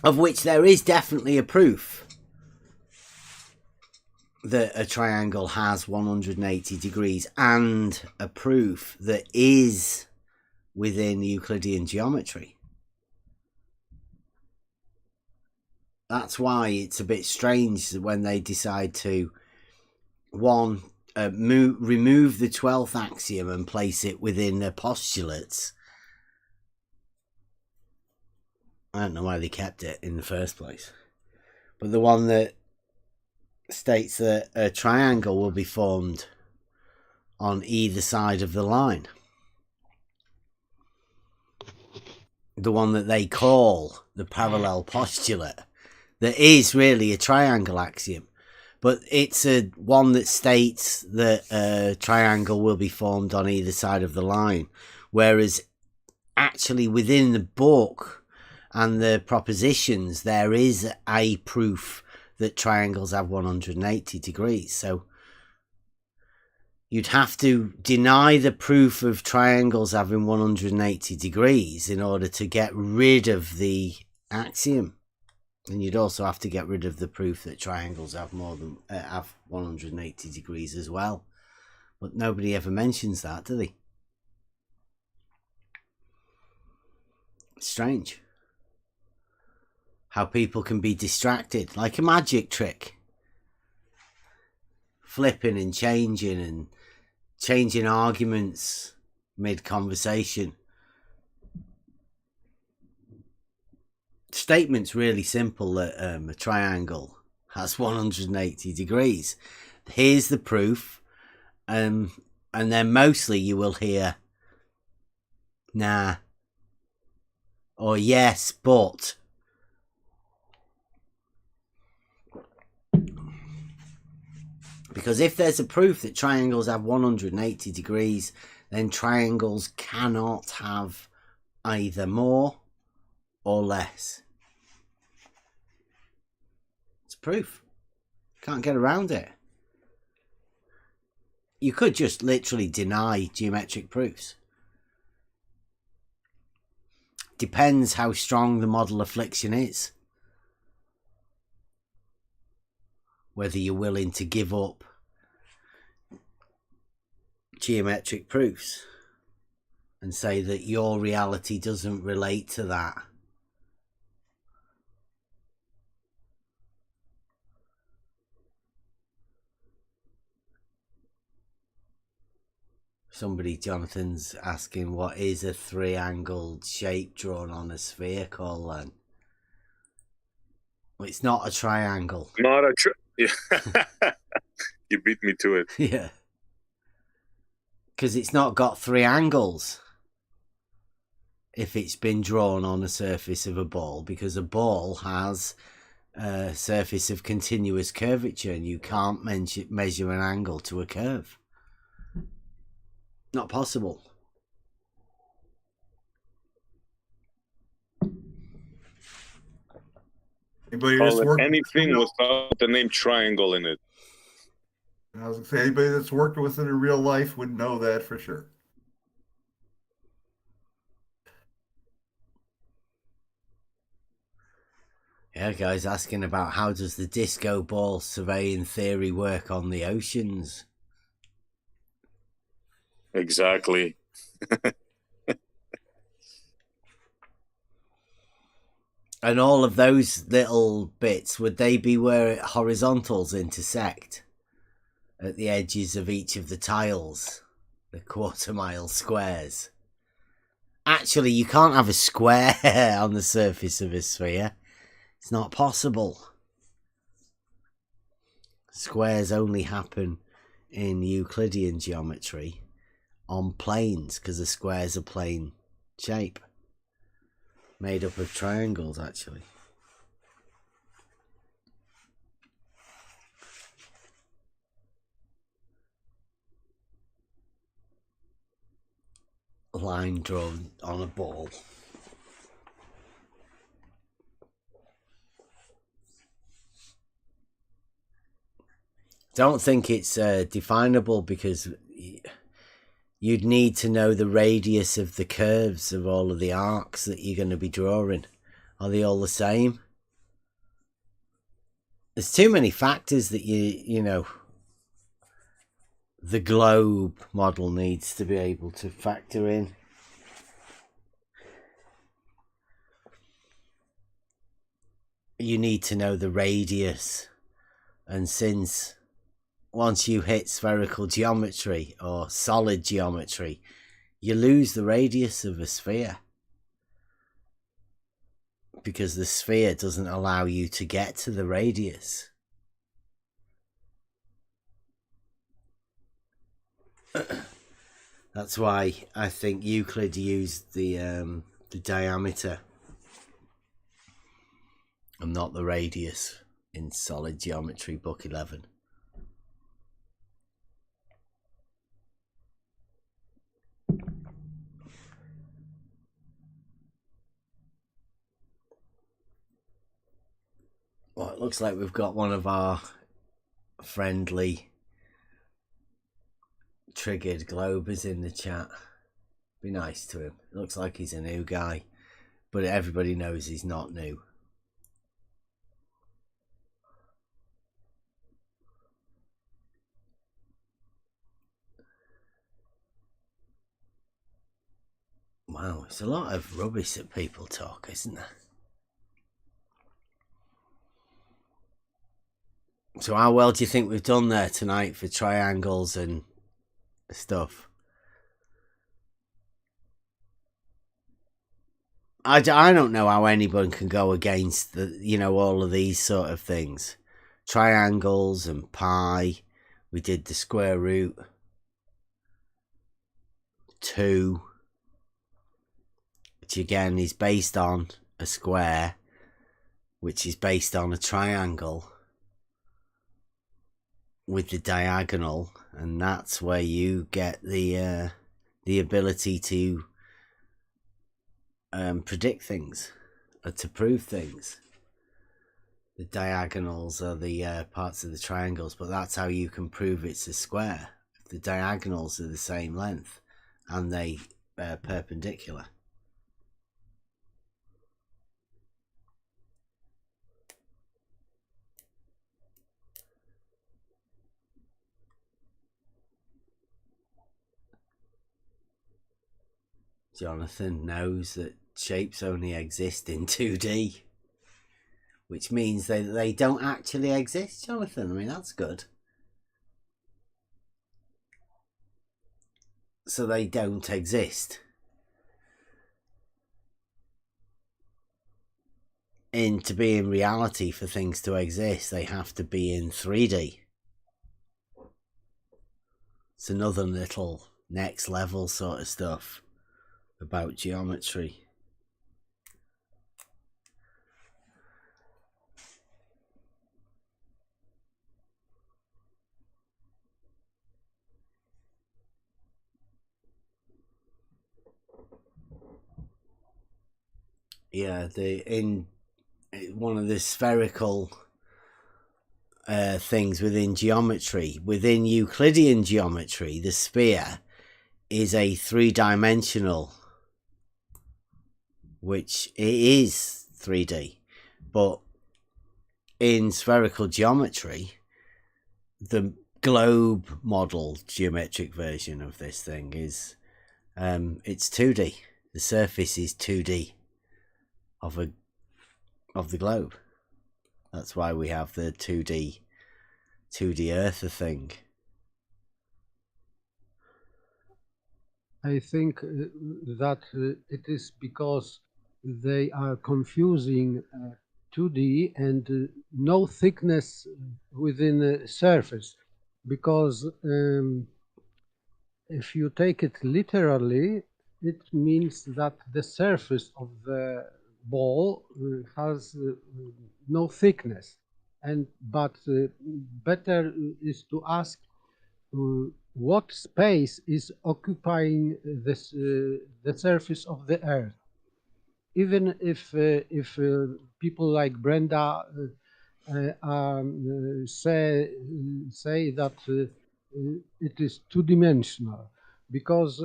A: Of which there is definitely a proof that a triangle has 180 degrees and a proof that is within Euclidean geometry. That's why it's a bit strange when they decide to remove the 12th axiom and place it within their postulates. I don't know why they kept it in the first place. But the one that states that a triangle will be formed on either side of the line. The one that they call the parallel postulate. That is really a triangle axiom. But it's a one that states that a triangle will be formed on either side of the line. Whereas actually within the book and the propositions, there is a proof that triangles have 180 degrees. So you'd have to deny the proof of triangles having 180 degrees in order to get rid of the axiom. And you'd also have to get rid of the proof that triangles have have 180 degrees as well. But nobody ever mentions that, do they? It's strange how people can be distracted, like a magic trick. Flipping and changing arguments mid-conversation. Statement's really simple that a triangle has 180 degrees. Here's the proof, and then mostly you will hear nah or yes, but. Because if there's a proof that triangles have 180 degrees, then triangles cannot have either more or less. It's proof. Can't get around it. You could just literally deny geometric proofs. Depends how strong the model affliction is. Whether you're willing to give up geometric proofs and say that your reality doesn't relate to that. Jonathan's asking, what is a three-angled shape drawn on a spherical? And well, it's not a triangle.
J: Not a yeah. You beat me to it.
A: Yeah. Because it's not got three angles if it's been drawn on a surface of a ball, because a ball has a surface of continuous curvature and you can't measure an angle to a curve. Not possible.
E: Anybody
J: Call
E: that's
J: it
E: worked
J: anything without the name triangle in it.
E: I was gonna say, anybody that's worked with it in real life would know that for sure.
A: Yeah, guys asking about how does the disco ball surveying theory work on the oceans?
J: Exactly.
A: And all of those little bits, would they be where horizontals intersect at the edges of each of the tiles, the quarter-mile squares? Actually, you can't have a square on the surface of a sphere. It's not possible. Squares only happen in Euclidean geometry on planes, because a square's a plane shape. Made up of triangles, actually. Line drawn on a ball. Don't think it's definable, because you'd need to know the radius of the curves of all of the arcs that you're going to be drawing. Are they all the same? there's too many factors that you know the globe model needs to be able to factor in. You need to know the radius, and since once you hit spherical geometry or solid geometry, you lose the radius of a sphere, because the sphere doesn't allow you to get to the radius. That's why I think Euclid used the diameter and not the radius in solid geometry, book 11. Well, it looks like we've got one of our friendly triggered globers in the chat. Be nice to him. It looks like he's a new guy, but everybody knows he's not new. Wow, it's a lot of rubbish that people talk, isn't there? So how well do you think we've done there tonight for triangles and stuff? I don't know how anyone can go against the, you know, all of these sort of things. Triangles and pi. We did the square root 2, which again is based on a square, which is based on a triangle with the diagonal, and that's where you get the ability to predict things or to prove things. The diagonals are the parts of the triangles, but that's how you can prove it's a square. If the diagonals are the same length and they perpendicular. Jonathan knows that shapes only exist in 2D, which means they don't actually exist, Jonathan. I mean, that's good. So they don't exist. And to be in reality, for things to exist, they have to be in 3D. It's another little next level sort of stuff about geometry. Yeah, in one of the spherical things within geometry, within Euclidean geometry, the sphere is a 3-dimensional, which it is 3D, but in spherical geometry, the globe model geometric version of this thing is it's 2D. The surface is 2D of the globe. That's why we have the 2D Earth thing.
G: I think that it is because they are confusing 2D and no thickness within the surface. Because if you take it literally, it means that the surface of the ball has no thickness. But better is to ask what space is occupying this the surface of the Earth. Even if people like Brenda say that it is two-dimensional, because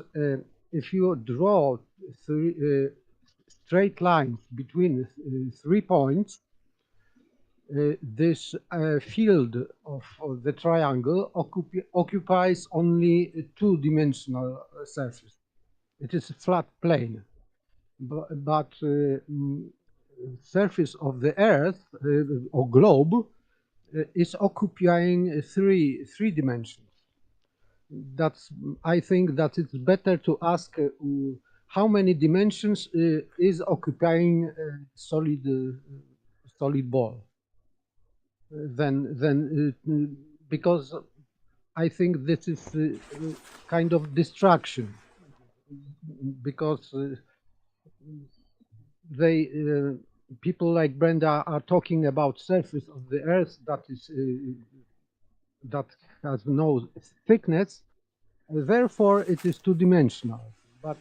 G: if you draw straight lines between 3 points, this field of the triangle occupies only a two-dimensional surface. It is a flat plane, but surface of the Earth or globe is occupying three dimensions. I think that it's better to ask how many dimensions is occupying a solid ball. Then because I think this is kind of distraction, because people like Brenda are talking about surface of the Earth that has no thickness, therefore it is two-dimensional. But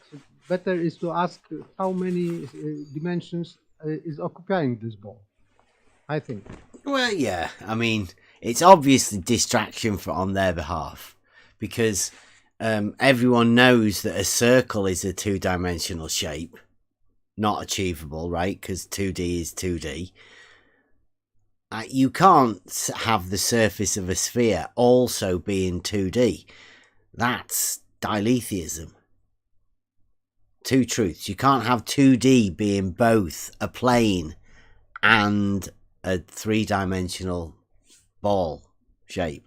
G: better is to ask how many dimensions is occupying this ball, I think.
A: Well, yeah, I mean, it's obviously distraction on their behalf, because everyone knows that a circle is a two-dimensional shape, not achievable, right? Because 2D is 2D. You can't have the surface of a sphere also be in 2D. That's Dilethism. Two truths. You can't have 2D being both a plane and a three-dimensional ball shape.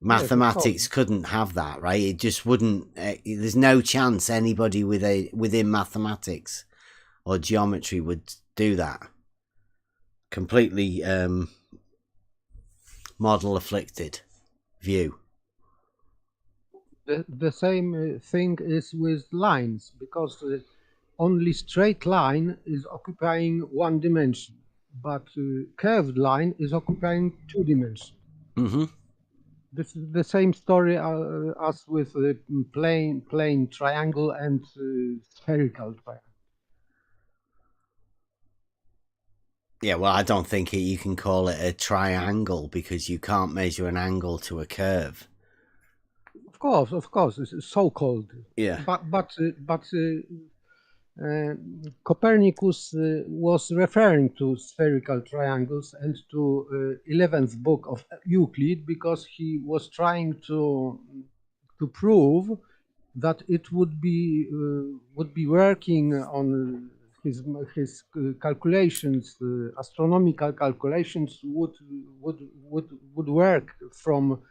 A: Mathematics couldn't have that, right? It just wouldn't. There's no chance anybody within mathematics or geometry would do that. Completely model afflicted view.
G: The same thing is with lines, because only straight line is occupying one dimension, but curved line is occupying two dimensions.
A: Mm-hmm.
G: This is the same story as with the plane triangle and spherical triangle.
A: Yeah, well, I don't think you can call it a triangle because you can't measure an angle to a curve.
G: Of course, it's so-called.
A: Yeah.
G: But Copernicus was referring to spherical triangles and to 11th book of Euclid, because he was trying to prove that it would be working on his calculations, astronomical calculations would work from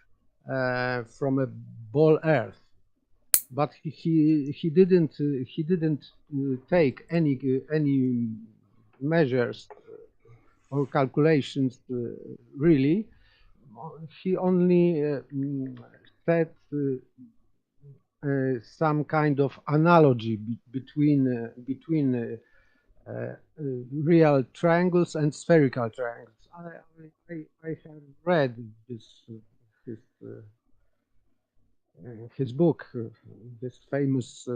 G: a ball Earth. But he didn't take any measures or calculations really. He only said some kind of analogy between real triangles and spherical triangles. I have read his book, this famous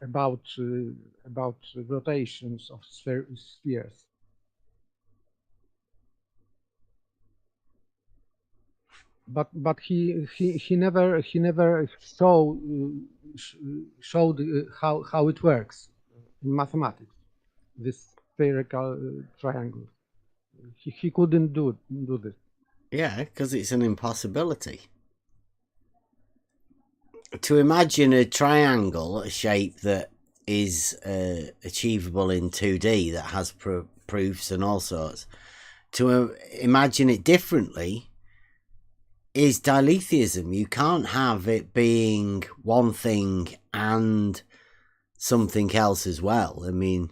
G: about rotations of spheres. But he never showed how it works in mathematics, this spherical triangle. He couldn't do this.
A: Yeah, because it's an impossibility. To imagine a triangle, a shape that is achievable in 2D, that has proofs and all sorts, to imagine it differently is Dilethism. You can't have it being one thing and something else as well. I mean,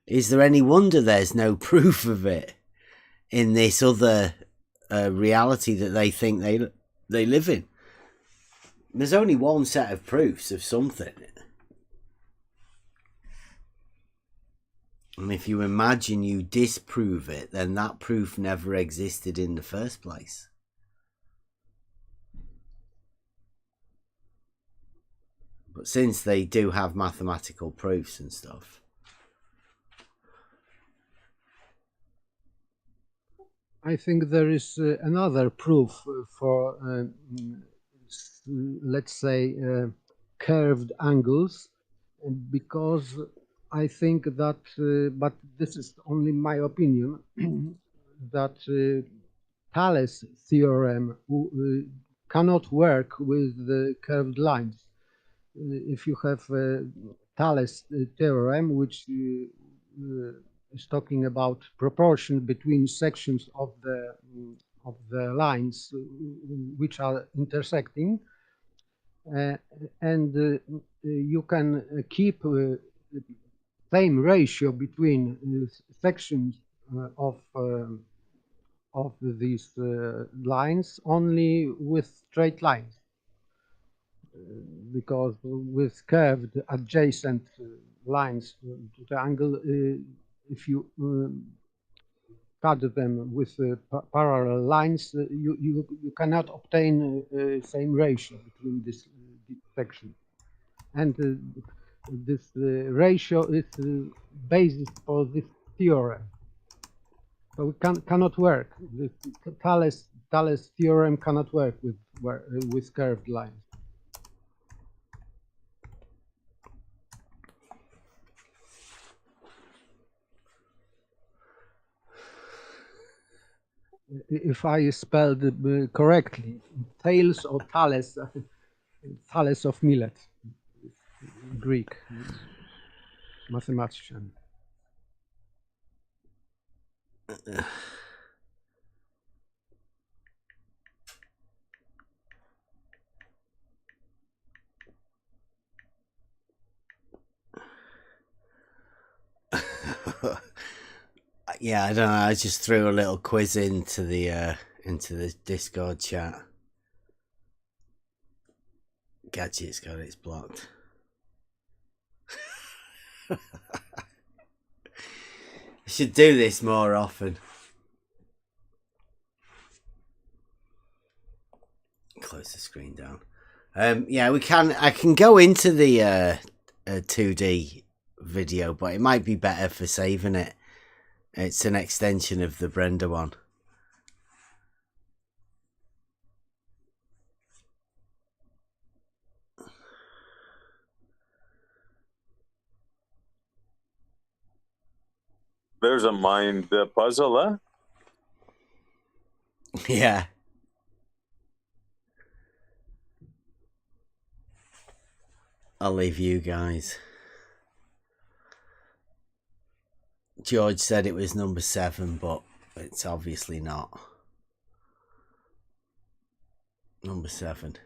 A: is there any wonder there's no proof of it in this other reality that they think they live in? There's only one set of proofs of something. And if you imagine you disprove it, then that proof never existed in the first place. But since they do have mathematical proofs and stuff.
G: I think there is another proof for, let's say, curved angles, because I think that, but this is only my opinion, that Thales' theorem cannot work with the curved lines. If you have Thales' theorem, which is talking about proportion between sections of the lines which are intersecting, and you can keep same ratio between sections of these lines only with straight lines, because with curved adjacent lines to the angle, if you cut them with parallel lines, you cannot obtain same ratio between this section, and this ratio is basis for this theorem. So it cannot work. The Thales theorem cannot work with curved lines. If I spelled correctly, Thales or Thales, Thales of Milet, Greek mathematician.
A: Yeah, I don't know. I just threw a little quiz into the Discord chat. Gadget's got it's blocked. I should do this more often. Close the screen down. Yeah, we can. I can go into the 2D video, but it might be better for saving it. It's an extension of the Brenda one.
J: There's a mind puzzle, huh?
A: Yeah. I'll leave you guys. George said it was number 7, but it's obviously not. Number 7.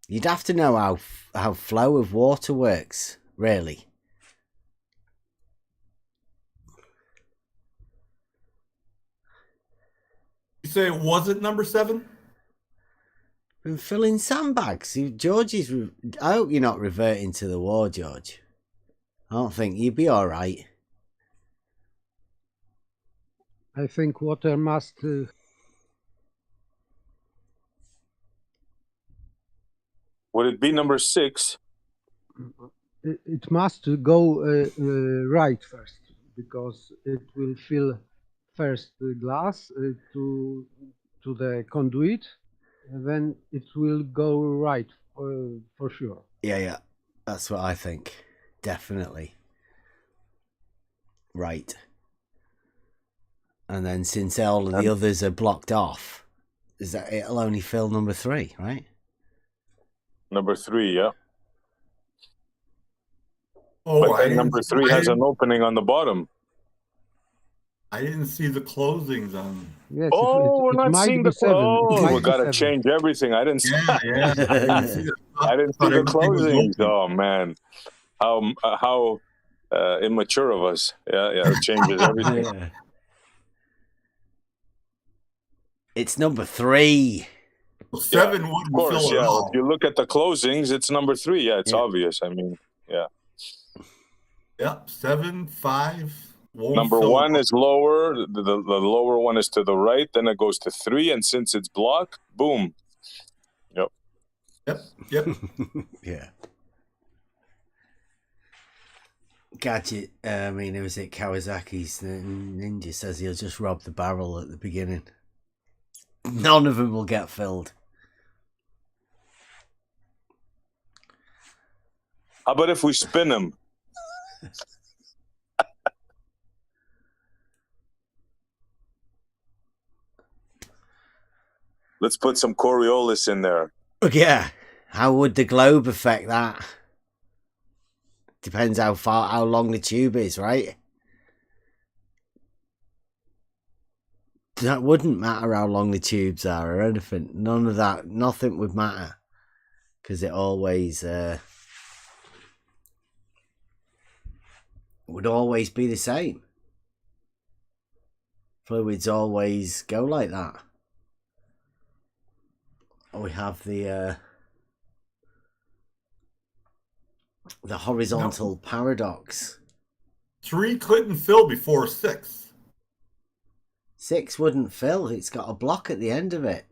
A: You'd have to know how flow of water works, really.
E: You say it wasn't number 7?
A: Been filling sandbags. George is. I hope you're not reverting to the war, George. I don't think you'd be all right.
G: I think water must.
J: Would it be number 6?
G: It must go right first, because it will fill first the glass to the conduit, and then it will go right for sure.
A: Yeah, that's what I think. Definitely. Right. And then since all of the others are blocked off, is that it'll only fill number 3, right?
J: Number 3, yeah.
E: Oh,
J: but then number 3 has an opening on the bottom.
E: I didn't see the closings on.
G: Yes,
J: we're not seeing the
G: 7.
J: we gotta change everything. I didn't see.
E: Yeah. I didn't see
J: I didn't see the closings. Oh man, how immature of us. Yeah, it changes everything.
A: Yeah. It's number 3.
E: 7
J: of
E: wouldn't
J: course,
E: fill it
J: yeah.
E: all.
J: If you look at the closings, it's number 3. Yeah, it's obvious. I mean, yeah.
E: Yep, 7, 5.
J: Number 1 is lower. The lower one is to the right. Then it goes to 3, and since it's blocked, boom.
E: Yep.
A: Yeah. Gadget. I mean, it was it Kawasaki's ninja says he'll just rob the barrel at the beginning. None of them will get filled.
J: How about if we spin them? Let's put some Coriolis in there.
A: Yeah. How would the globe affect that? Depends how long the tube is, right? That wouldn't matter how long the tubes are or anything. None of that. Nothing would matter. Because it always would always be the same. Fluids always go like that. We have the horizontal paradox.
E: 3 couldn't fill before 6.
A: 6 wouldn't fill. It's got a block at the end of it.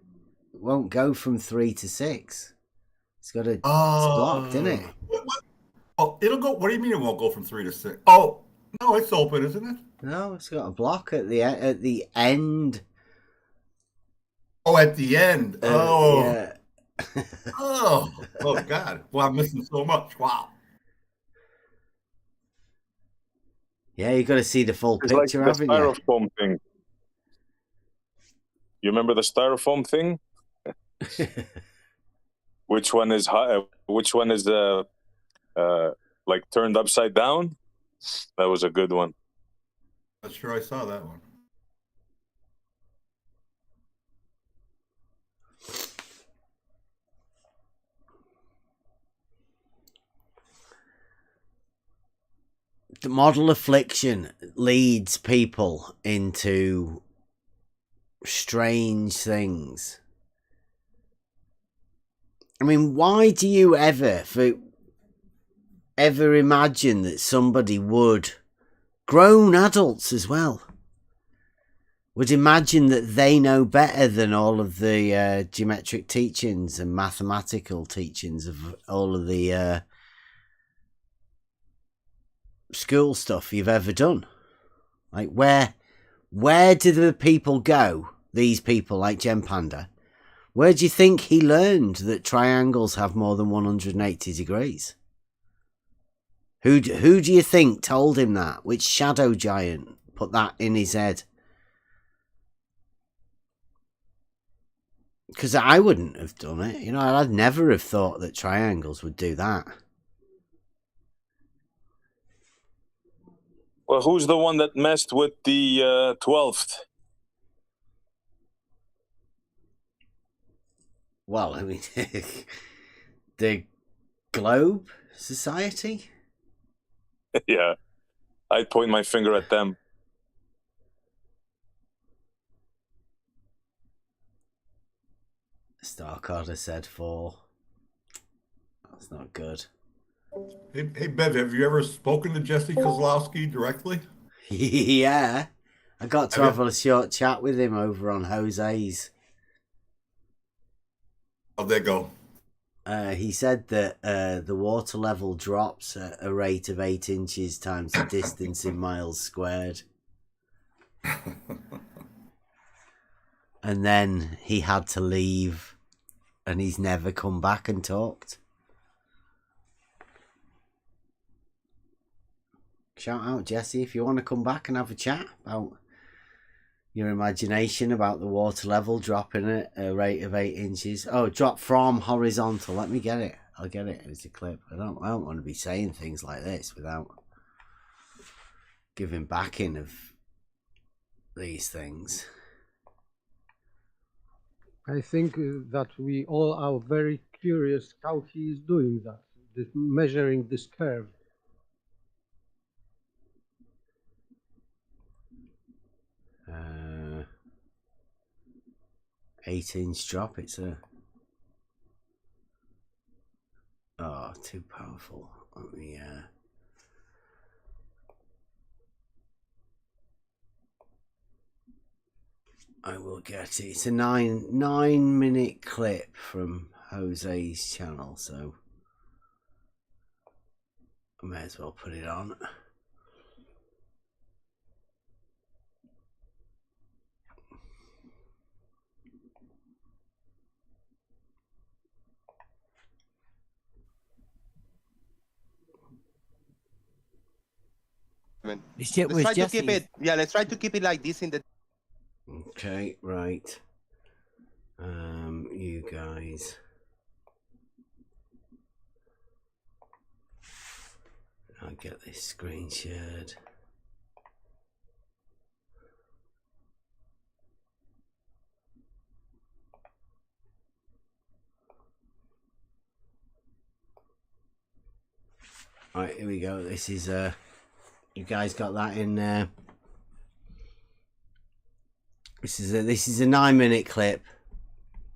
A: It won't go from 3 to 6. It's got a it's blocked, isn't it?
E: Oh, it'll go. What do you mean it won't go from 3 to 6? Oh, no, it's open, isn't it?
A: No, it's got a block at the end.
E: Oh, at the end.
A: Yeah.
E: oh God. Well, I'm missing so much. Wow.
A: Yeah, you got to see the full picture,
J: like the
A: haven't you?
J: styrofoam thing. You remember the styrofoam thing? Which one is high? Which one is like turned upside down? That was a good one.
E: Not sure I saw that one.
A: The model affliction leads people into strange things. I mean, why do you ever imagine that somebody would, grown adults as well, would imagine that they know better than all of the geometric teachings and mathematical teachings of all of the school stuff you've ever done? Like, where do the people go, these people like Gem Panda? Where do you think he learned that triangles have more than 180 degrees? Who do you think told him that? Which shadow giant put that in his head? Because I wouldn't have done it. You know, I'd never have thought that triangles would do that.
J: Well, who's the one that messed with the 12th?
A: Well, I mean, the Globe Society?
J: Yeah, I'd point my finger at them.
A: Starcarder said 4. That's not good.
E: Hey, Bev, have you ever spoken to Jesse Kozlowski directly?
A: Yeah. I got to have a short chat with him over on Jose's.
E: How'd that go?
A: He said that the water level drops at a rate of 8 inches times the distance in miles squared. And then he had to leave, and he's never come back and talked. Shout out, Jesse, if you want to come back and have a chat about your imagination about the water level dropping at a rate of 8 inches. Oh, drop from horizontal. Let me get it. I'll get it. It's a clip. I don't want to be saying things like this without giving backing of these things.
G: I think that we all are very curious how he is doing that, measuring this curve.
A: 8-inch drop. It's a too powerful. Let me I will get it. It's a 9-minute clip from Jose's channel, so I may as well put it on.
Q: Let's
H: try to keep it. Yeah, let's try to keep it like this in the.
A: Okay, right. You guys. I'll get this screen shared. Right, here we go. This is you guys got that in there. This is a 9-minute clip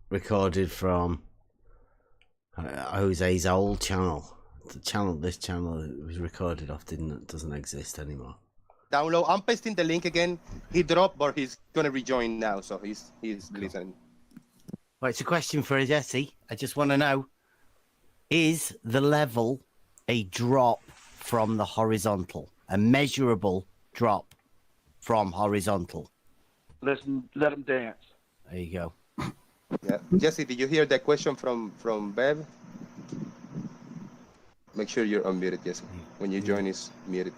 A: recorded from Jose's old channel. This channel that was recorded off doesn't exist anymore.
H: Download. I'm pasting the link again. He dropped, but he's gonna rejoin now, so he's listening.
Q: Right, it's a question for Jesse. I just want to know: is the level a drop from the horizontal, a measurable drop from horizontal?
B: Let him dance.
Q: There you go.
H: Yeah, Jesse, did you hear that question from Bev? Make sure you're unmuted, Jesse. When you join, is muted.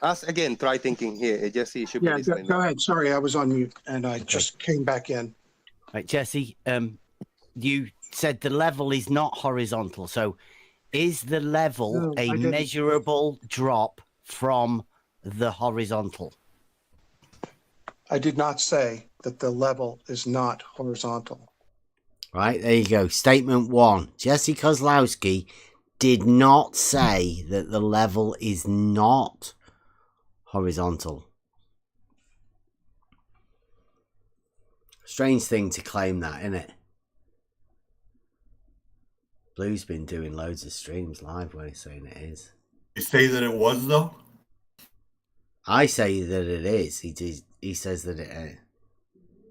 H: Ask again. Try thinking here. Jesse should be listening.
I: Go ahead. Sorry, I was on mute and I just came back in.
Q: Right, Jesse. You said the level is not horizontal. So, is the level a measurable drop from the horizontal?
I: I did not say that the level is not horizontal.
A: Right, there you go. Statement 1. Jesse Kozlowski did not say that the level is not horizontal. Strange thing to claim that, isn't it? Blue's been doing loads of streams live where he's saying it is.
E: You say that it was, though?
A: I say that it is. He says that it is.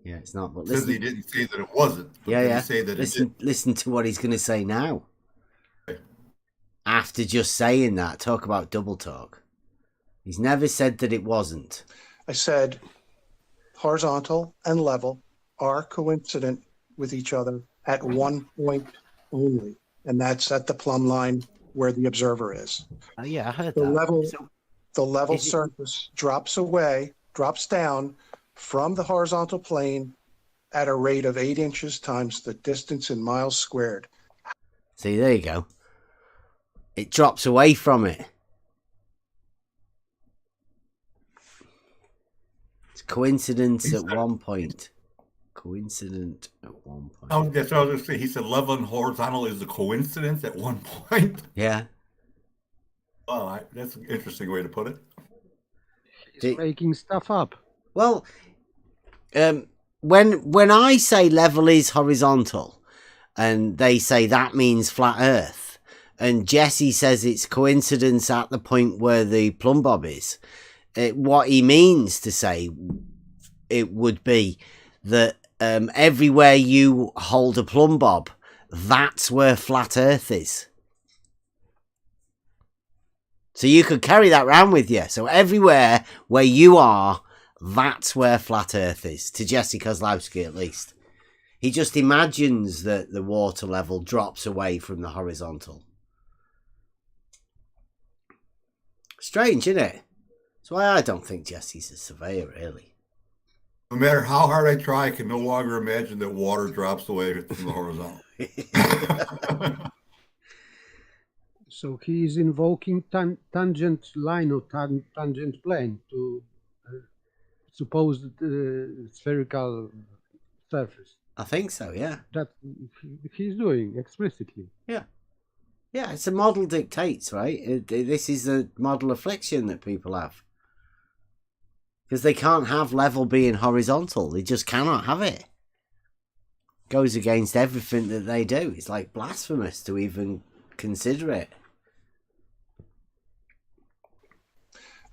A: Yeah, it's not. But listen,
E: he didn't say that it wasn't.
A: Yeah.
E: Say that
A: listen to what he's going to say now. Okay. After just saying that, talk about double talk. He's never said that it wasn't.
I: I said horizontal and level are coincident with each other at one point only, and that's at the plumb line where the observer is.
Q: Oh yeah, I heard
I: that. The level surface drops down from the horizontal plane at a rate of 8 inches times the distance in miles squared.
A: See, there you go. It drops away from it. It's coincidence at one point. Coincident at one point.
E: Oh, that's what I was going to say. He said level and horizontal is a coincidence at one point.
A: Yeah.
E: Oh, that's an interesting way to put it.
G: He's making stuff up.
A: Well, when I say level is horizontal, and they say that means flat Earth, and Jesse says it's coincidence at the point where the plumb bob is, what he means to say it would be that everywhere you hold a plumb bob, that's where flat Earth is. So you could carry that around with you. So everywhere where you are, that's where flat Earth is, to Jesse Kozlowski at least. He just imagines that the water level drops away from the horizontal. Strange, isn't it? That's why I don't think Jesse's a surveyor, really.
E: No matter how hard I try, I can no longer imagine that water drops away from the horizontal.
G: So he is invoking tangent line or tangent plane to supposed spherical surface.
A: I think so, yeah.
G: That he's doing explicitly.
A: Yeah. Yeah, it's a model dictates, right? This is a model affliction that people have. Because they can't have level being horizontal. They just cannot have it. Goes against everything that they do. It's like blasphemous to even consider it.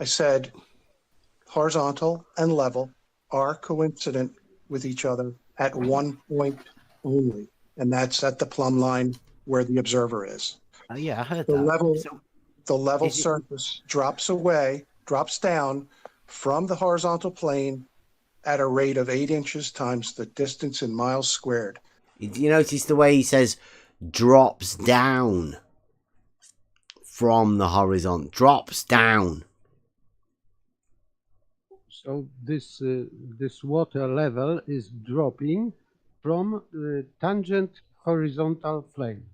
I: I said horizontal and level are coincident with each other at one point only, and that's at the plumb line where the observer is.
Q: Oh yeah, I heard
I: the
Q: that.
I: The level surface drops down from the horizontal plane at a rate of 8 inches times the distance in miles squared.
A: You notice the way he says drops down from the horizon, drops down.
G: So this this water level is dropping from the tangent horizontal plane.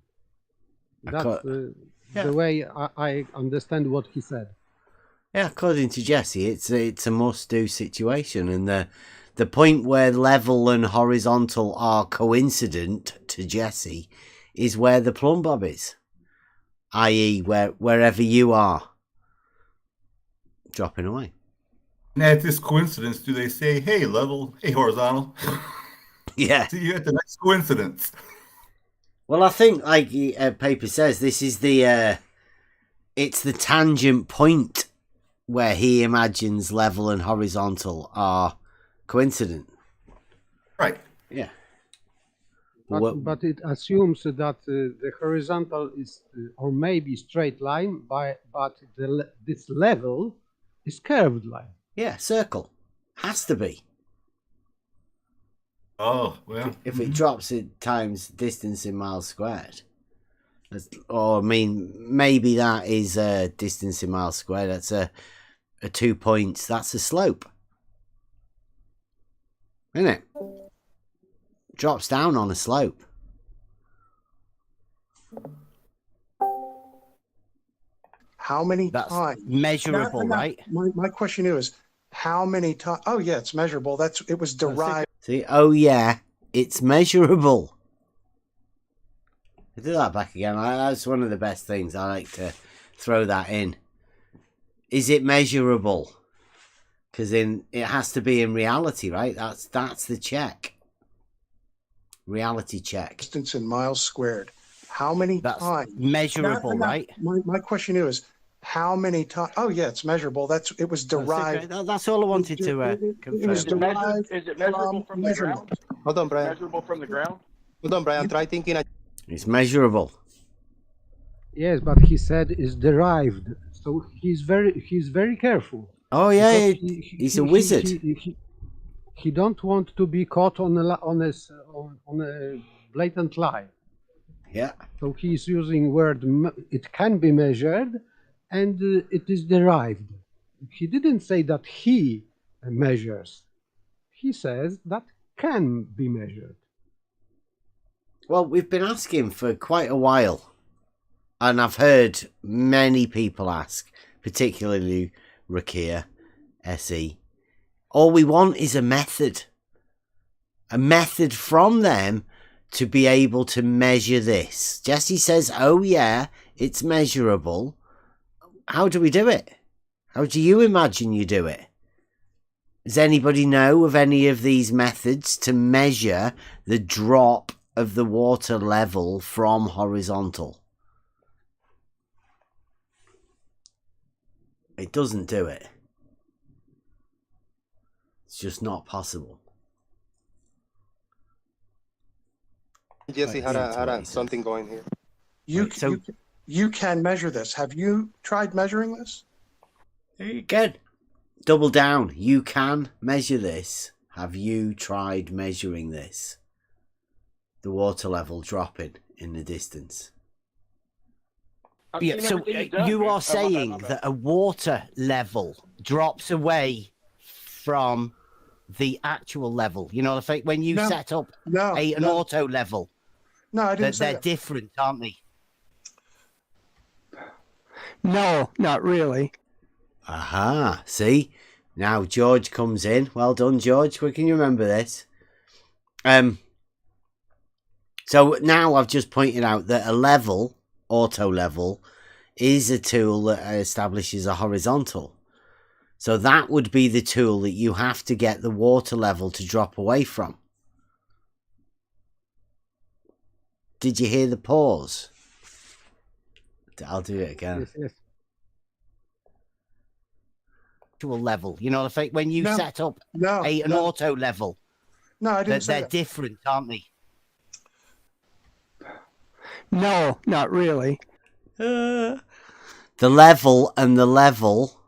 G: That's the way I understand what he said.
A: Yeah, according to Jesse, it's a must-do situation, and the point where level and horizontal are coincident to Jesse is where the plumb bob is, i.e., wherever you are dropping away.
E: And at this coincidence, do they say, "Hey, level, hey, horizontal"?
A: Yeah.
E: See you at the next coincidence.
A: Well, I think, like paper says, this is it's the tangent point where he imagines level and horizontal are coincident.
E: Right.
A: Yeah.
G: But it assumes that the horizontal is or maybe straight line, but this level is curved line.
A: Yeah, circle. Has to be.
E: Oh, well.
A: If it drops it times distance in miles squared. Or, I mean, maybe that is distance in miles squared. That's a 2 points. That's a slope. Isn't it? Drops down on a slope.
I: How many times?
Q: Measurable, right?
I: My question is, how many times? Oh, yeah, it's measurable. It was derived.
A: See, oh yeah, it's measurable. I do that back again. That's one of the best things. I like to throw that in. Is it measurable? Because it has to be in reality, right? That's the check. Reality check.
I: Distance in miles squared. How many times?
Q: Measurable, right?
I: My question is, how many times? Oh, yeah, it's measurable. It was derived.
Q: That's all I wanted to confirm.
I: It was derived.
O: Is it measurable from the ground?
H: Hold on, Brian.
O: Measurable from the ground?
H: Hold on, Brian. Try thinking.
A: It's measurable.
G: Yes, but he said it's derived. So he's very careful.
A: Oh yeah, he's a wizard.
G: He don't want to be caught on a blatant lie.
A: Yeah.
G: So he's using word it can be measured, and it is derived. He didn't say that he measures. He says that can be measured.
A: Well, we've been asking for quite a while, and I've heard many people ask, particularly Rakia, SE. All we want is a method from them to be able to measure this. Jesse says, oh yeah, it's measurable. How do we do it? How do you imagine you do it? Does anybody know of any of these methods to measure the drop of the water level from horizontal? It doesn't do it. It's just not possible.
H: Jesse had something going here.
I: You can measure this. Have you tried measuring this?
A: There you go. Double down. You can measure this. Have you tried measuring this? The water level dropping in the distance.
Q: Yeah, so you are saying that a water level drops away from the actual level. You know, when you set up an auto level.
I: No, I didn't say
Q: they're
I: that.
Q: different, aren't they?
M: No, not really.
A: Aha, see? Now George comes in. Well done, George. We can remember this. So now I've just pointed out that a level, auto level, is a tool that establishes a horizontal. So that would be the tool that you have to get the water level to drop away from. Did you hear the pause? I'll do it again.
G: Yes.
Q: Actual level, you know, when you set up an auto level.
I: No, I didn't say
Q: they're
I: that.
Q: different, aren't they?
M: No, not really.
A: The level and the level,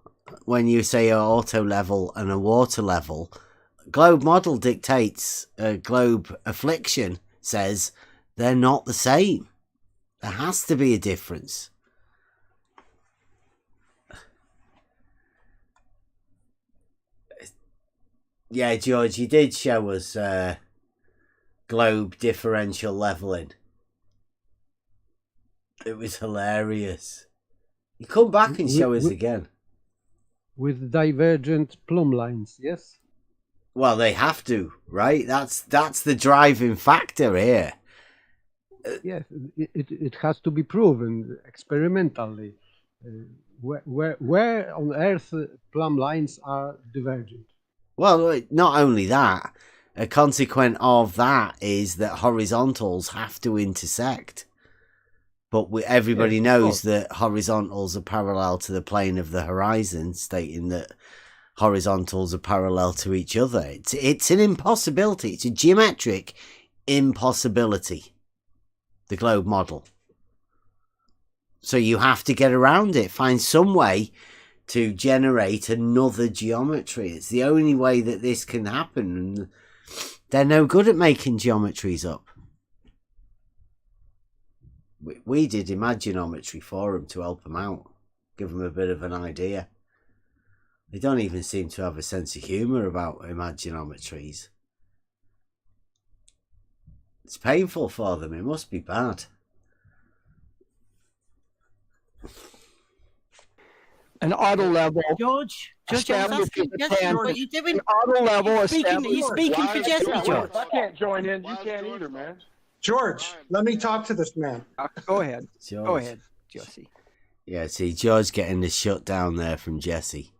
A: when you say an auto level and a water level, globe model dictates, globe affliction says they're not the same. There has to be a difference. Yeah, George, you did show us globe differential leveling. It was hilarious. You come back and show us again.
G: With divergent plumb lines, yes?
A: Well, they have to, right? That's the driving factor here.
G: Yes, it has to be proven experimentally. Where on Earth plumb lines are divergent?
A: Well, not only that, a consequence of that is that horizontals have to intersect. But everybody knows that horizontals are parallel to the plane of the horizon, stating that horizontals are parallel to each other. It's an impossibility. It's a geometric impossibility, the globe model. So you have to get around it, find some way to generate another geometry. It's the only way that this can happen. And they're no good at making geometries up. We did Imaginometry for them to help them out, give them a bit of an idea. They don't even seem to have a sense of humour about Imaginometries. It's painful for them. It must be bad.
M: An auto level.
Q: George, I was asking Jesse, what are you doing?
M: An auto level.
Q: You're speaking for Jesse, George.
I: I can't join in. You can't either, man. George, let me talk to this man.
M: Go ahead.
A: George.
M: Go ahead, Jesse.
A: Yeah, see, George getting the shut down there from Jesse.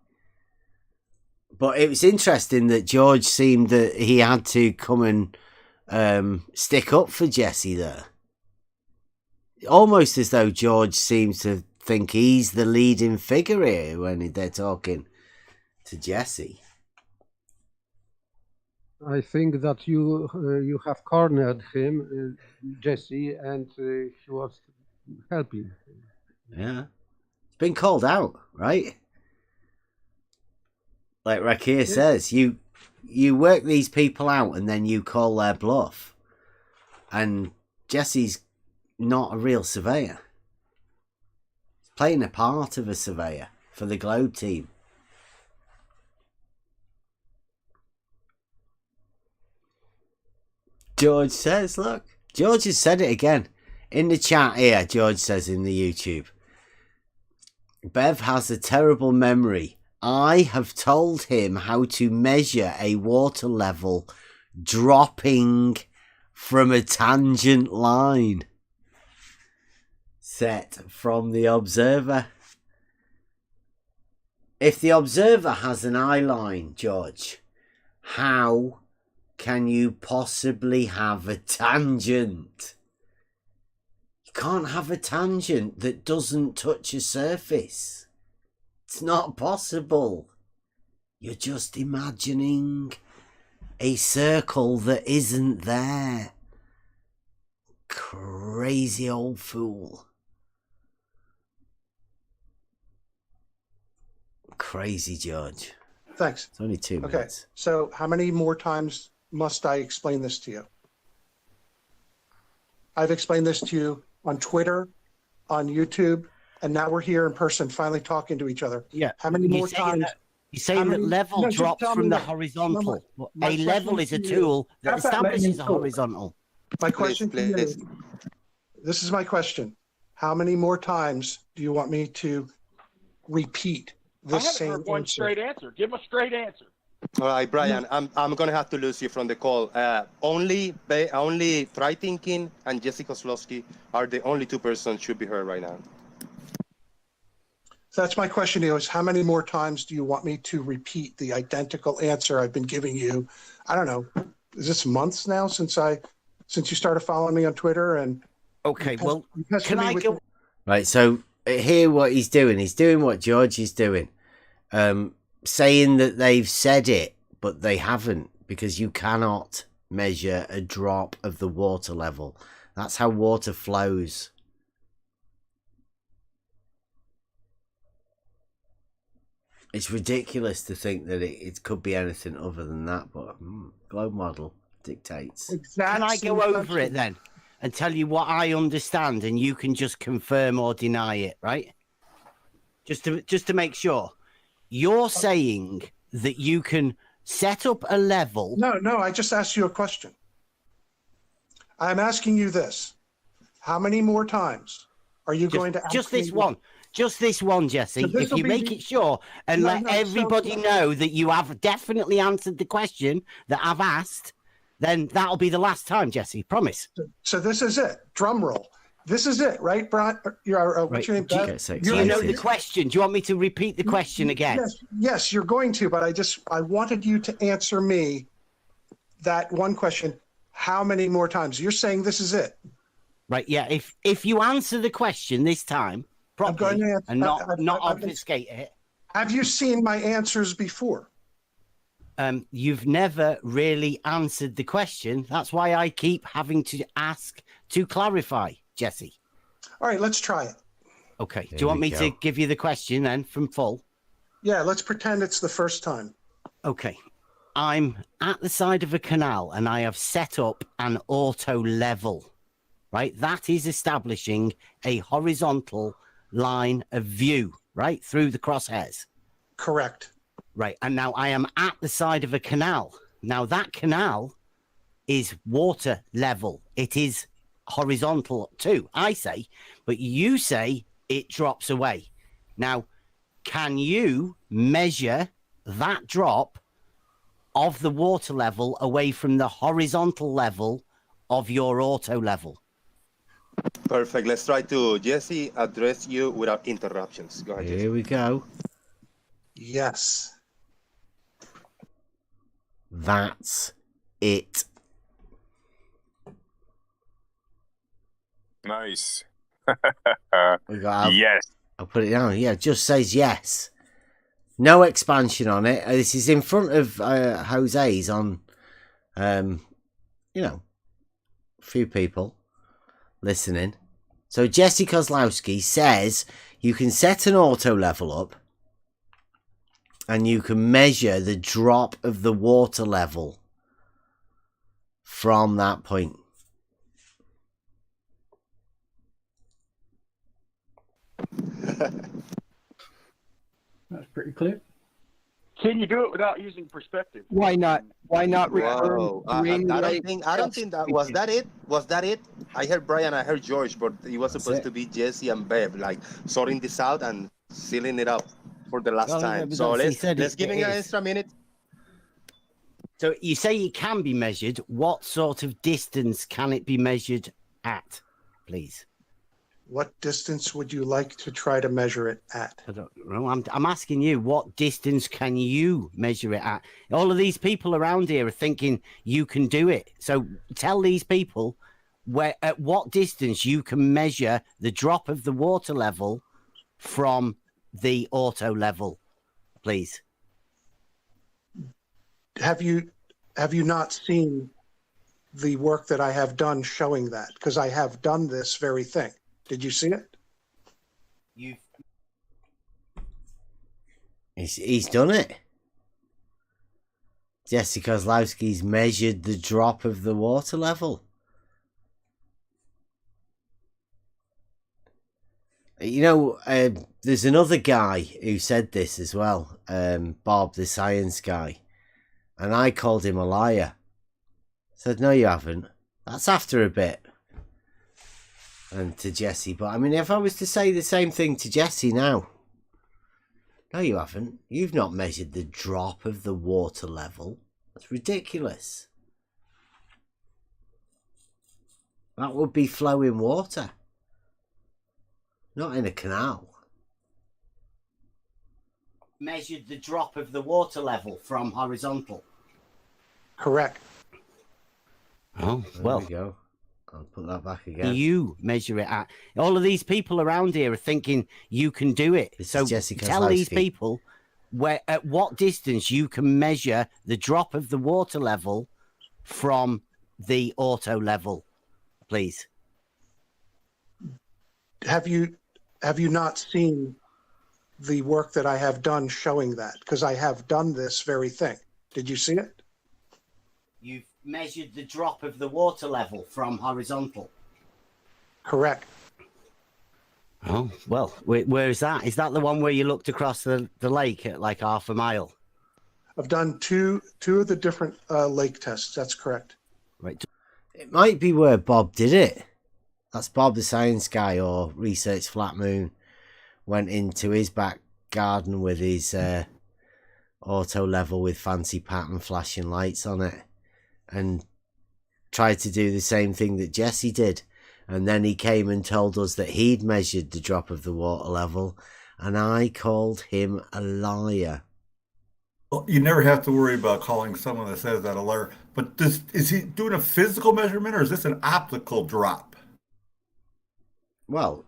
A: But it was interesting that George seemed that he had to come and stick up for Jesse there. Almost as though George seems to think he's the leading figure here when they're talking to Jesse.
G: I think that you have cornered him, Jesse, and he was helping.
A: Yeah. It's been called out, right? Like Rakir says, you work these people out and then you call their bluff. And Jesse's not a real surveyor. He's playing a part of a surveyor for the Globe team. George says, look, George has said it again. In the chat here, George says in the YouTube, Bev has a terrible memory. I have told him how to measure a water level dropping from a tangent line set from the observer. If the observer has an eye line, George, how can you possibly have a tangent? You can't have a tangent that doesn't touch a surface. It's not possible. You're just imagining a circle that isn't there. Crazy old fool. Crazy George.
I: Thanks.
A: It's only 2 minutes.
I: Okay, so how many more times must I explain this to you? I've explained this to you on Twitter, on YouTube, and now we're here in person finally talking to each other.
Q: Yeah.
I: How many more times?
Q: You're saying that level drops from the horizontal. A level is a tool that establishes a horizontal.
I: My question to you, this is my question. How many more times do you want me to repeat this same answer?
O: One straight answer. Give him a straight answer.
H: All right, Brian, I'm going to have to lose you from the call. Only Try Thinking and Jesse Kozlowski are the only two persons should be heard right now.
I: So that's my question to you, is how many more times do you want me to repeat the identical answer I've been giving you? I don't know. Is this months now since you started following me on Twitter? And
Q: okay, well, can I go?
A: Right, so here what he's doing. He's doing what George is doing. Saying that they've said it, but they haven't, because you cannot measure a drop of the water level. That's how water flows. It's ridiculous to think that it could be anything other than that, but globe model dictates.
Q: Can I go over it then and tell you what I understand, and you can just confirm or deny it, right? Just to make sure. You're saying that you can set up a level.
I: No, I just asked you a question. I'm asking you this. How many more times are you going to ask
Q: just
I: me?
Q: this one? Just this one, Jesse.
I: So
Q: if you make it sure and let everybody know that you have definitely answered the question that I've asked, then that'll be the last time, Jesse. Promise.
I: So this is it. Drum roll. This is it, right, Brian? What's your name?
Q: Do you know the question? Do you want me to repeat the question again?
I: Yes, you're going to, but I wanted you to answer me that one question. How many more times? You're saying this is it.
Q: Right, yeah. If you answer the question this time properly and not obfuscate it.
I: Have you seen my answers before?
Q: You've never really answered the question. That's why I keep having to ask to clarify, Jesse.
I: All right, let's try it.
Q: Okay. Do you want me to give you the question then from full?
I: Yeah, let's pretend it's the first time.
Q: Okay. I'm at the side of a canal and I have set up an auto level, right? That is establishing a horizontal line of view, right? Through the crosshairs.
I: Correct.
Q: Right. And now I am at the side of a canal. Now that canal is water level. It is horizontal too, I say, but you say it drops away. Now, can you measure that drop of the water level away from the horizontal level of your auto level?
H: Perfect. Let's try to, Jesse, address you without interruptions. Go ahead, Jesse.
A: Here we go.
I: Yes.
A: That's it.
J: Nice.
A: Yes. I'll put it down. Yeah, it just says yes. No expansion on it. This is in front of Jose's on, a few people listening. So Jesse Kozlowski says you can set an auto level up and you can measure the drop of the water level from that point.
K: That's pretty clear.
S: Can you do it without using perspective?
M: Why not? Why not?
H: Whoa. I don't think that was that it. Was that it? I heard Brian. I heard George, but it was supposed to be Jesse and Bev, like sorting this out and sealing it up for the last time. So let's give him an extra minute.
Q: So you say it can be measured. What sort of distance can it be measured at, please?
I: What distance would you like to try to measure it at?
Q: I don't know. I'm asking you, what distance can you measure it at? All of these people around here are thinking you can do it. So tell these people at what distance you can measure the drop of the water level from the auto level, please.
I: Have you not seen the work that I have done showing that? Because I have done this very thing. Did you see it?
A: He's done it. Jesse Kozlowski's measured the drop of the water level. You know, there's another guy who said this as well, Bob, the science guy. And I called him a liar. I said, no, you haven't. That's after a bit. And to Jesse, but I mean, if I was to say the same thing to Jesse now, no, you haven't. You've not measured the drop of the water level. That's ridiculous. That would be flowing water, not in a canal.
Q: Measured the drop of the water level from horizontal.
I: Correct.
Q: Oh, well.
A: There we go. I'll put that back again.
Q: You measure it at. All of these people around here are thinking you can do it. So tell these people at what distance you can measure the drop of the water level from the auto level, please.
I: Have you not seen the work that I have done showing that? Because I have done this very thing. Did you see it?
Q: You've measured the drop of the water level from horizontal.
I: Correct.
Q: Oh, well, where is that? Is that the one where you looked across the lake at like half a mile?
I: I've done two of the different lake tests. That's correct.
A: Right. It might be where Bob did it. That's Bob the Science Guy, or Research Flat Moon, went into his back garden with his auto level with fancy pattern flashing lights on it and tried to do the same thing that Jesse did. And then he came and told us that he'd measured the drop of the water level, and I called him a liar.
E: Well, you never have to worry about calling someone that says that a liar. But is he doing a physical measurement, or is this an optical drop?
A: Well,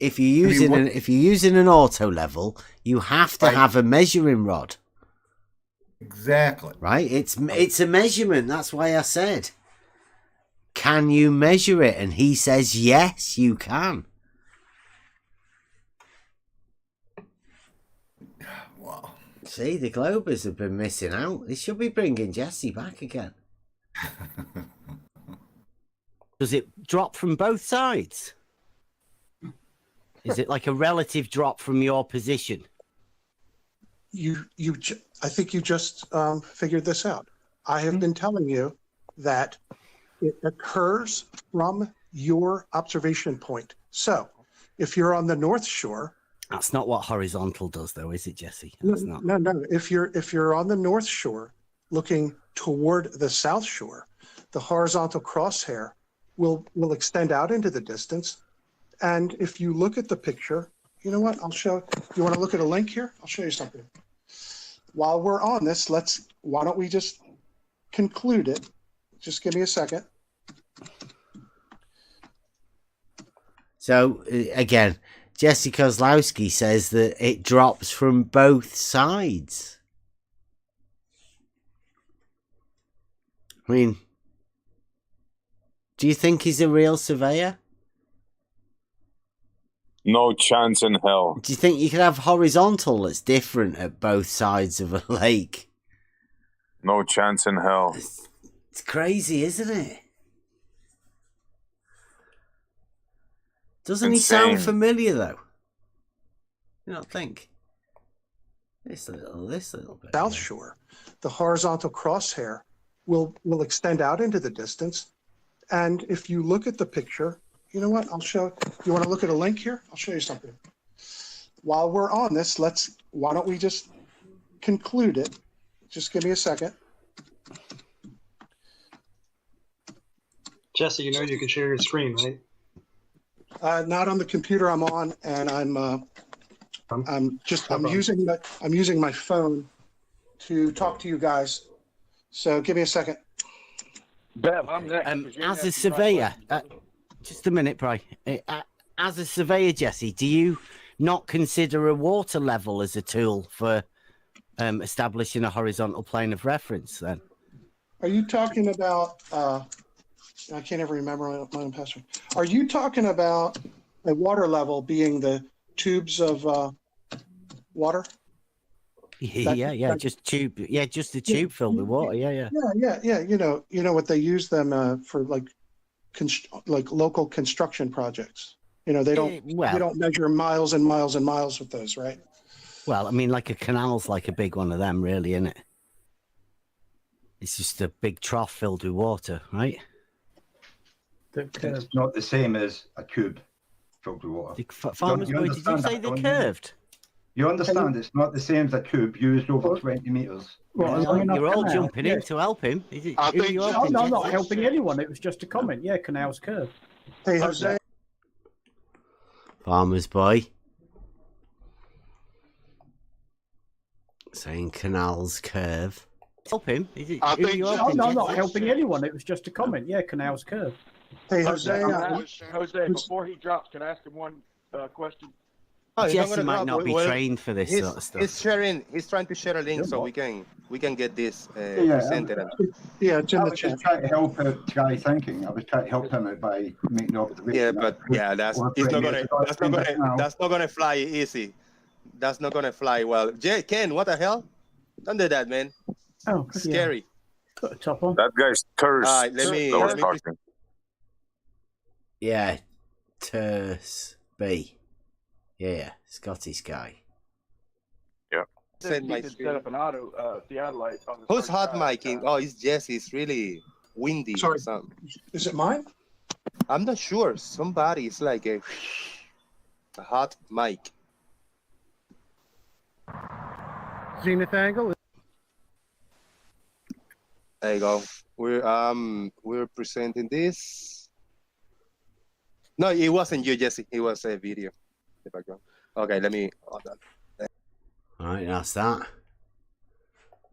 A: if you're using an auto level, you have to have a measuring rod.
E: Exactly.
A: Right? It's a measurement. That's why I said, can you measure it? And he says, yes, you can.
E: Wow.
A: See, the Globers have been missing out. They should be bringing Jesse back again. Does it drop from both sides? Is it like a relative drop from your position?
I: I think you just figured this out. I have been telling you that it occurs from your observation point. So if you're on the North Shore.
Q: That's not what horizontal does, though, is it, Jesse?
I: That's not. No. If you're on the North Shore looking toward the South Shore, the horizontal crosshair will extend out into the distance. And if you look at the picture, you know what? I'll show. You want to look at a link here? I'll show you something. While we're on this, why don't we just conclude it? Just give me a second.
A: So, again, Jesse Kozlowski says that it drops from both sides. I mean, do you think he's a real surveyor?
J: No chance in hell.
A: Do you think you could have horizontal that's different at both sides of a lake?
J: No chance in hell.
A: It's crazy, isn't it? Doesn't
J: Insane.
A: he sound familiar, though? You don't think? This little bit.
I: South Shore, the horizontal crosshair will extend out into the distance. And if you look at the picture, you know what? I'll show. You want to look at a link here? I'll show you something. While we're on this, why don't we just conclude it? Just give me a second.
K: Jesse, you know you can share your screen, right?
I: Not on the computer I'm on, and I'm using my phone to talk to you guys. So give me a second.
S: Bev, I'm next.
Q: As a surveyor, just a minute, Bri. As a surveyor, Jesse, do you not consider a water level as a tool for establishing a horizontal plane of reference? Then,
I: are you talking about? I can't ever remember my own password. Are you talking about a water level being the tubes of water?
Q: Yeah, just the tube filled with water. Yeah.
I: You know what they use them for, like local construction projects. You know, they don't measure miles and miles and miles with those, right?
Q: Well, I mean, like a canal's like a big one of them, really, isn't it? It's just a big trough filled with water, right?
B: It's not the same as a cube filled with water.
Q: Farmers Boy, did you say they're curved?
B: You understand it's not the same as a cube used over 20 meters.
K: Well,
Q: you're all jumping in to help him.
K: I'm not helping anyone. It was just a comment. Yeah, canals curved.
I: Hey, Jose.
A: Farmer's Boy saying canals curve.
Q: Help him.
K: I'm not helping anyone. It was just a comment. Yeah, canals curved.
I: Hey, Jose.
S: Jose, before he drops, can I ask him one question?
Q: Jesse might not be trained for this sort of stuff.
H: He's trying to share a link so we can get this presented.
I: Yeah, it's in
B: I
I: the
B: was
I: chat.
B: just trying to help out Guy thinking. I was trying to help him out by making the observation.
H: Yeah, but that's not gonna fly easy. That's not gonna fly well. Ken, what the hell? Don't do that, man.
K: Oh,
H: scary.
K: Put a top on.
J: That guy's terse.
H: All right, let me
J: talking.
A: Yeah, terse B. Yeah, Scottish guy.
J: Yeah.
H: Send
S: He
H: my
S: could
H: screen.
S: set up an auto theodolite on the
H: Who's
S: first
H: hot
S: try.
H: micing? Oh, it's Jesse. It's really windy or
I: Sorry.
H: something.
I: Is it mine?
H: I'm not sure. Somebody is like a hot mic.
G: Zenith angle.
H: There you go. We're presenting this. No, it wasn't you, Jesse. It was a video. The background. Okay, let me. Hold on.
A: All right, that's that.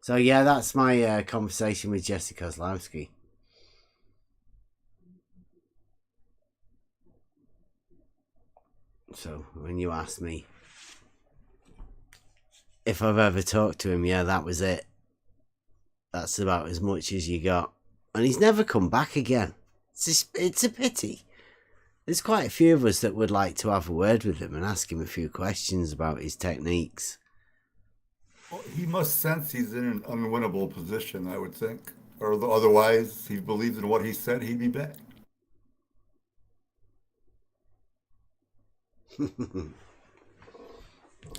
A: So yeah, that's my conversation with Jesse Kozlowski. So when you asked me if I've ever talked to him, yeah, that was it. That's about as much as you got. And he's never come back again. It's a pity. There's quite a few of us that would like to have a word with him and ask him a few questions about his techniques.
E: Well, he must sense he's in an unwinnable position, I would think. Or otherwise, he believes in what he said, he'd be back.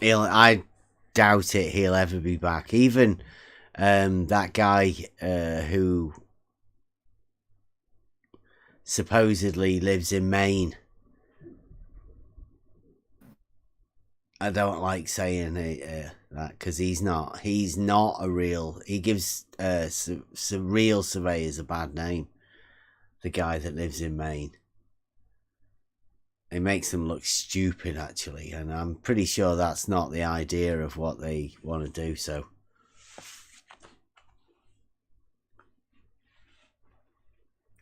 A: I doubt it he'll ever be back. Even that guy who supposedly lives in Maine. I don't like saying that because he's not a real. He gives some real surveyors a bad name. The guy that lives in Maine. It makes them look stupid, actually, and I'm pretty sure that's not the idea of what they want to do. So,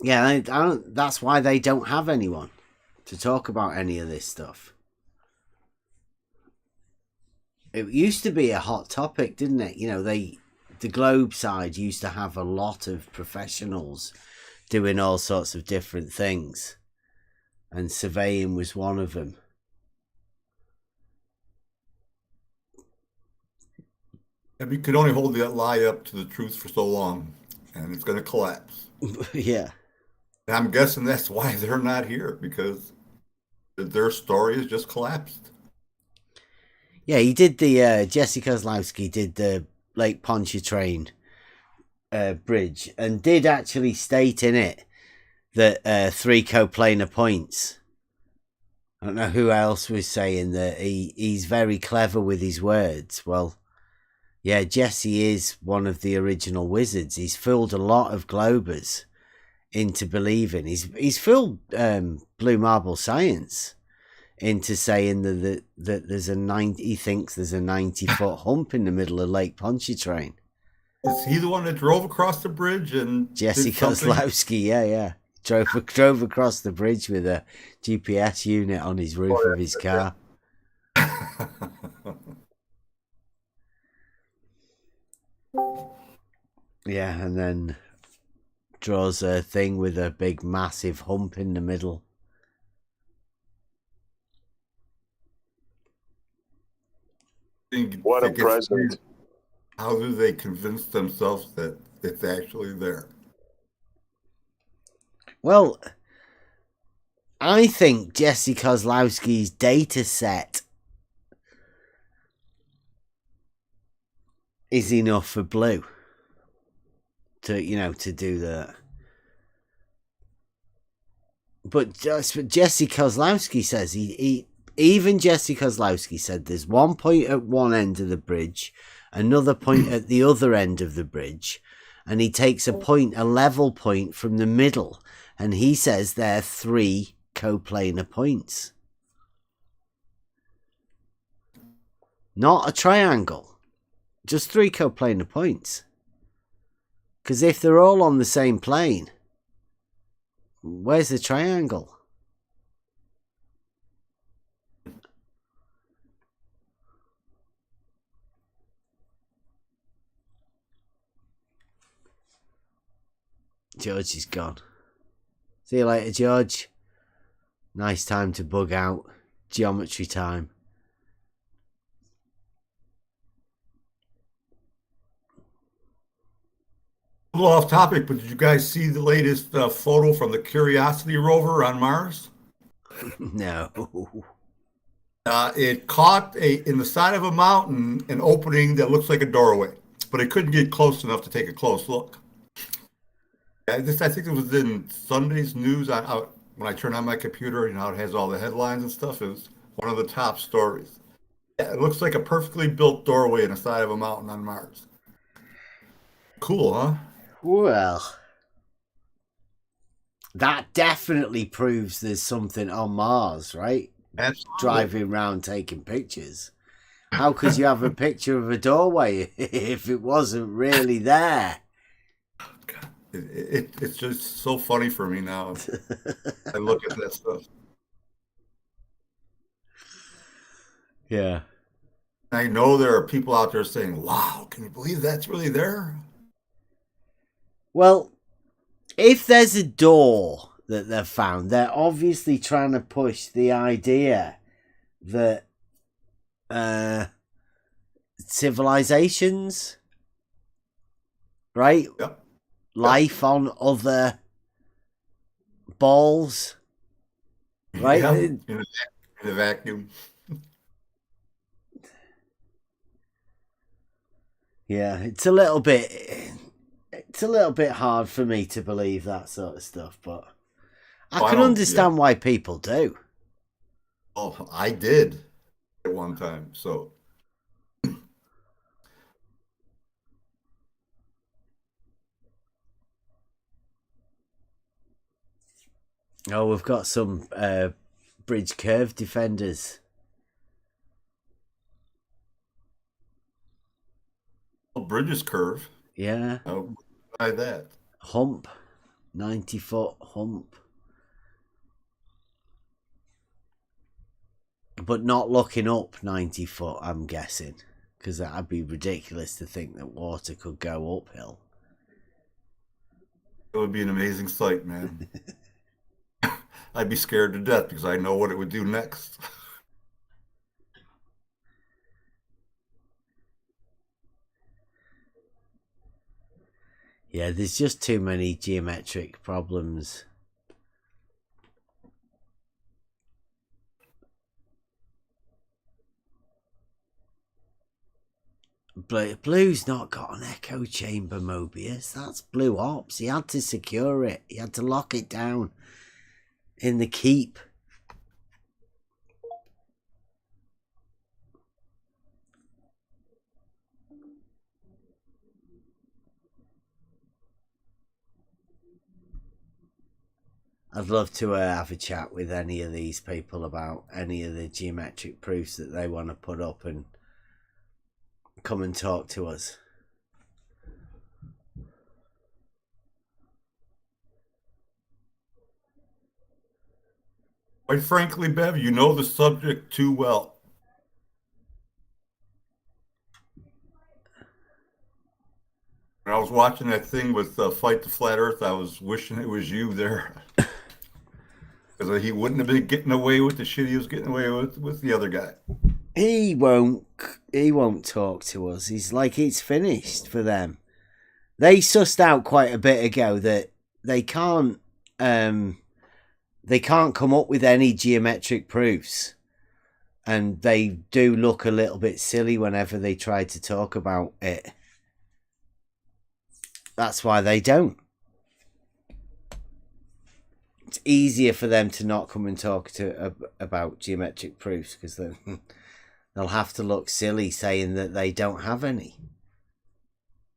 A: yeah, I don't. That's why they don't have anyone to talk about any of this stuff. It used to be a hot topic, didn't it? You know, the Globe side used to have a lot of professionals doing all sorts of different things. And surveying was one of them.
E: And we could only hold that lie up to the truth for so long, and it's going to collapse.
A: Yeah.
E: And I'm guessing that's why they're not here, because their story has just collapsed.
A: Yeah, he did the, Jesse Kozlowski did the Lake Pontchartrain bridge, and did actually state in it that 3 coplanar points. I don't know who else was saying that he's very clever with his words. Well, yeah, Jesse is one of the original wizards. He's fooled a lot of Globers into believing. He's fooled Blue Marble Science into saying that there's he thinks there's a 90-foot hump in the middle of Lake Pontchartrain.
E: Is he the one that drove across the bridge and
A: Jesse Kozlowski? Yeah. Drove across the bridge with a GPS unit on his roof of his car. Yeah, and then draws a thing with a big massive hump in the middle.
J: What a present.
E: How do they convince themselves that it's actually there?
A: Well, I think Jesse Kozlowski's data set is enough for Blue to do that. But Jesse Kozlowski says even Jesse Kozlowski said there's one point at one end of the bridge, another point at the other end of the bridge, and he takes a level point from the middle, and he says there are 3 coplanar points. Not a triangle, just 3 coplanar points. Because if they're all on the same plane, where's the triangle? George is gone. See you later, George. Nice time to bug out. Geometry time.
E: A little off topic, but did you guys see the latest photo from the Curiosity rover on Mars?
A: No.
E: It caught in the side of a mountain an opening that looks like a doorway, but it couldn't get close enough to take a close look. I think it was in Sunday's news. When I turn on my computer, you know how it has all the headlines and stuff. It was one of the top stories. Yeah, it looks like a perfectly built doorway in the side of a mountain on Mars. Cool, huh?
A: Well, that definitely proves there's something on Mars, right?
E: Absolutely.
A: Driving around taking pictures. How could you have a picture of a doorway if it wasn't really there?
E: It's just so funny for me now. I look at that stuff.
A: Yeah.
E: I know there are people out there saying, wow, can you believe that's really there?
A: Well, if there's a door that they've found, they're obviously trying to push the idea that civilizations, right?
E: Yep.
A: Life on other balls, right?
E: Yeah, in a vacuum.
A: Yeah, it's a little bit hard for me to believe that sort of stuff, but I can understand why people do.
E: Oh, I did at one time, so.
A: Oh, we've got some bridge curve defenders.
E: Bridges curve.
A: Yeah.
E: Oh, try that.
A: Hump. 90-foot hump. But not looking up 90 foot, I'm guessing. Because that'd be ridiculous to think that water could go uphill.
E: It would be an amazing sight, man. I'd be scared to death because I know what it would do next.
A: Yeah, there's just too many geometric problems. Blue's not got an echo chamber, Mobius. That's Blue Ops. He had to secure it. He had to lock it down in the keep. I'd love to have a chat with any of these people about any of the geometric proofs that they want to put up and come and talk to us.
E: Quite frankly, Bev, you know the subject too well. When I was watching that thing with Fight the Flat Earth, I was wishing it was you there. Because he wouldn't have been getting away with the shit he was getting away with the other guy.
A: He won't talk to us. He's like, it's finished for them. They sussed out quite a bit ago that they can't come up with any geometric proofs. And they do look a little bit silly whenever they try to talk about it. That's why they don't. It's easier for them to not come and talk about geometric proofs because they'll have to look silly saying that they don't have any.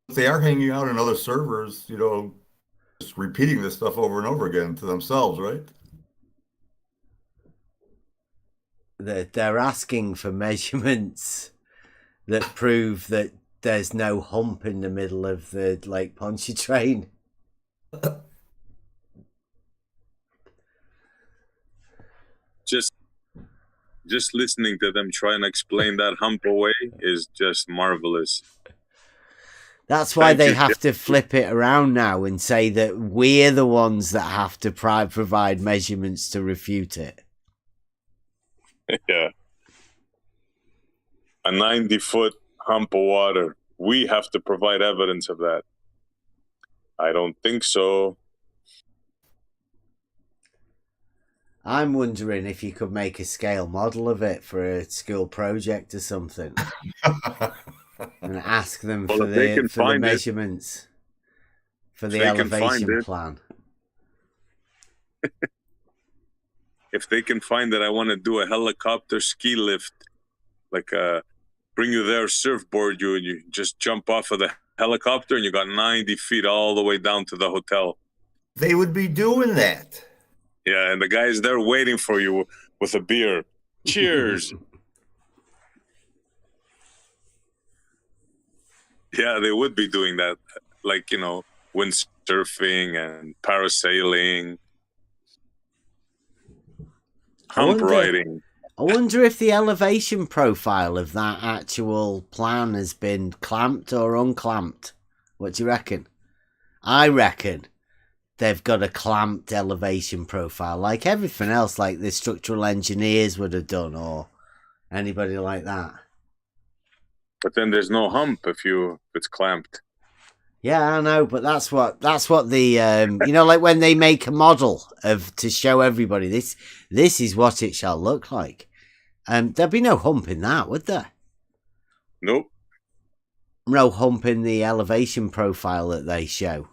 E: They are hanging out in other servers, you know, just repeating this stuff over and over again to themselves, right?
A: They're asking for measurements that prove that there's no hump in the middle of the Lake Pontchartrain.
J: Just listening to them try and explain that hump away is just marvelous.
A: That's why they have to flip it around now and say that we're the ones that have to provide measurements to refute it.
J: Yeah. A 90-foot hump of water. We have to provide evidence of that. I don't think so.
A: I'm wondering if you could make a scale model of it for a school project or something, and ask them for the measurements for the elevation plan.
J: If they can find that I want to do a helicopter ski lift, like bring you there, surfboard you, and you just jump off of the helicopter and you got 90 feet all the way down to the hotel.
E: They would be doing that.
J: Yeah, and the guy's there waiting for you with a beer. Cheers. Yeah, they would be doing that. Like, you know, windsurfing and parasailing. Hump riding.
A: I wonder if the elevation profile of that actual plan has been clamped or unclamped. What do you reckon? I reckon they've got a clamped elevation profile, like everything else, like the structural engineers would have done, or anybody like that.
J: But then there's no hump if it's clamped.
A: Yeah, I know, but that's what the you know, like when they make a model to show everybody this is what it shall look like. There'd be no hump in that, would there?
J: Nope.
A: No hump in the elevation profile that they show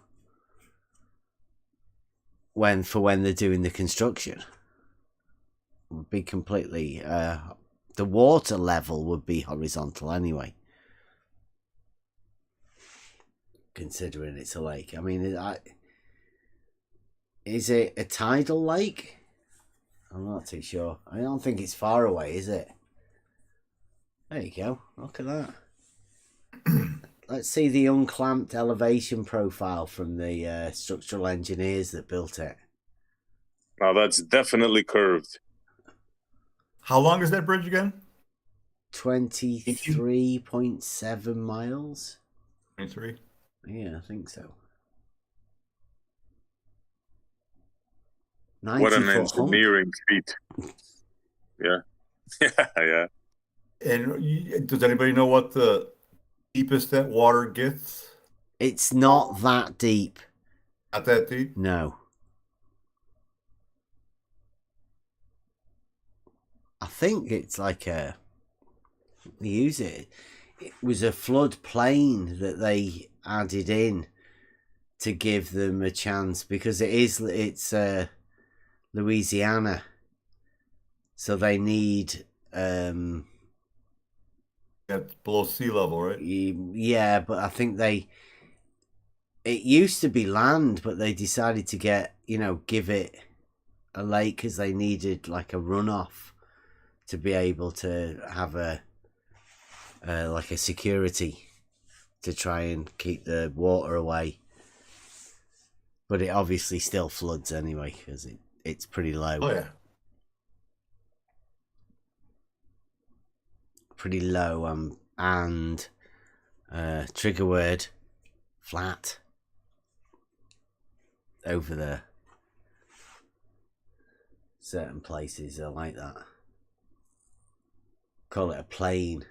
A: when they're doing the construction. It would be completely the water level would be horizontal anyway. Considering it's a lake. I mean, is it a tidal lake? I'm not too sure. I don't think it's far away, is it? There you go. Look at that. Let's see the unclamped elevation profile from the structural engineers that built it.
J: Now that's definitely curved.
E: How long is that bridge again?
A: 23.7 miles.
E: 23.
A: Yeah, I think so.
J: What an engineering feat. Yeah. Yeah.
E: And does anybody know what the deepest that water gets?
A: It's not that deep.
E: Not that deep?
A: No. I think it's like they use it. It was a flood plain that they added in to give them a chance, because it's Louisiana, so they need
E: That's below sea level, right?
A: Yeah, but I think it used to be land, but they decided to give it a lake because they needed like a runoff to be able to have a security to try and keep the water away. But it obviously still floods anyway because it's pretty low.
E: Oh yeah.
A: Pretty low and trigger word flat over there. Certain places are like that. Call it a plain.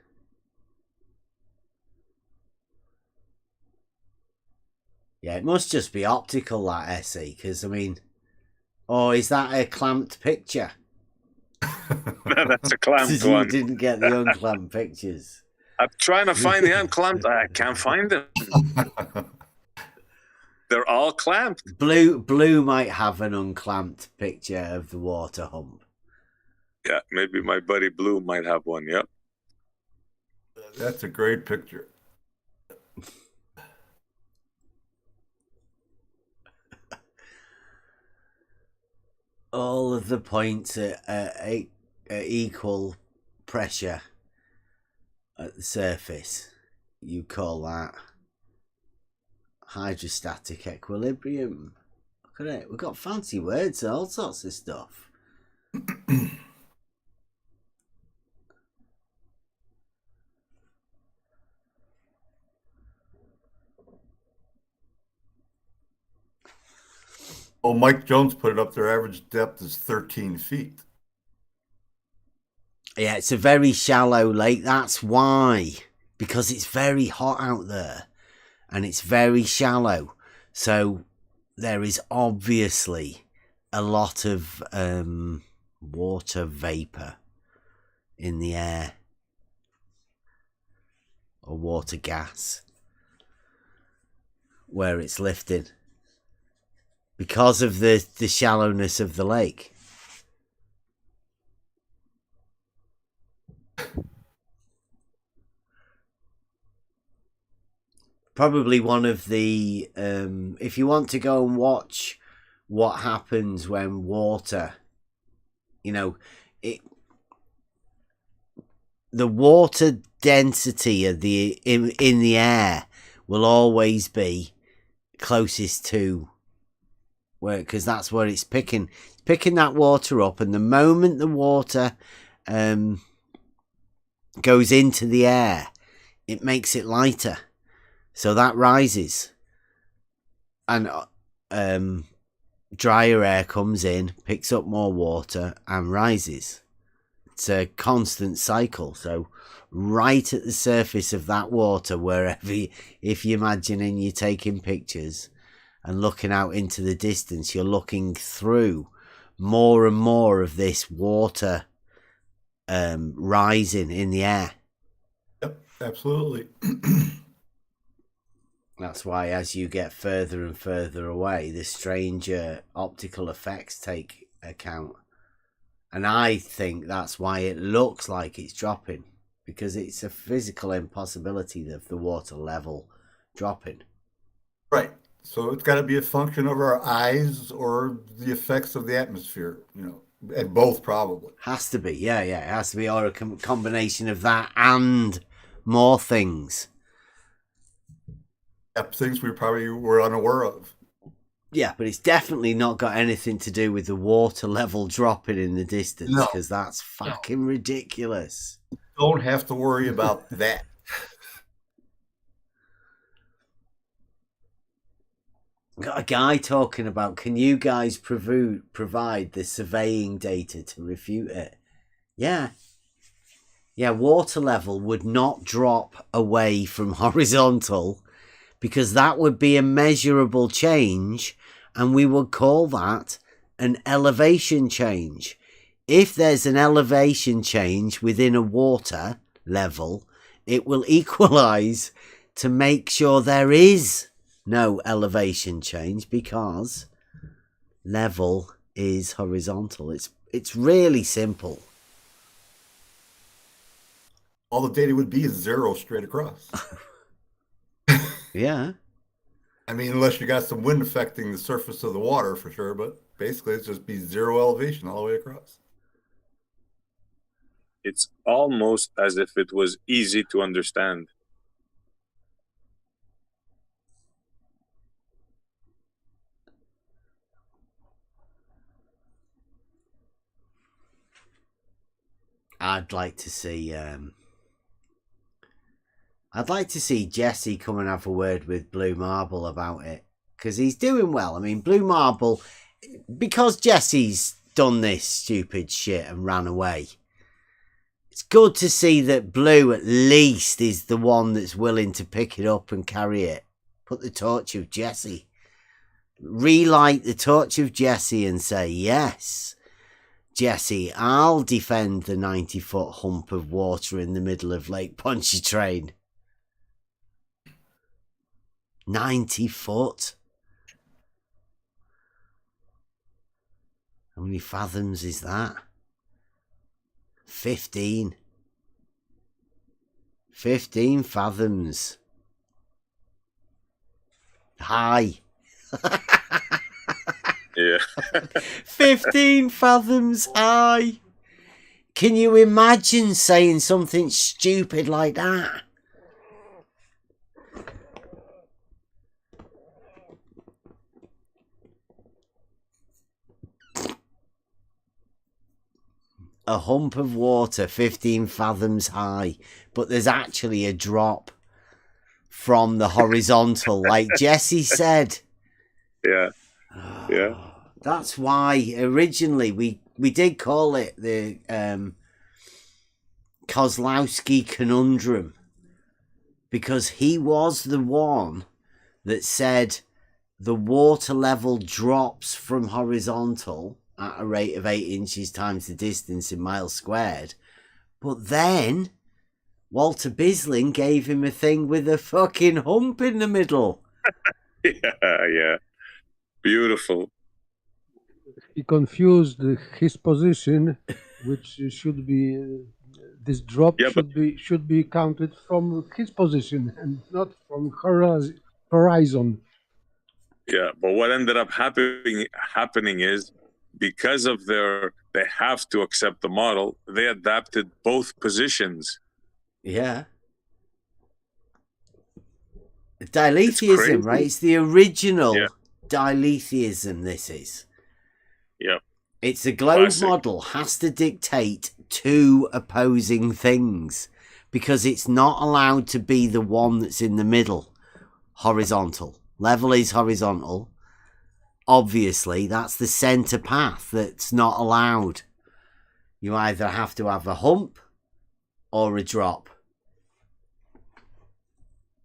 A: Yeah, it must just be optical, that essay, because I mean, is that a clamped picture?
J: That's a clamped
A: You
J: one.
A: didn't get the unclamped pictures.
J: I'm trying to find the unclamped. I can't find them. They're all clamped.
A: Blue might have an unclamped picture of the water hump.
J: Yeah, maybe my buddy Blue might have one. Yep.
E: That's a great picture.
A: All of the points at equal pressure at the surface. You call that hydrostatic equilibrium. Look at it. We've got fancy words and all sorts of stuff.
E: Oh, Mike Jones put it up. Their average depth is 13 feet.
A: Yeah, it's a very shallow lake. That's why. Because it's very hot out there. And it's very shallow. So there is obviously a lot of water vapor in the air, or water gas, where it's lifting because of the shallowness of the lake. Probably one of the if you want to go and watch what happens when water, the water density of in the air will always be closest to where, because that's where it's picking that water up, and the moment the water goes into the air, it makes it lighter, so that rises, and drier air comes in, picks up more water and rises. It's a constant cycle. So right at the surface of that water, wherever if you're imagining you're taking pictures and looking out into the distance, you're looking through more and more of this water rising in the air.
E: Yep, absolutely.
A: That's why as you get further and further away, the stranger optical effects take account. And I think that's why it looks like it's dropping, because it's a physical impossibility of the water level dropping.
E: Right. So it's got to be a function of our eyes or the effects of the atmosphere, and both probably.
A: Has to be, yeah. It has to be, or a combination of that and more things.
E: Things we probably were unaware of.
A: Yeah, but it's definitely not got anything to do with the water level dropping in the distance, because that's fucking ridiculous.
E: Don't have to worry about that.
A: Got a guy talking about, can you guys provide the surveying data to refute it? Yeah, water level would not drop away from horizontal, because that would be a measurable change, and we would call that an elevation change. If there's an elevation change within a water level, it will equalize to make sure there is no elevation change, because level is horizontal. It's really simple.
E: All the data would be is zero straight across.
A: Yeah.
E: I mean, unless you got some wind affecting the surface of the water for sure, but basically it's just be zero elevation all the way across.
J: It's almost as if it was easy to understand.
A: I'd like to see Jesse come and have a word with Blue Marble about it, because he's doing well. I mean, Blue Marble, because Jesse's done this stupid shit and ran away, it's good to see that Blue at least is the one that's willing to pick it up and carry it. Put the torch of Jesse. Relight the torch of Jesse and say, yes, Jesse, I'll defend the 90-foot hump of water in the middle of Lake Pontchartrain. 90 foot. How many fathoms is that? 15. 15 fathoms. High.
J: Yeah.
A: 15 fathoms high. Can you imagine saying something stupid like that? A hump of water 15 fathoms high, but there's actually a drop from the horizontal, like Jesse said.
J: Yeah. Yeah.
A: That's why originally we did call it the Kozlowski conundrum, because he was the one that said the water level drops from horizontal at a rate of 8 inches times the distance in miles squared. But then Walter Bisling gave him a thing with a fucking hump in the middle.
J: Yeah. Beautiful.
G: He confused his position, which should be this drop should be counted from his position and not from horizon.
J: Yeah, but what ended up happening is, because of they have to accept the model, they adapted both positions.
A: Yeah. Dilethism, right? It's the original Dilethism, this is.
J: Yep.
A: It's a globe model has to dictate two opposing things because it's not allowed to be the one that's in the middle, horizontal. Level is horizontal. Obviously, that's the center path that's not allowed. You either have to have a hump or a drop.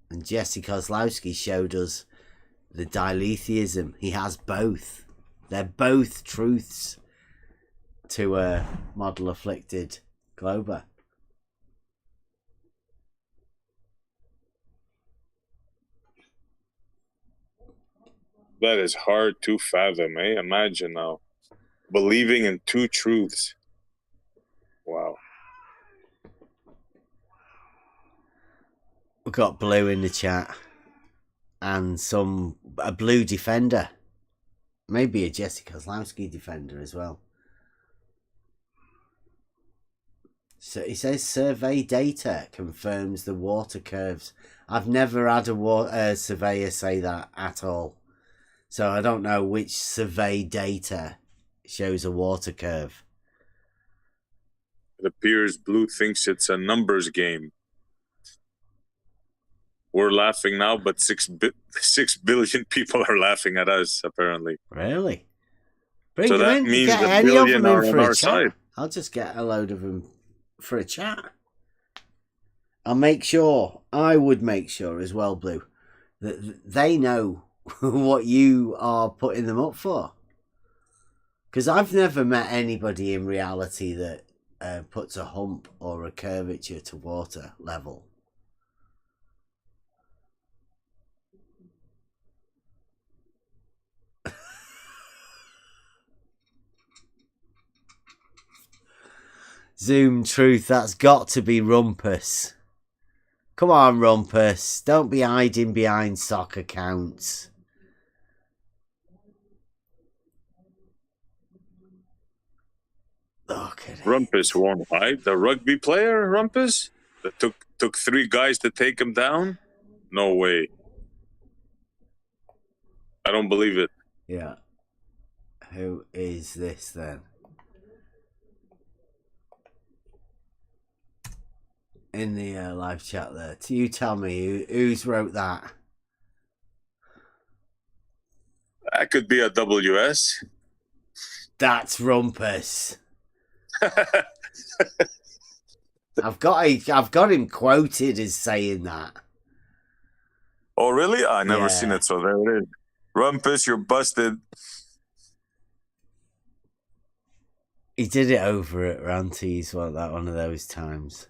A: And Jesse Kozlowski showed us the Dilethism. He has both. They're both truths to a model afflicted glober.
J: That is hard to fathom, eh? Imagine now. Believing in two truths. Wow.
A: We've got Blue in the chat. And a Blue defender. Maybe a Jesse Kozlowski defender as well. So he says survey data confirms the water curves. I've never had a surveyor say that at all. So I don't know which survey data shows a water curve.
J: It appears Blue thinks it's a numbers game. We're laughing now, but 6 billion people are laughing at us, apparently.
A: Really? Bring
J: so
A: them
J: that
A: in.
J: means
A: Get
J: the
A: any of
J: billion
A: them
J: are
A: in
J: on
A: for
J: our
A: a chat.
J: side.
A: I'll just get a load of them for a chat. I would make sure as well, Blue, that they know what you are putting them up for. Because I've never met anybody in reality that puts a hump or a curvature to water level. Zoom truth, that's got to be Rumpus. Come on, Rumpus. Don't be hiding behind sock accounts. Look at
J: Rumpus won't hide. The rugby player, Rumpus, that took 3 guys to take him down? No way. I don't believe it.
A: Yeah. Who is this then? In the live chat there. You tell me who's wrote that.
J: That could be a WS.
A: That's Rumpus. I've got him quoted as saying that.
J: Oh, really? I never seen it, so there it is. Rumpus, you're busted.
A: He did it over at Ranty's one of those times.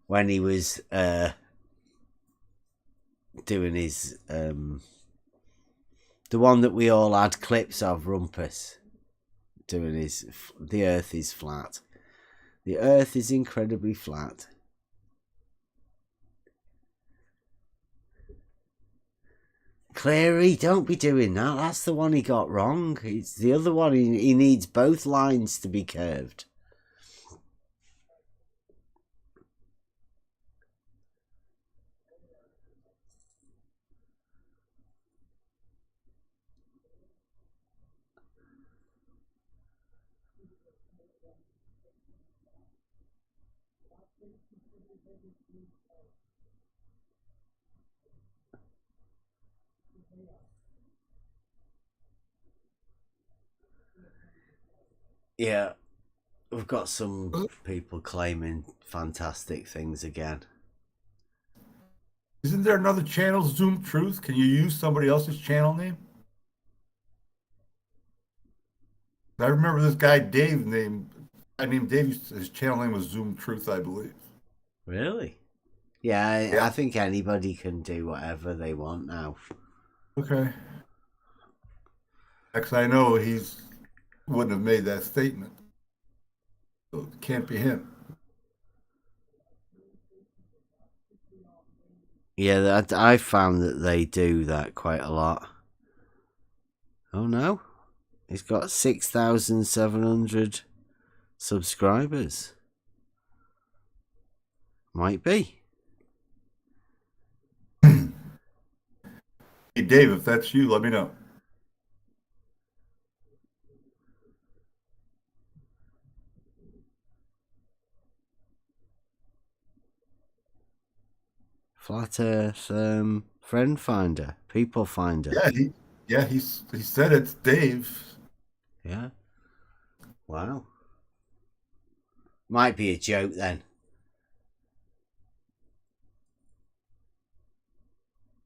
A: When he was doing his the one that we all had clips of, Rumpus doing his the earth is flat. The earth is incredibly flat. Clary, don't be doing that. That's the one he got wrong. It's the other one. He needs both lines to be curved. Yeah, we've got some people claiming fantastic things again.
E: Isn't there another channel, Zoom Truth? Can you use somebody else's channel name? I remember this guy Dave named Dave. His channel name was Zoom Truth, I believe.
A: Really? Yeah, I think anybody can do whatever they want now.
E: Okay. Actually, I know wouldn't have made that statement. So it can't be him.
A: Yeah, I found that they do that quite a lot. Oh no, he's got 6,700 subscribers. Might be.
E: Hey Dave, if that's you, let me know.
A: Flat Earth friend finder, people finder.
E: Yeah, he said it's Dave.
A: Yeah. Wow. Might be a joke then.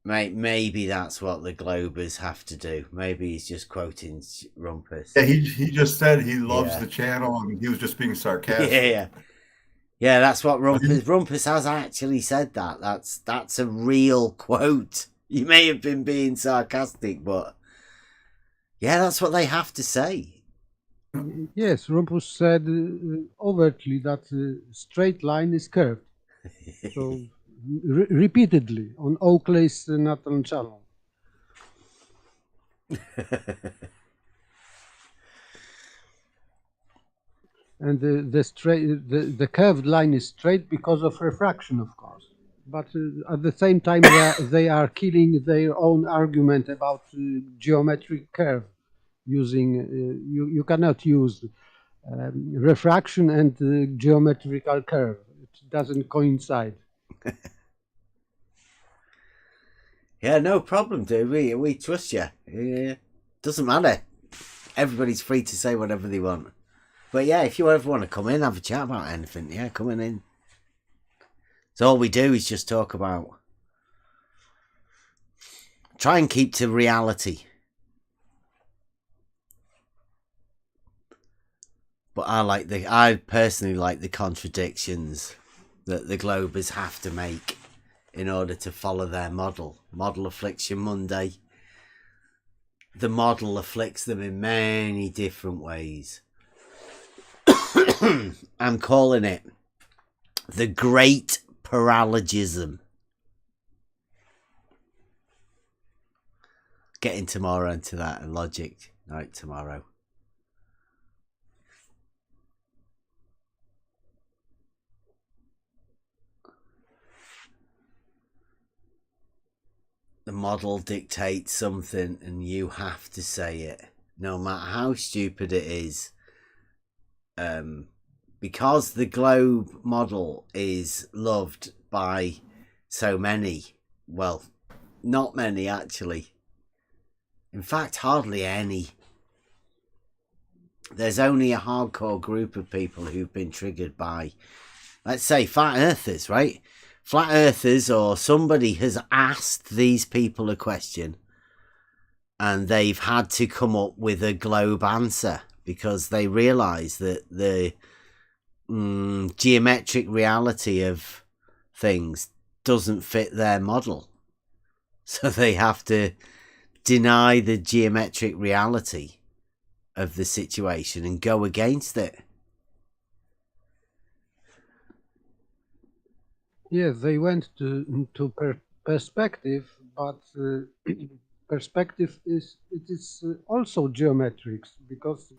A: Maybe that's what the Globers have to do. Maybe he's just quoting Rumpus.
E: Yeah, he just said he loves the channel and he was just being sarcastic.
A: Yeah, that's what Rumpus has actually said that. That's a real quote. You may have been being sarcastic, but yeah, that's what they have to say.
G: Yes, Rumpus said overtly that straight line is curved. So repeatedly on Oakley's Natal channel. And the curved line is straight because of refraction, of course. But at the same time, they are killing their own argument about geometric curve. Using you cannot use refraction and geometrical curve. It doesn't coincide.
A: Yeah, no problem, dude. We trust you. Doesn't matter. Everybody's free to say whatever they want. But yeah, if you ever want to come in, have a chat about anything, yeah, coming in. So all we do is just talk about. Try and keep to reality. But I personally like the contradictions that the Globers have to make in order to follow their model. Model Affliction Monday. The model afflicts them in many different ways. I'm calling it the Great Paralogism. Getting tomorrow into that and logic night tomorrow. The model dictates something and you have to say it, no matter how stupid it is. Because the globe model is loved by so many, well, not many actually. In fact, hardly any. There's only a hardcore group of people who've been triggered by, let's say, flat earthers, right? Flat earthers or somebody has asked these people a question and they've had to come up with a globe answer because they realise that the geometric reality of things doesn't fit their model. So they have to deny the geometric reality of the situation and go against it.
G: Yes, they went to perspective, but perspective is also geometrics because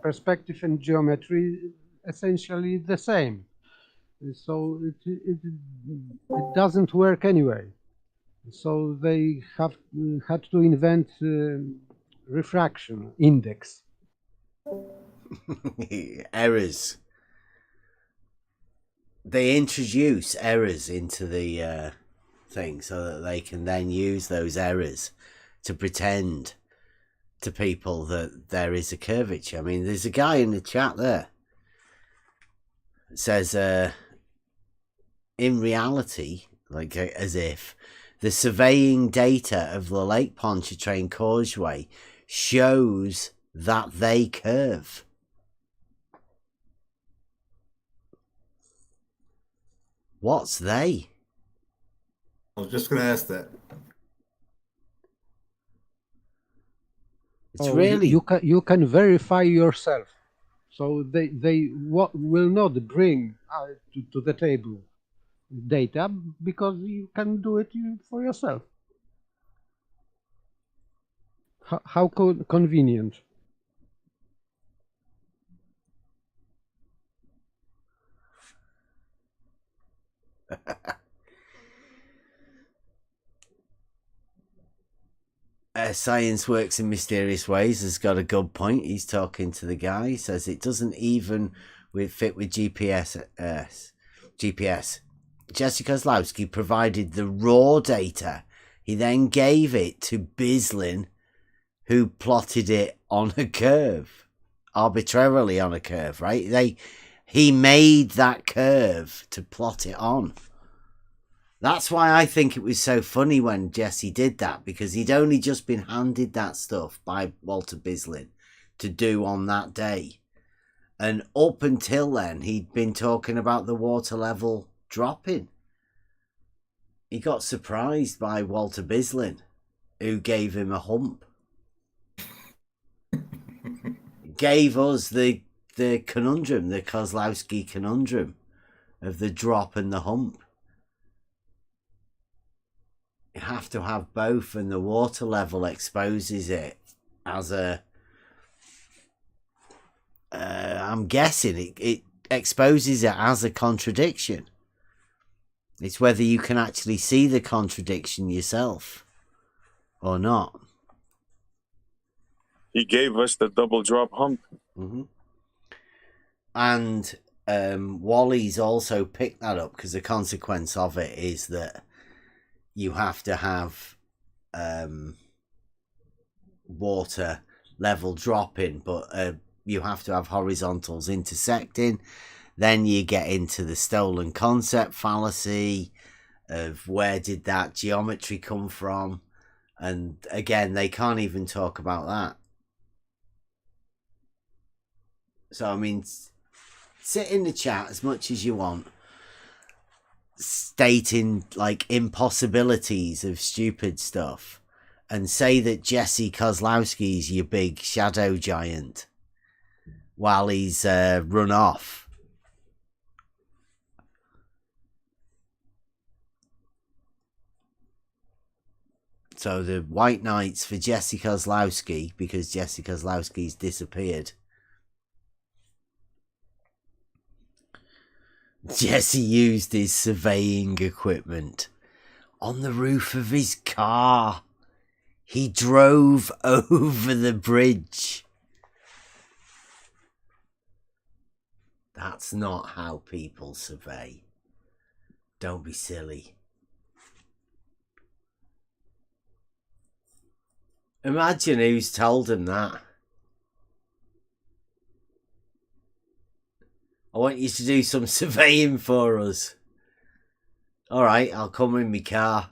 G: perspective and geometry essentially the same. So it doesn't work anyway. So they had to invent refraction index.
A: Errors. They introduce errors into the thing so that they can then use those errors to pretend to people that there is a curvature. I mean, there's a guy in the chat there that says, in reality, like as if the surveying data of the Lake Pontchartrain causeway shows that they curve. What's they?
E: I was just going to ask that.
A: It's really
G: you can verify yourself, so they will not bring to the table data because you can do it for yourself. How convenient.
A: Science works in mysterious ways has got a good point. He's talking to the guy. He says it doesn't even fit with GPS. Jesse Kozlowski provided the raw data. He then gave it to Bislin, who plotted it on a curve, arbitrarily on a curve, right? He made that curve to plot it on. That's why I think it was so funny when Jesse did that, because he'd only just been handed that stuff by Walter Bislin to do on that day. And up until then, he'd been talking about the water level dropping. He got surprised by Walter Bislin, who gave him a hump. Gave us the conundrum, the Kozlowski conundrum of the drop and the hump. You have to have both, and the water level exposes it as a... I'm guessing it exposes it as a contradiction. It's whether you can actually see the contradiction yourself or not.
J: He gave us the double drop hump.
A: Mm-hmm. And Wally's also picked that up because the consequence of it is that you have to have water level dropping, but you have to have horizontals intersecting. Then you get into the stolen concept fallacy of where did that geometry come from? And again, they can't even talk about that. So, I mean, sit in the chat as much as you want, stating like impossibilities of stupid stuff, and say that Jesse Kozlowski's your big shadow giant while he's run off. So the white knights for Jesse Kozlowski, because Jesse Kozlowski's disappeared. Jesse used his surveying equipment on the roof of his car. He drove over the bridge. That's not how people survey. Don't be silly. Imagine who's told him that. I want you to do some surveying for us. All right, I'll come in my car.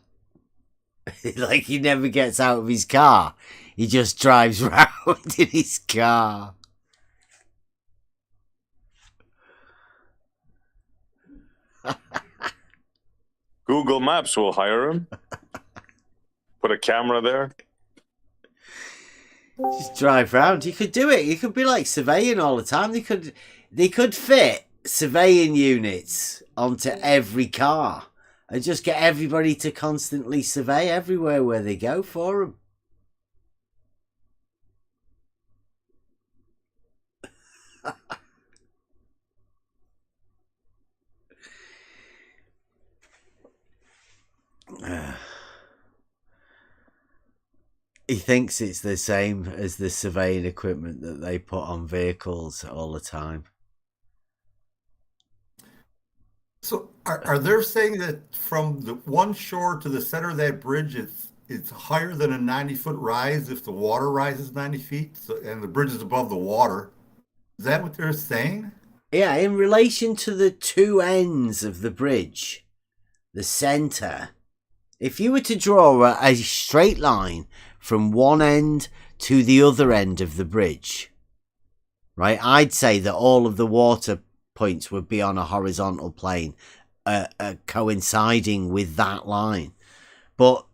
A: Like, he never gets out of his car. He just drives round in his car.
J: Google Maps will hire him. Put a camera there.
A: Just drive round. You could do it. You could be like surveying all the time. They could fit surveying units onto every car and just get everybody to constantly survey everywhere where they go for them. He thinks it's the same as the surveying equipment that they put on vehicles all the time.
E: So are they saying that from the one shore to the center of that bridge, it's higher than a 90-foot rise if the water rises 90 feet and the bridge is above the water? Is that what they're saying?
A: Yeah, in relation to the two ends of the bridge, the center, if you were to draw a straight line from one end to the other end of the bridge, right? I'd say that all of the water points would be on a horizontal plane, coinciding with that line. But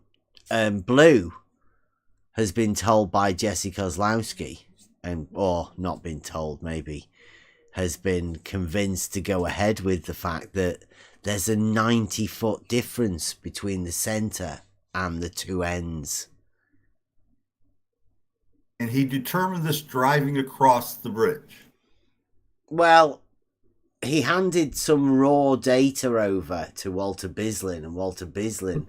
A: Blue has been told by Jesse Kozlowski, or not been told, maybe, has been convinced to go ahead with the fact that there's a 90-foot difference between the centre and the two ends.
E: And he determined this driving across the bridge.
A: Well, he handed some raw data over to Walter Bislin, and Walter Bislin...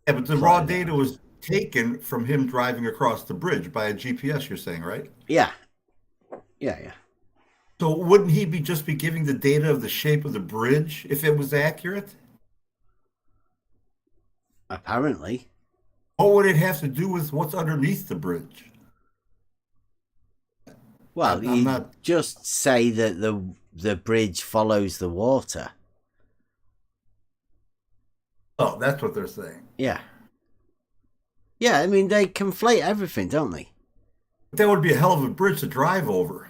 E: Yeah, but the raw data was taken from him driving across the bridge by a GPS, you're saying, right?
A: Yeah. Yeah.
E: So wouldn't he just be giving the data of the shape of the bridge if it was accurate?
A: Apparently.
E: What would it have to do with what's underneath the bridge?
A: Well, just say that the bridge follows the water.
E: Oh, that's what they're saying.
A: Yeah. Yeah, I mean, they conflate everything, don't they?
E: That would be a hell of a bridge to drive over.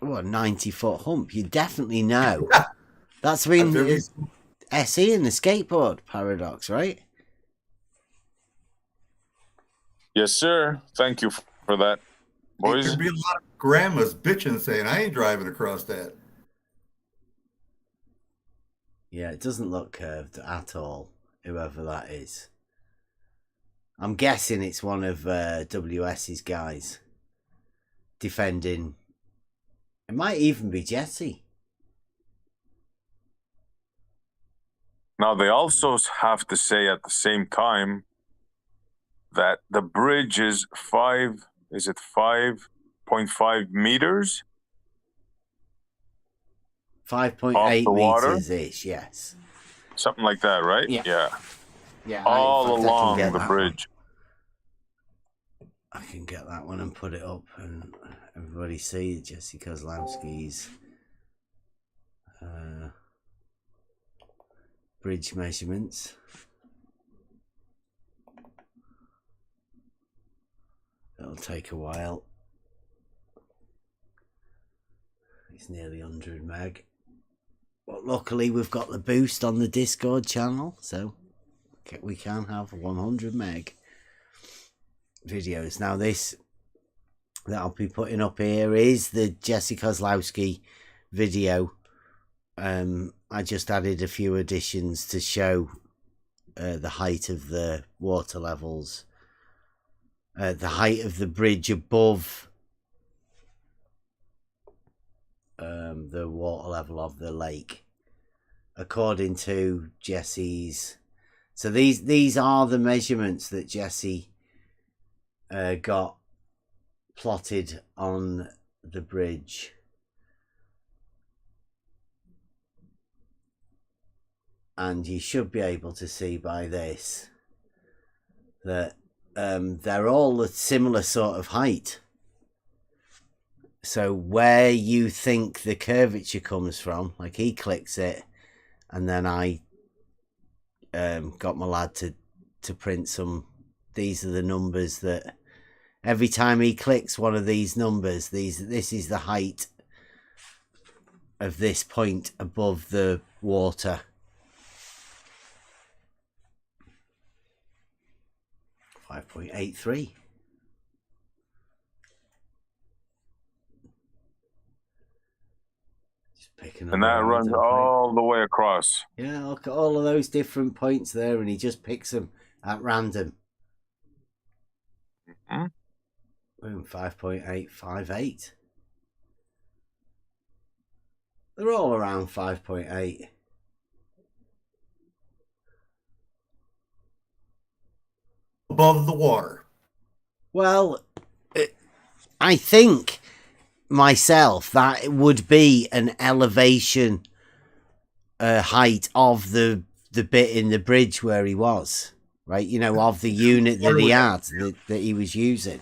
A: Oh, a 90-foot hump. You definitely know. That's been SE and the skateboard paradox, right?
J: Yes, sir. Thank you for that, boys.
E: There'd be a lot of grandmas bitching saying, I ain't driving across that.
A: Yeah, it doesn't look curved at all, whoever that is. I'm guessing it's one of WS's guys defending. It might even be Jesse.
J: Now, they also have to say at the same time that the bridge is 5.5 meters?
A: 5.8 meters ish, yes.
J: Something like that, right?
A: Yeah. Yeah.
J: All along the bridge.
A: I can get that one and put it up and everybody see Jesse Kozlowski's bridge measurements. It'll take a while. It's nearly 100 meg. But luckily we've got the boost on the Discord channel, so we can have 100 meg videos. Now this that I'll be putting up here is the Jesse Kozlowski video. I just added a few additions to show the height of the water levels, the height of the bridge above the water level of the lake, according to Jesse's. So these are the measurements that Jesse got plotted on the bridge. And you should be able to see by this that they're all a similar sort of height. So where you think the curvature comes from, like he clicks it, and then I got my lad to print some. These are the numbers that every time he clicks one of these numbers, this is the height of this point above the water. 5.83.
J: And that runs all the way across.
A: Yeah, look at all of those different points there, and he just picks them at random. Boom, 5.858. They're all around 5.8.
E: Above the water.
A: Well, I think myself that it would be an elevation height of the bit in the bridge where he was, right? You know, of the unit that he had, that he was using.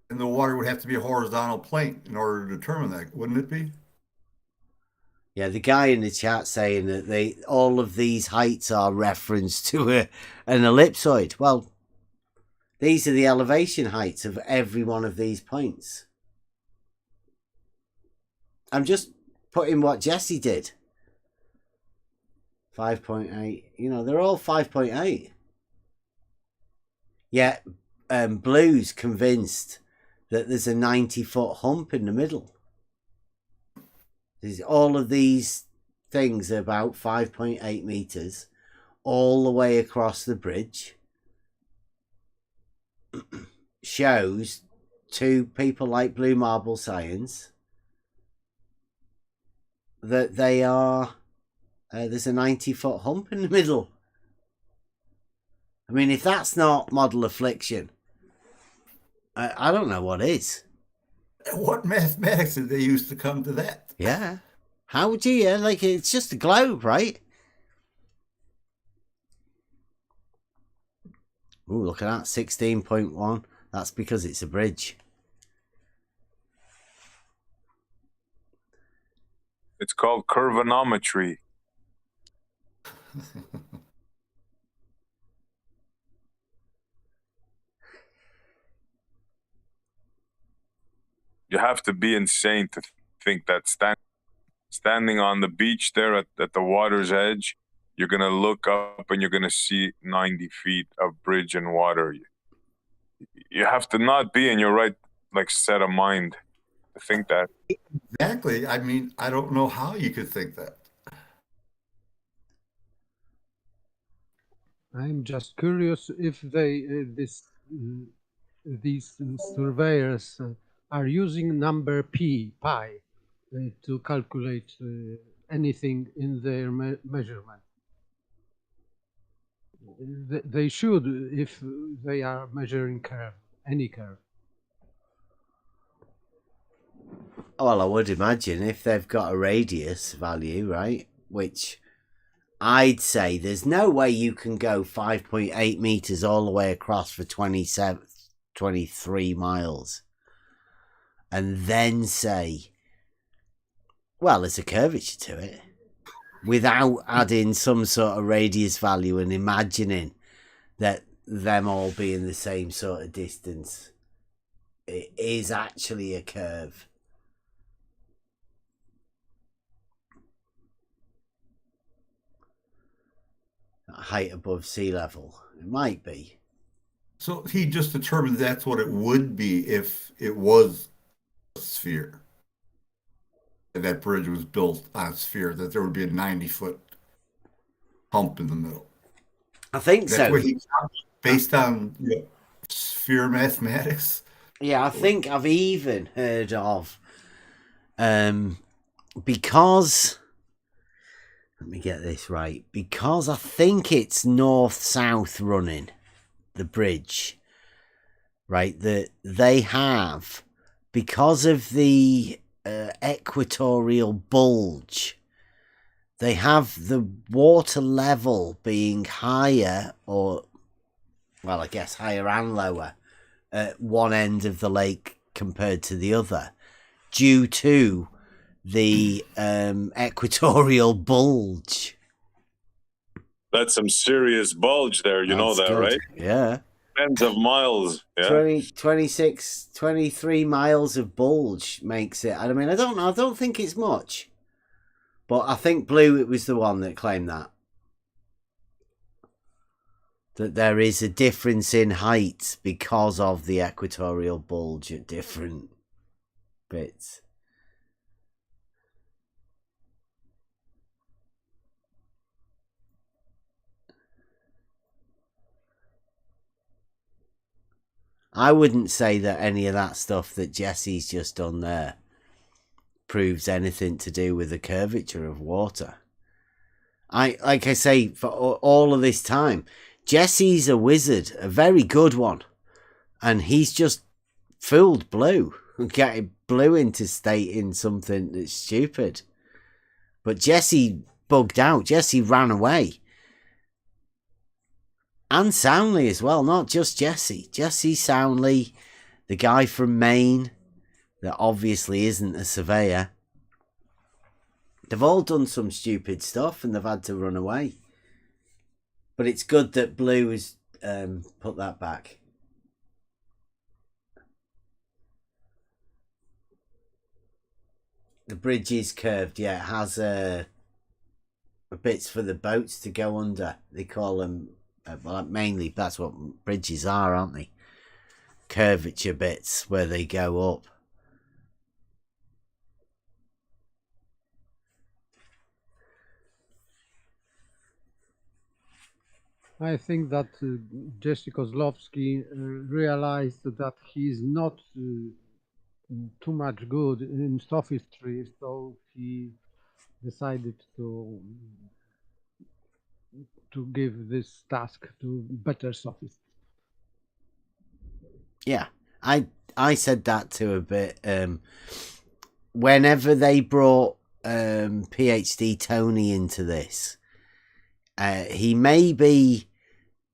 E: And the water would have to be a horizontal plane in order to determine that, wouldn't it be?
A: Yeah, the guy in the chat saying that all of these heights are referenced to an ellipsoid. Well, These are the elevation heights of every one of these points. I'm just putting what Jesse did. 5.8. You know, they're all 5.8. Yet Blue's convinced that there's a 90-foot hump in the middle. All of these things are about 5.8 meters all the way across the bridge. Shows to people like Blue Marble Science that they are there's a 90-foot hump in the middle. I mean, if that's not model affliction, I don't know what is.
E: What mathematics did they use to come to that?
A: Yeah. How would you? Yeah, like, it's just a globe, right? Ooh, look at that, 16.1. That's because it's a bridge.
J: It's called curvanometry. You have to be insane to think that standing on the beach there at the water's edge, you're going to look up and you're going to see 90 feet of bridge and water. You have to not be in your right, like, set of mind to think that.
E: Exactly. I mean, I don't know how you could think that.
G: I'm just curious if they these surveyors are using number pi to calculate anything in their measurement. They should, if they are measuring curve, any curve.
A: Well, I would imagine if they've got a radius value, right, which I'd say there's no way you can go 5.8 meters all the way across for 23 miles and then say, well, there's a curvature to it, without adding some sort of radius value and imagining that them all being the same sort of distance. It is actually a curve. Height above sea level. It might be.
E: So he just determined that's what it would be if it was a sphere. And that bridge was built on a sphere, that there would be a 90-foot hump in the middle.
A: I think
E: that's
A: so.
E: Based on sphere mathematics.
A: Yeah, I think I've even heard of because, let me get this right, because I think it's north-south running, the bridge, right, that they have, because of the equatorial bulge, they have the water level being higher, or, well, I guess higher and lower at one end of the lake compared to the other, due to the equatorial bulge.
J: That's some serious bulge there, you know that,
A: good.
J: right?
A: Yeah.
J: Tens of miles. Yeah.
A: 26, 23 miles of bulge makes it. I mean, I don't know. I don't think it's much. But I think Blue, it was the one that claimed that. That there is a difference in height because of the equatorial bulge at different bits. I wouldn't say that any of that stuff that Jesse's just done there proves anything to do with the curvature of water. Like I say, for all of this time, Jesse's a wizard, a very good one. And he's just fooled Blue, getting Blue into stating something that's stupid. But Jesse bugged out. Jesse ran away. And soundly as well, not just Jesse. Jesse soundly, the guy from Maine that obviously isn't a surveyor. They've all done some stupid stuff and they've had to run away. But it's good that Blue has put that back. The bridge is curved, yeah. It has bits for the boats to go under. They call them, well, mainly that's what bridges are, aren't they? Curvature bits where they go up.
G: I think that Jesse Kozlowski realized that he's not too much good in sophistry, so he decided to give this task to better sophists.
A: Yeah, I said that too a bit. Whenever they brought PhD Tony into this, he may be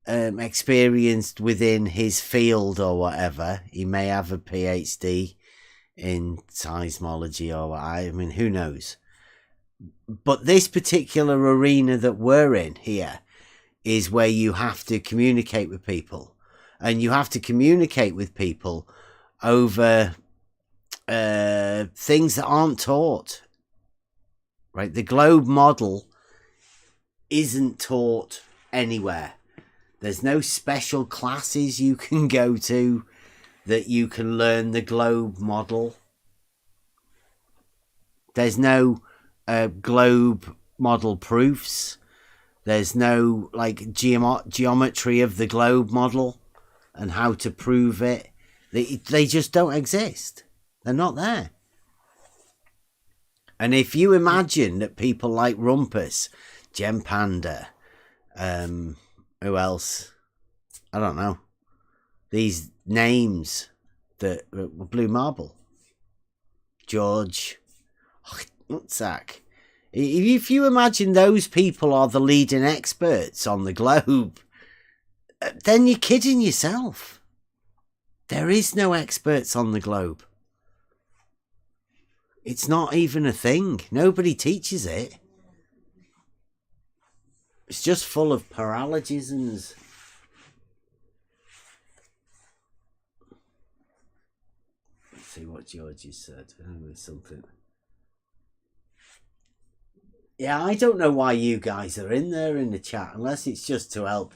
A: experienced within his field or whatever. He may have a PhD in seismology or what. I mean, who knows? But this particular arena that we're in here is where you have to communicate with people, and you have to communicate with people over things that aren't taught. Right? The globe model isn't taught anywhere. There's no special classes you can go to that you can learn the globe model. There's no globe model proofs. There's no like geometry of the globe model and how to prove it. They just don't exist. They're not there. And if you imagine that people like Rumpus, Jem Panda, who else? I don't know. These names that were Blue Marble, George, Zach. If you imagine those people are the leading experts on the globe, then you're kidding yourself. There is no experts on the globe. It's not even a thing. Nobody teaches it. It's just full of paralogisms. Let's see what Georgie said. Something. Yeah, I don't know why you guys are in there in the chat, unless it's just to help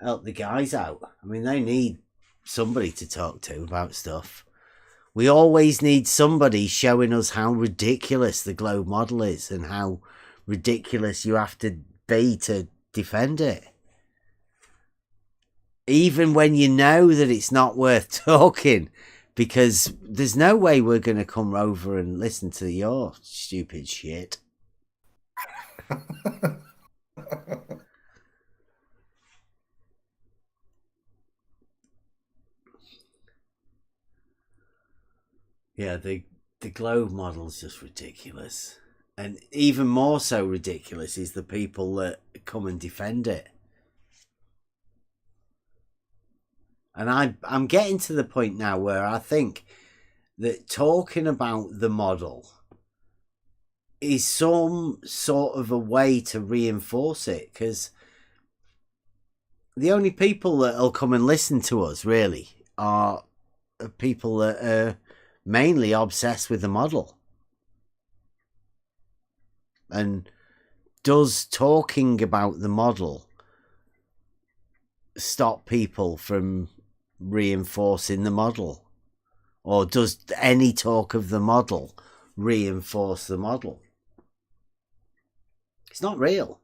A: the guys out. I mean, they need somebody to talk to about stuff. We always need somebody showing us how ridiculous the globe model is and how ridiculous you have to be to defend it. Even when you know that it's not worth talking, because there's no way we're going to come over and listen to your stupid shit. Yeah, the globe model is just ridiculous. And even more so ridiculous is the people that come and defend it. And I'm getting to the point now where I think that talking about the model is some sort of a way to reinforce it, because the only people that'll come and listen to us really are people that are mainly obsessed with the model. And does talking about the model stop people from reinforcing the model? Or does any talk of the model reinforce the model? It's not real.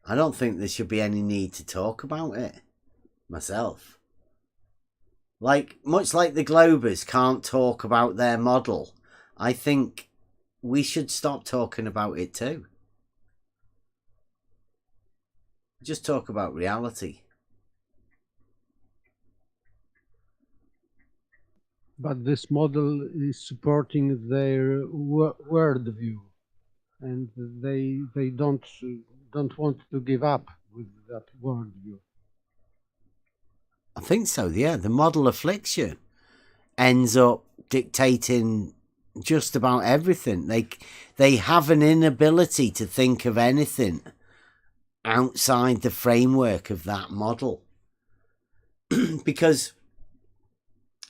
A: I don't think there should be any need to talk about it myself. Much like the Globers can't talk about their model, I think we should stop talking about it too. Just talk about reality.
G: But this model is supporting their worldview, and they don't want to give up with that worldview.
A: I think so, yeah. The model Affliction ends up dictating just about everything. They have an inability to think of anything outside the framework of that model. Because,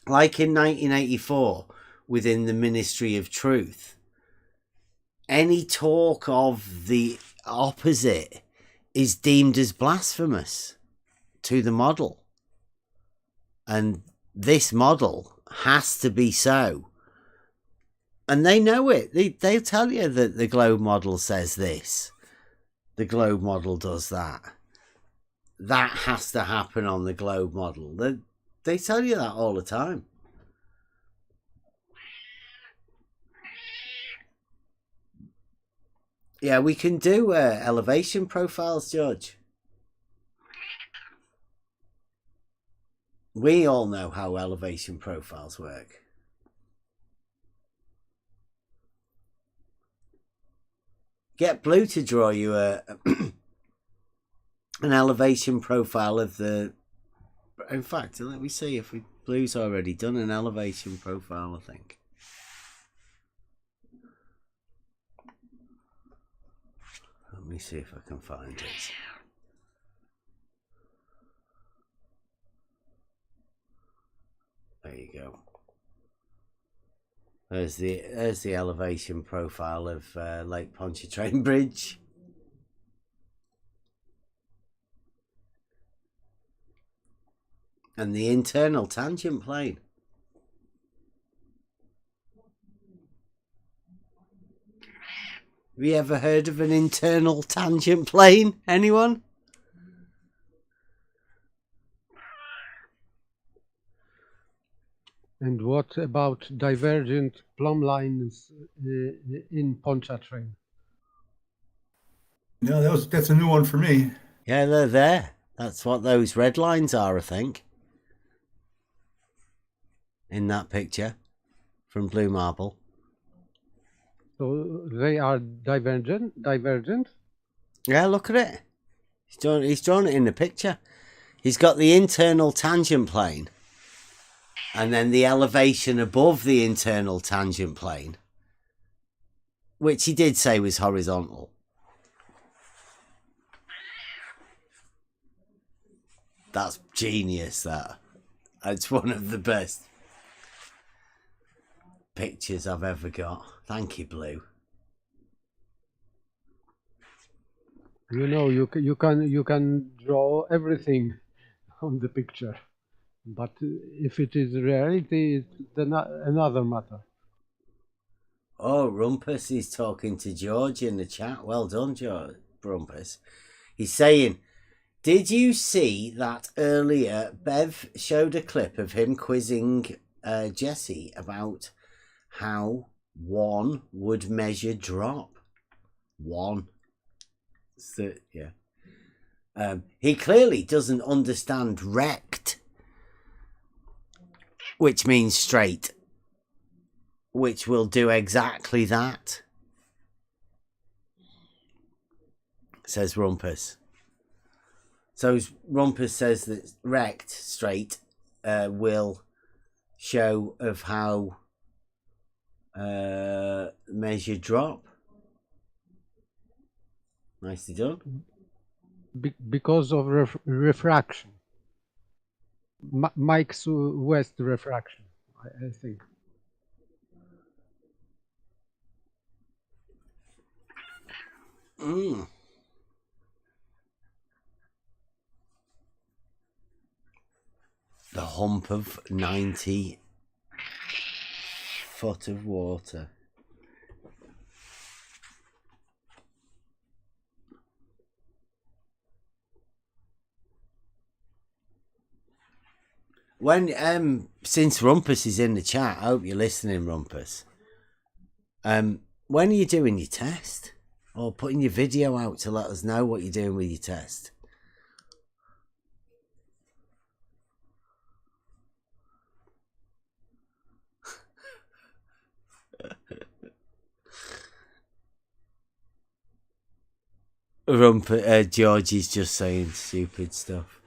A: like in 1984, within the Ministry of Truth, any talk of the opposite is deemed as blasphemous to the model. And this model has to be so. And they know it. They'll tell you that the globe model says this. The globe model does that. That has to happen on the globe model. They tell you that all the time. Yeah, we can do elevation profiles, George. We all know how elevation profiles work. Get Blue to draw you an elevation profile of the... In fact, let me see if Blue's already done an elevation profile, I think. Let me see if I can find it. There you go. There's the elevation profile of Lake Pontchartrain Bridge. And the internal tangent plane. Have you ever heard of an internal tangent plane? Anyone?
G: And what about divergent plumb lines in Pontchartrain?
E: No, that's a new one for me.
A: Yeah, they're there. That's what those red lines are, I think. In that picture from Blue Marble.
G: So they are divergent?
A: Yeah, look at it. He's drawn it in the picture. He's got the internal tangent plane. And then the elevation above the internal tangent plane. Which he did say was horizontal. That's genius, that. It's one of the best pictures I've ever got. Thank you, Blue.
G: You know, you can draw everything on the picture, but if it is reality, it's another matter.
A: Oh, Rumpus is talking to George in the chat. Well done, George. Rumpus. He's saying, did you see that earlier Bev showed a clip of him quizzing Jesse about how one would measure drop? One. So, yeah. He clearly doesn't understand rect, which means straight, which will do exactly that, says Rumpus. So Rumpus says that rect, straight, will show of how measure drop. Nicely done.
G: Because of refraction. Mike's West refraction, I think.
A: Mm. The hump of 90 foot of water. When since Rumpus is in the chat, I hope you're listening, Rumpus. When are you doing your test? Or putting your video out to let us know what you're doing with your test? George is just saying stupid stuff.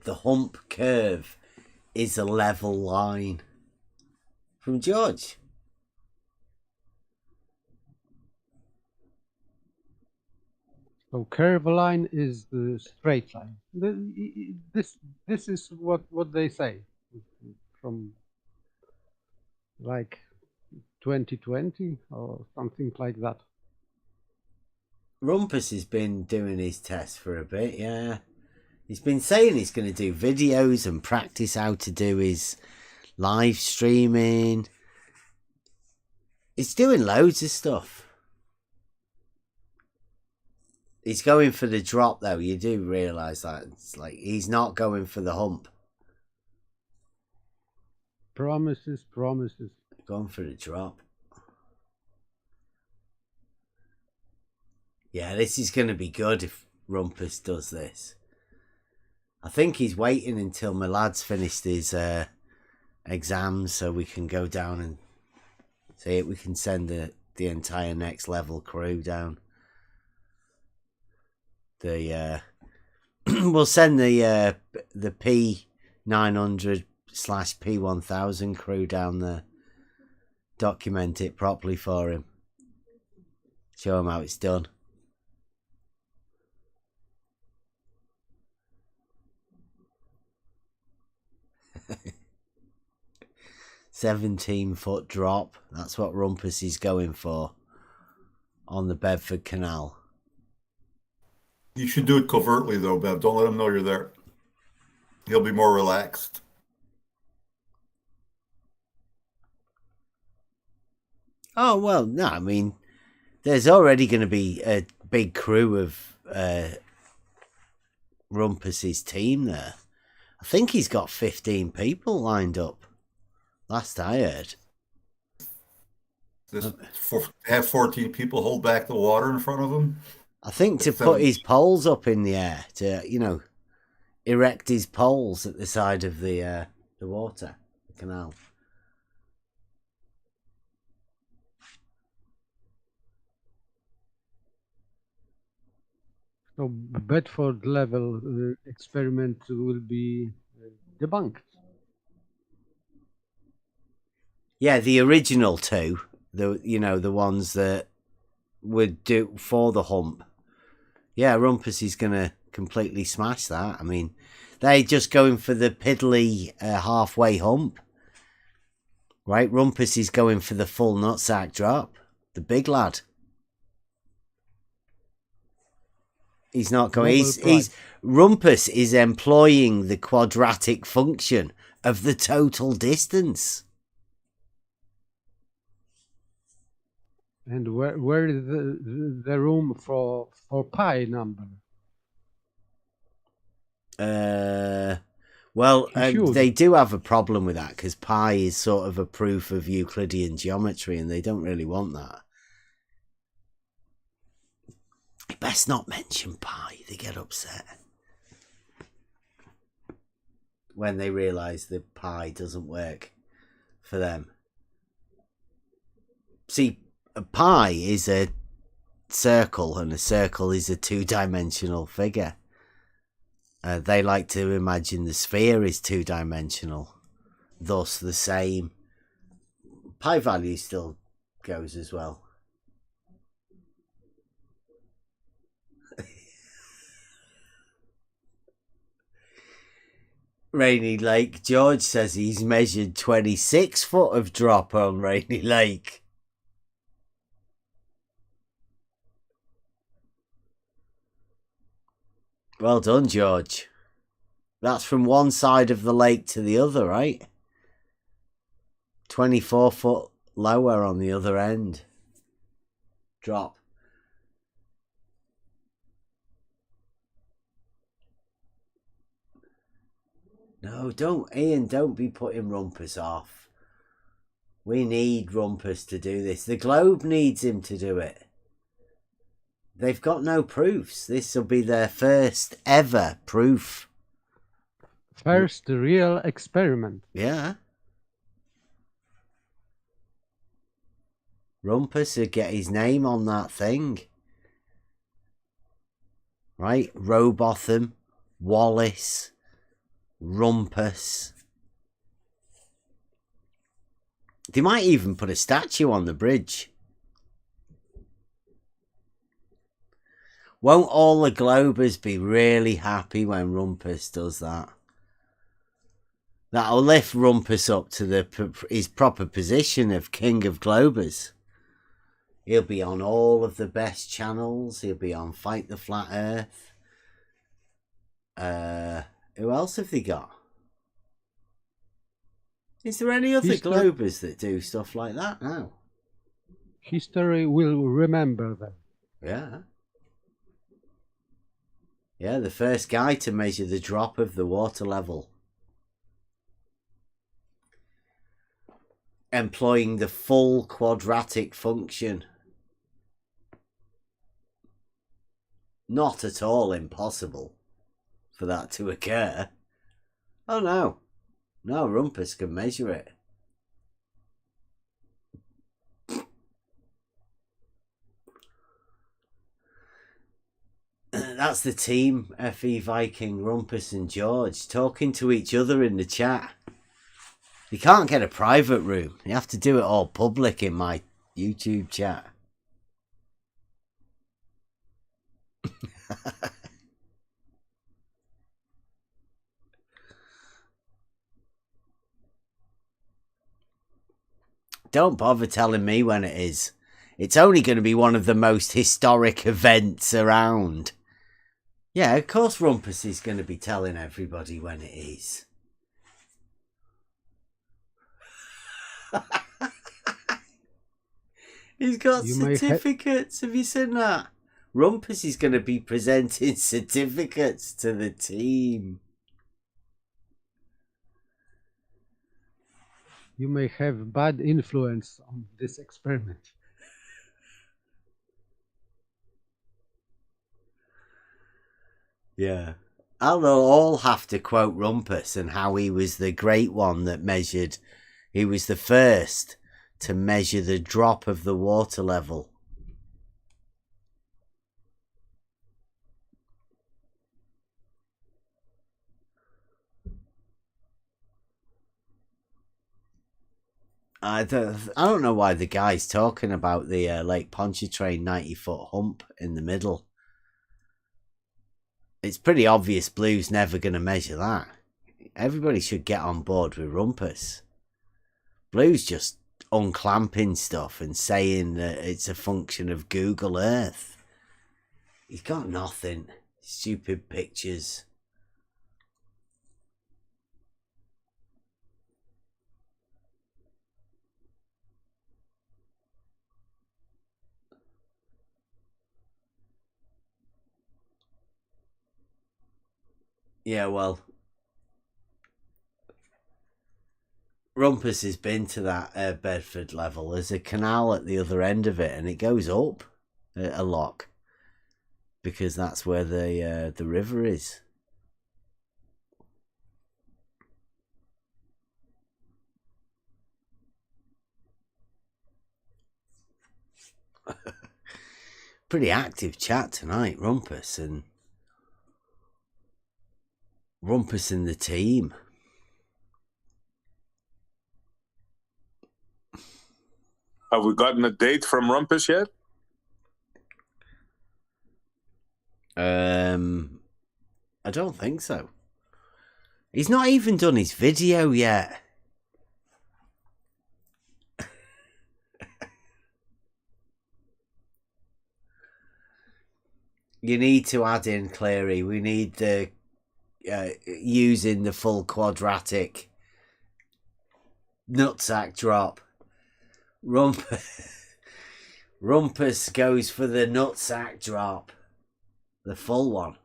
A: The hump curve is a level line. From George.
G: So curve line is the straight line. This is what they say. From like 2020 or something like that.
A: Rumpus has been doing his test for a bit, yeah. He's been saying he's going to do videos and practice how to do his live streaming. He's doing loads of stuff. He's going for the drop, though. You do realise that. It's like he's not going for the hump.
G: Promises.
A: Going for the drop. Yeah, this is going to be good if Rumpus does this. I think he's waiting until my lad's finished his exams so we can go down and see it. We can send the entire next level crew down. We'll send the P900 / P1000 crew down there. Document it properly for him. Show him how it's done. "17-foot drop." That's what Rumpus is going for on the Bedford Canal.
E: You should do it covertly, though, Bev. Don't let him know you're there. He'll be more relaxed.
A: Oh, well, no, I mean, there's already going to be a big crew of Rumpus's team there. I think he's got 15 people lined up. Last I heard.
E: Have 14 people hold back the water in front of him?
A: I think to put his poles up in the air, to, erect his poles at the side of the water, the canal.
G: So Bedford level experiment will be debunked.
A: Yeah, the original two, the ones that would do for the hump. Yeah, Rumpus is going to completely smash that. I mean, they're just going for the piddly halfway hump. Right? Rumpus is going for the full nutsack drop. The big lad. He's not going. Rumpus is employing the quadratic function of the total distance.
G: And where is the room for pi number?
A: Well, they do have a problem with that because pi is sort of a proof of Euclidean geometry, and they don't really want that. You best not mention pi. They get upset when they realise that pi doesn't work for them. See, a pi is a circle, and a circle is a two-dimensional figure. They like to imagine the sphere is two-dimensional, thus the same. Pi value still goes as well. Rainy Lake. George says he's measured 26 foot of drop on Rainy Lake. Well done, George. That's from one side of the lake to the other, right? 24 foot lower on the other end. Drop. No, Ian, don't be putting Rumpus off. We need Rumpus to do this. The Globe needs him to do it. They've got no proofs. This will be their first ever proof.
G: First real experiment.
A: Yeah. Rumpus would get his name on that thing. Right? Robotham, Wallace, Rumpus. They might even put a statue on the bridge. Won't all the Globers be really happy when Rumpus does that? That'll lift Rumpus up to his proper position of King of Globers. He'll be on all of the best channels. He'll be on Fight the Flat Earth. Who else have they got? Is there any other Globers that do stuff like that now?
G: History will remember them.
A: Yeah. Yeah, the first guy to measure the drop of the water level. Employing the full quadratic function. Not at all impossible for that to occur. Oh no. No, Rumpus can measure it. That's the team, FE Viking, Rumpus and George, talking to each other in the chat. You can't get a private room. You have to do it all public in my YouTube chat. Don't bother telling me when it is. It's only going to be one of the most historic events around. Yeah, of course Rumpus is going to be telling everybody when it is. He's got certificates. Have you seen that? Rumpus is going to be presenting certificates to the team.
G: You may have bad influence on this experiment.
A: Yeah. I'll all have to quote Rumpus and how he was the great one that measured. He was the first to measure the drop of the water level. I don't know why the guy's talking about the Lake Pontchartrain 90-foot hump in the middle. It's pretty obvious Blue's never going to measure that. Everybody should get on board with Rumpus. Blue's just unclamping stuff and saying that it's a function of Google Earth. He's got nothing. Stupid pictures. Yeah, well, Rumpus has been to that Bedford level. There's a canal at the other end of it, and it goes up a lock because that's where the river is. Pretty active chat tonight, Rumpus and the team.
J: Have we gotten a date from Rumpus yet?
A: I don't think so. He's not even done his video yet. You need to add in, Cleary. We need the using the full quadratic nutsack drop. Rumpus goes for the nutsack drop, the full one.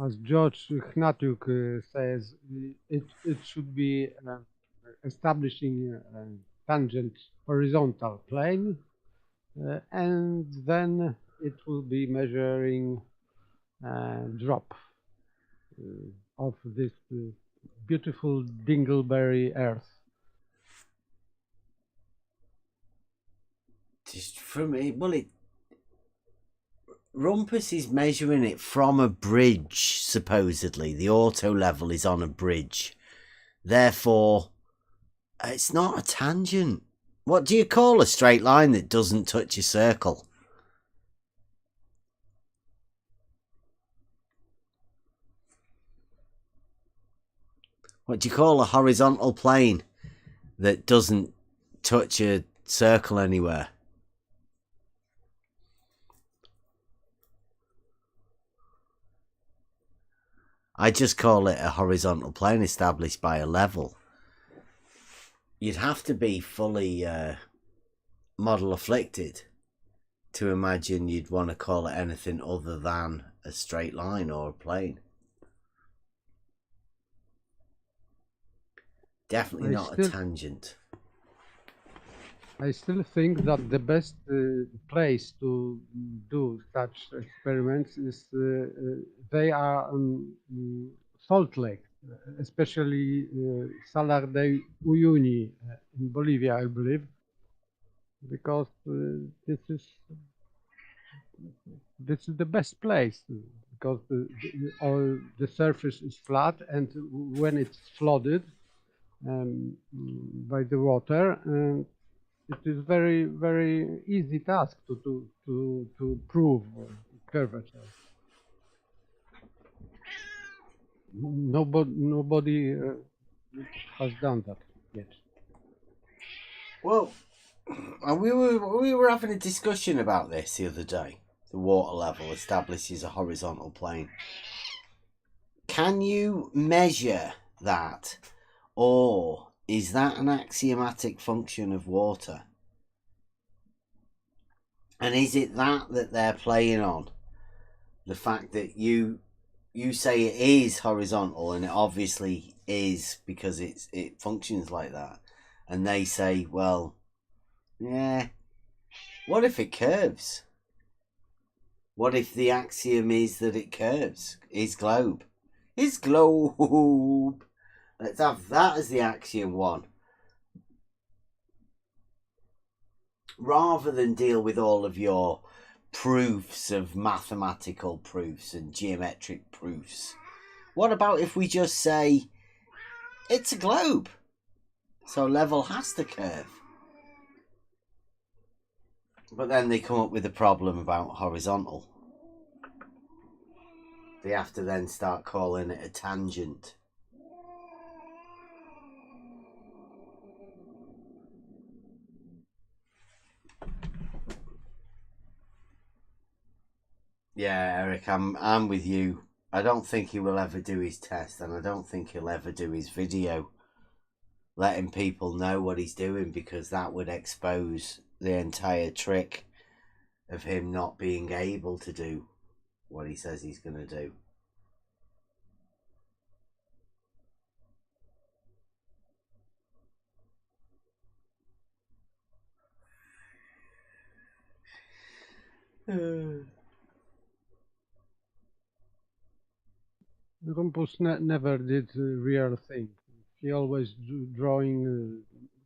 G: As George Hnatiuk says, it should be establishing a tangent horizontal plane, and then it will be measuring drop of this beautiful dingleberry earth.
A: Just from it, well, Rumpus is measuring it from a bridge, supposedly. The auto level is on a bridge. Therefore, it's not a tangent. What do you call a straight line that doesn't touch a circle? What do you call a horizontal plane that doesn't touch a circle anywhere? I just call it a horizontal plane established by a level. You'd have to be fully model afflicted to imagine you'd want to call it anything other than a straight line or a plane. Definitely not a tangent.
G: I still think that the best place to do such experiments is they are salt lakes, especially Salar de Uyuni in Bolivia, I believe, because this is the best place because all the surface is flat, and when it's flooded by the water, it is very easy task to prove curvature. Nobody has done that yet.
A: Well, we were having a discussion about this the other day. The water level establishes a horizontal plane. Can you measure that, or is that an axiomatic function of water? And is it that they're playing on? The fact that you say it is horizontal, and it obviously is because it functions like that. And they say, well, yeah, what if it curves? What if the axiom is that it curves? Is globe. Is globe. Let's have that as the axiom one. Rather than deal with all of your proofs of mathematical proofs and geometric proofs. What about if we just say it's a globe? So level has to curve. But then they come up with a problem about horizontal. They have to then start calling it a tangent. Yeah, Eric, I'm with you. I don't think he will ever do his test, and I don't think he'll ever do his video letting people know what he's doing, because that would expose the entire trick of him not being able to do what he says he's going to do.
G: Rumpus never did real thing. He always drawing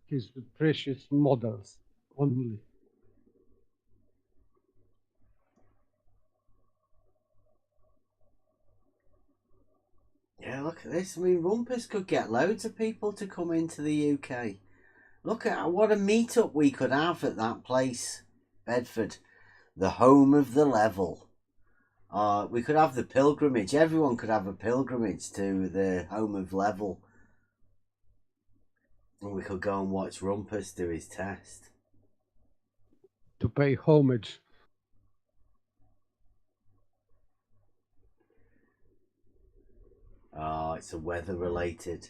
G: his precious models only.
A: Yeah, look at this. I mean, Rumpus could get loads of people to come into the UK. Look at what a meetup we could have at that place, Bedford, the home of the level. We could have the pilgrimage. Everyone could have a pilgrimage to the home of level. And we could go and watch Rumpus do his test.
G: To pay homage.
A: Oh, it's a weather related.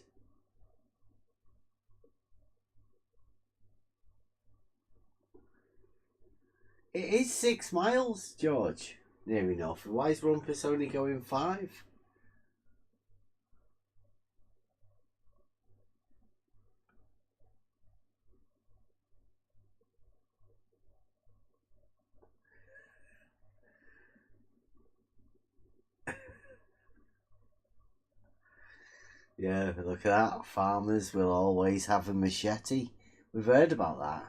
A: It is 6 miles, George. Near enough. Why is Rumpus only going 5? Yeah, look at that. Farmers will always have a machete. We've heard about that.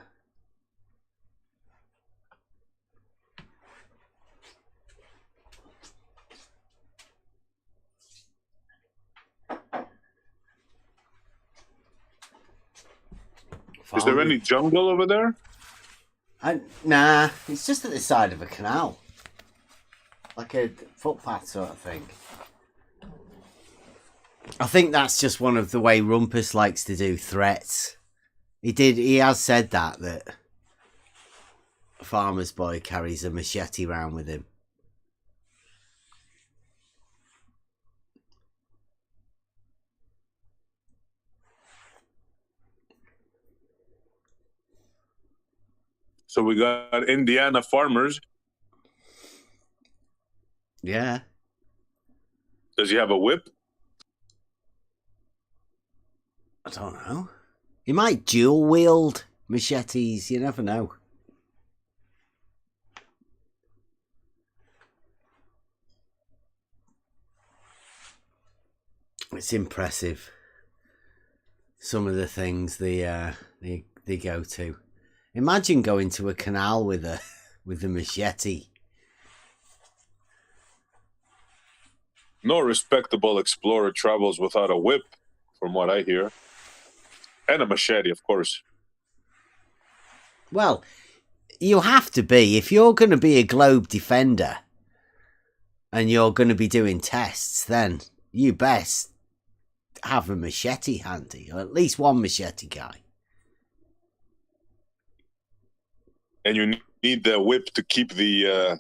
J: Is there any jungle over there?
A: Nah, it's just at the side of a canal. Like a footpath sort of thing. I think that's just one of the way Rumpus likes to do threats. He has said that Farmer's Boy carries a machete around with him.
J: So we got Indiana farmers.
A: Yeah.
J: Does he have a whip?
A: I don't know. He might dual wield machetes. You never know. It's impressive. Some of the things they go to. Imagine going to a canal with a machete.
J: No respectable explorer travels without a whip, from what I hear. And a machete, of course.
A: Well, you have to be. If you're going to be a globe defender and you're going to be doing tests, then you best have a machete handy, or at least one machete guy.
J: And you need the whip to keep the,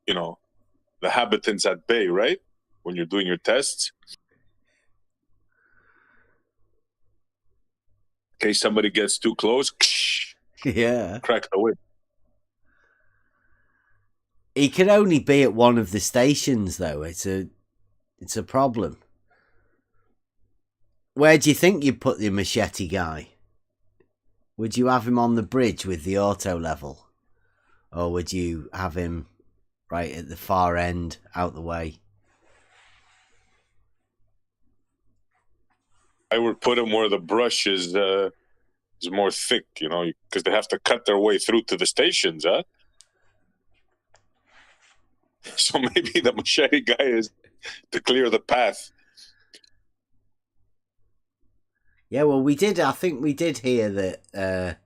J: the habitants at bay, right? When you're doing your tests. In case somebody gets too close,
A: yeah,
J: crack the whip.
A: He can only be at one of the stations, though. It's a problem. Where do you think you'd put the machete guy? Would you have him on the bridge with the auto level? Or would you have him right at the far end, out the way?
J: I would put him where the brush is more thick, because they have to cut their way through to the stations, huh? So maybe the machete guy is to clear the path.
A: Yeah, well, I think we did hear that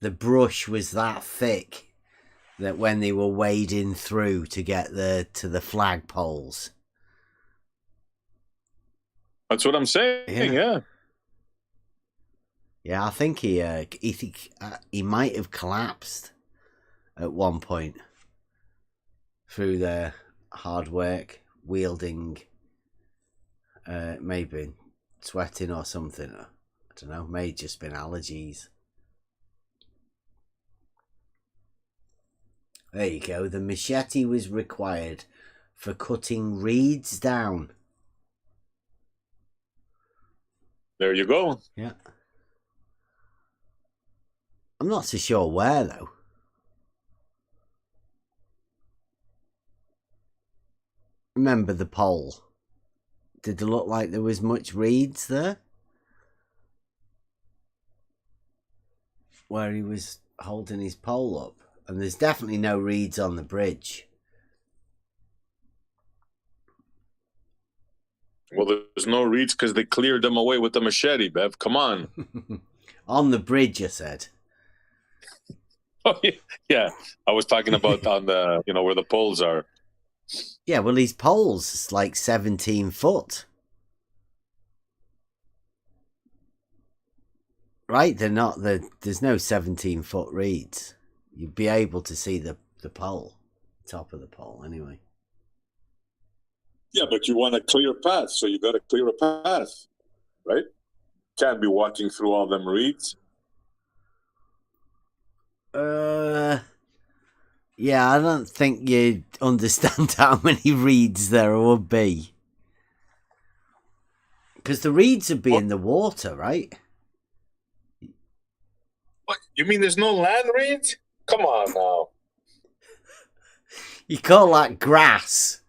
A: the brush was that thick that when they were wading through to get to the flagpoles.
J: That's what I'm saying, yeah.
A: Yeah, I think he might have collapsed at one point through their hard work, wielding, maybe sweating or something. I don't know, may have just been allergies. There you go. The machete was required for cutting reeds down.
J: There you go.
A: Yeah. I'm not so sure where, though. Remember the pole? Did it look like there was much reeds there? Where he was holding his pole up. And there's definitely no reeds on the bridge.
J: Well, there's no reeds because they cleared them away with the machete, Bev. Come on.
A: On the bridge, I said.
J: Oh, yeah. I was talking about on the, where the poles are.
A: Yeah, well, these poles is like 17 foot. Right? They're not, there's no 17-foot reeds. You'd be able to see the pole, top of the pole, anyway.
J: Yeah, but you want a clear path, so you got to clear a path, right? Can't be walking through all them reeds.
A: Yeah, I don't think you'd understand how many reeds there would be. Because the reeds would be in the water, right?
J: What? You mean there's no land reeds? Come on now.
A: You call that grass.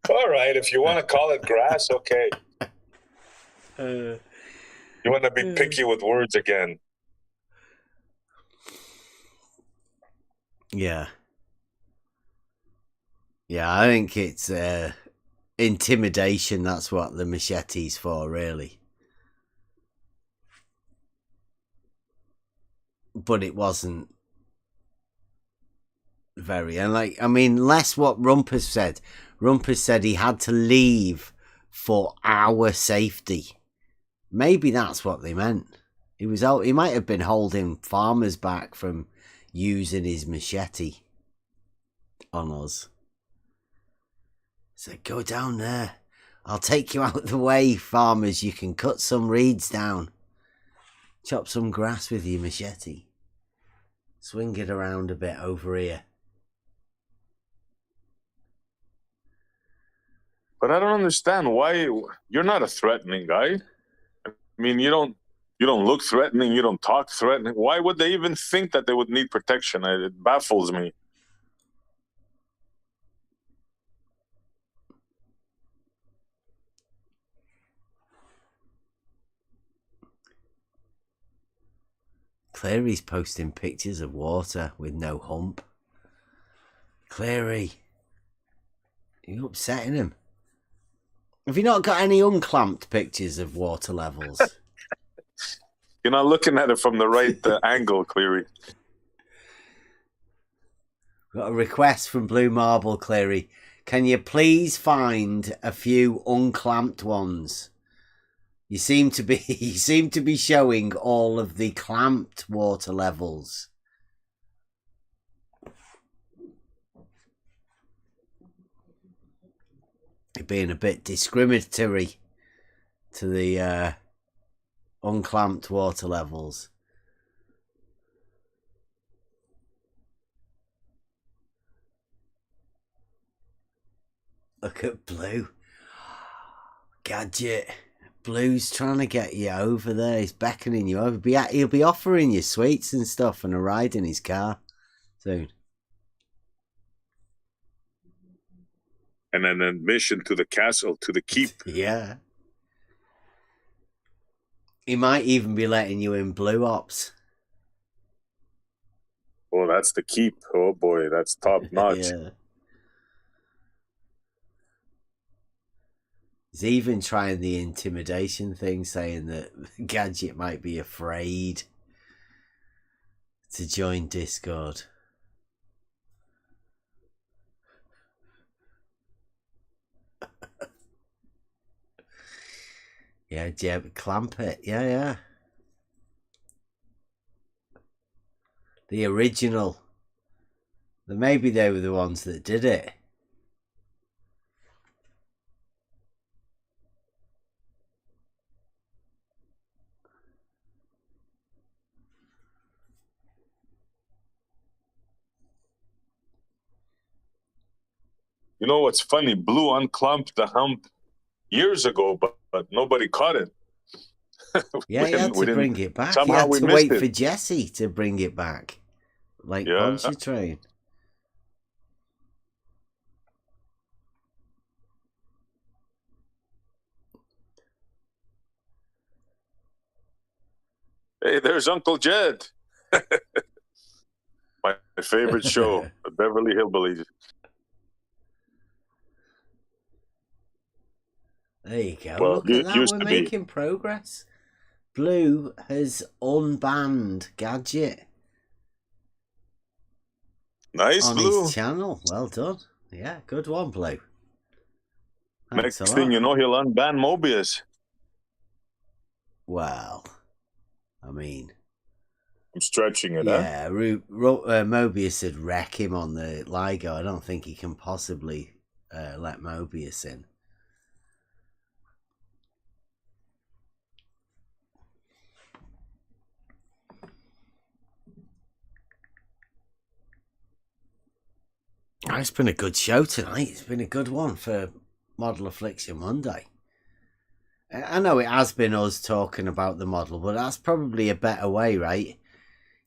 J: All right, if you want to call it grass, okay. You want to be picky with words again.
A: Yeah. Yeah, I think it's intimidation. That's what the machete's for, really. But it wasn't very. And less what Rumpus said. Rumpus said he had to leave for our safety. Maybe that's what they meant. He might have been holding farmers back from using his machete on us. So go down there. I'll take you out of the way, farmers. You can cut some reeds down. Chop some grass with your machete. Swing it around a bit over here.
J: But I don't understand why you're not a threatening guy. I mean, you don't look threatening. You don't talk threatening. Why would they even think that they would need protection? It baffles me.
A: Clary's posting pictures of water with no hump. Clary, you're upsetting him. Have you not got any unclamped pictures of water levels?
J: You're not looking at it from the right angle, Cleary.
A: Got a request from Blue Marble, Clary. Can you please find a few unclamped ones? You seem to be showing all of the clamped water levels. You're being a bit discriminatory to the unclamped water levels. Look at Blue. Gadget. Blue's trying to get you over there. He's beckoning you over. He'll be offering you sweets and stuff and a ride in his car soon.
J: And an admission to the castle, to the keep.
A: Yeah. He might even be letting you in Blue Ops.
J: Oh, that's the keep. Oh boy, that's top notch.
A: Yeah. He's even trying the intimidation thing, saying that Gadget might be afraid to join Discord. Yeah, Jeb, clamp it. Yeah. The original. Maybe they were the ones that did it.
J: You know what's funny? Blue unclumped the hump years ago, but nobody caught it.
A: Yeah, he had to bring it back. He
J: Somehow
A: had
J: we
A: to
J: missed
A: wait
J: it.
A: for Jesse to bring it back. Like
J: Yeah.
A: Pontchartrain.
J: Hey, there's Uncle Jed. My favorite show, the Beverly Hillbillies.
A: There you go.
J: Well,
A: Look at that.
J: used
A: We're
J: to be.
A: making progress. Blue has unbanned Gadget
J: Nice,
A: on
J: Blue.
A: his channel. Well done. Yeah, good one, Blue. Thanks
J: Next
A: a
J: thing
A: lot.
J: you know, he'll unban Mobius.
A: Well, I mean,
J: I'm stretching it,
A: yeah, Mobius would wreck him on the LIGO. I don't think he can possibly let Mobius in. It's been a good show tonight. It's been a good one for Model Affliction Monday. I know it has been us talking about the model, but that's probably a better way, right?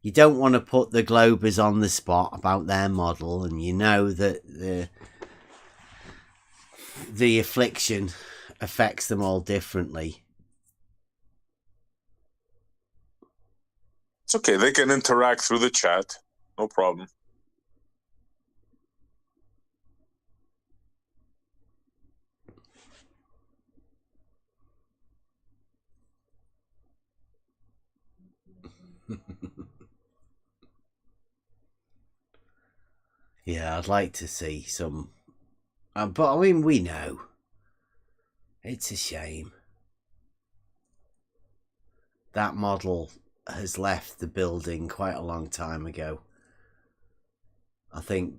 A: You don't want to put the Globers on the spot about their model, and you know that the affliction affects them all differently.
J: It's okay. They can interact through the chat. No problem.
A: Yeah, I'd like to see some But I mean, we know. It's a shame. That model has left the building quite a long time ago. I think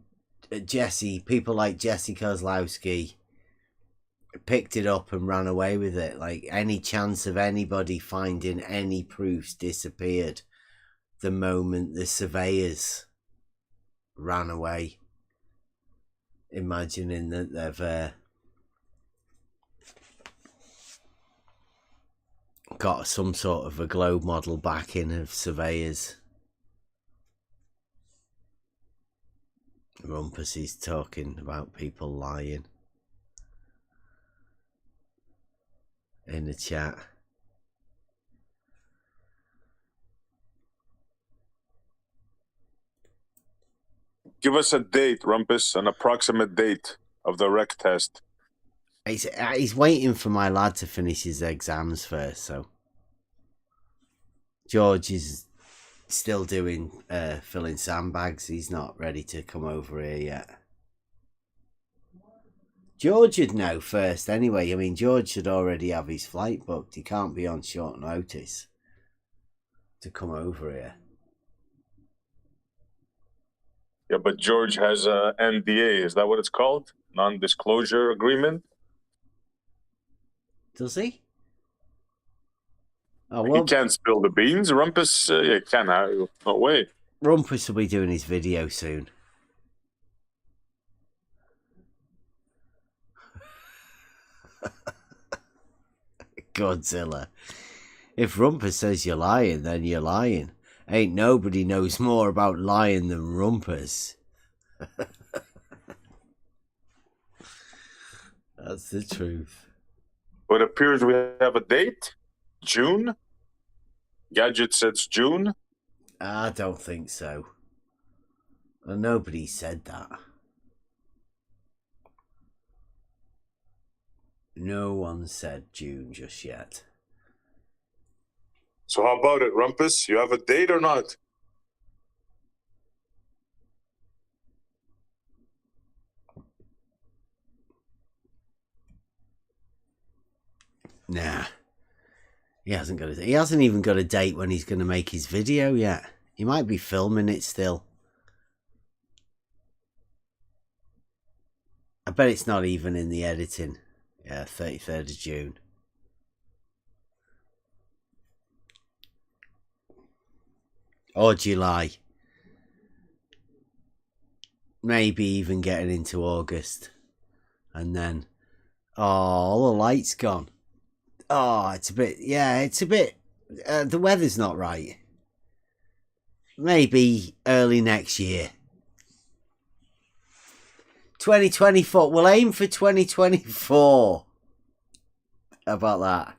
A: people like Jesse Kozlowski picked it up and ran away with it. Like, any chance of anybody finding any proofs disappeared the moment the surveyors ran away, imagining that they've got some sort of a globe model backing of surveyors. Rumpus is talking about people lying in the chat.
J: Give us a date, Rumpus, an approximate date of the rec test.
A: He's waiting for my lad to finish his exams first, so George is still doing filling sandbags. He's not ready to come over here yet. George would know first anyway. I mean, George should already have his flight booked. He can't be on short notice to come over here.
J: Yeah, but George has a NDA. Is that what it's called? Non-disclosure agreement?
A: Does he? Oh, well,
J: he can't spill the beans. Rumpus, you can't. No way.
A: Rumpus will be doing his video soon. Godzilla. If Rumpus says you're lying, then you're lying. Ain't nobody knows more about lying than Rumpus. That's the truth.
J: But it appears we have a date. June? Gadget says June?
A: I don't think so. Well, nobody said that. No one said June just yet.
J: So how about it, Rumpus? You have a date or not?
A: Nah. He hasn't even got a date when he's going to make his video yet. He might be filming it still. I bet it's not even in the editing. Yeah, 33rd of June. Or July. Maybe even getting into August. And then, all the light's gone. Oh, it's a bit, the weather's not right. Maybe early next year. 2024. We'll aim for 2024. How about that?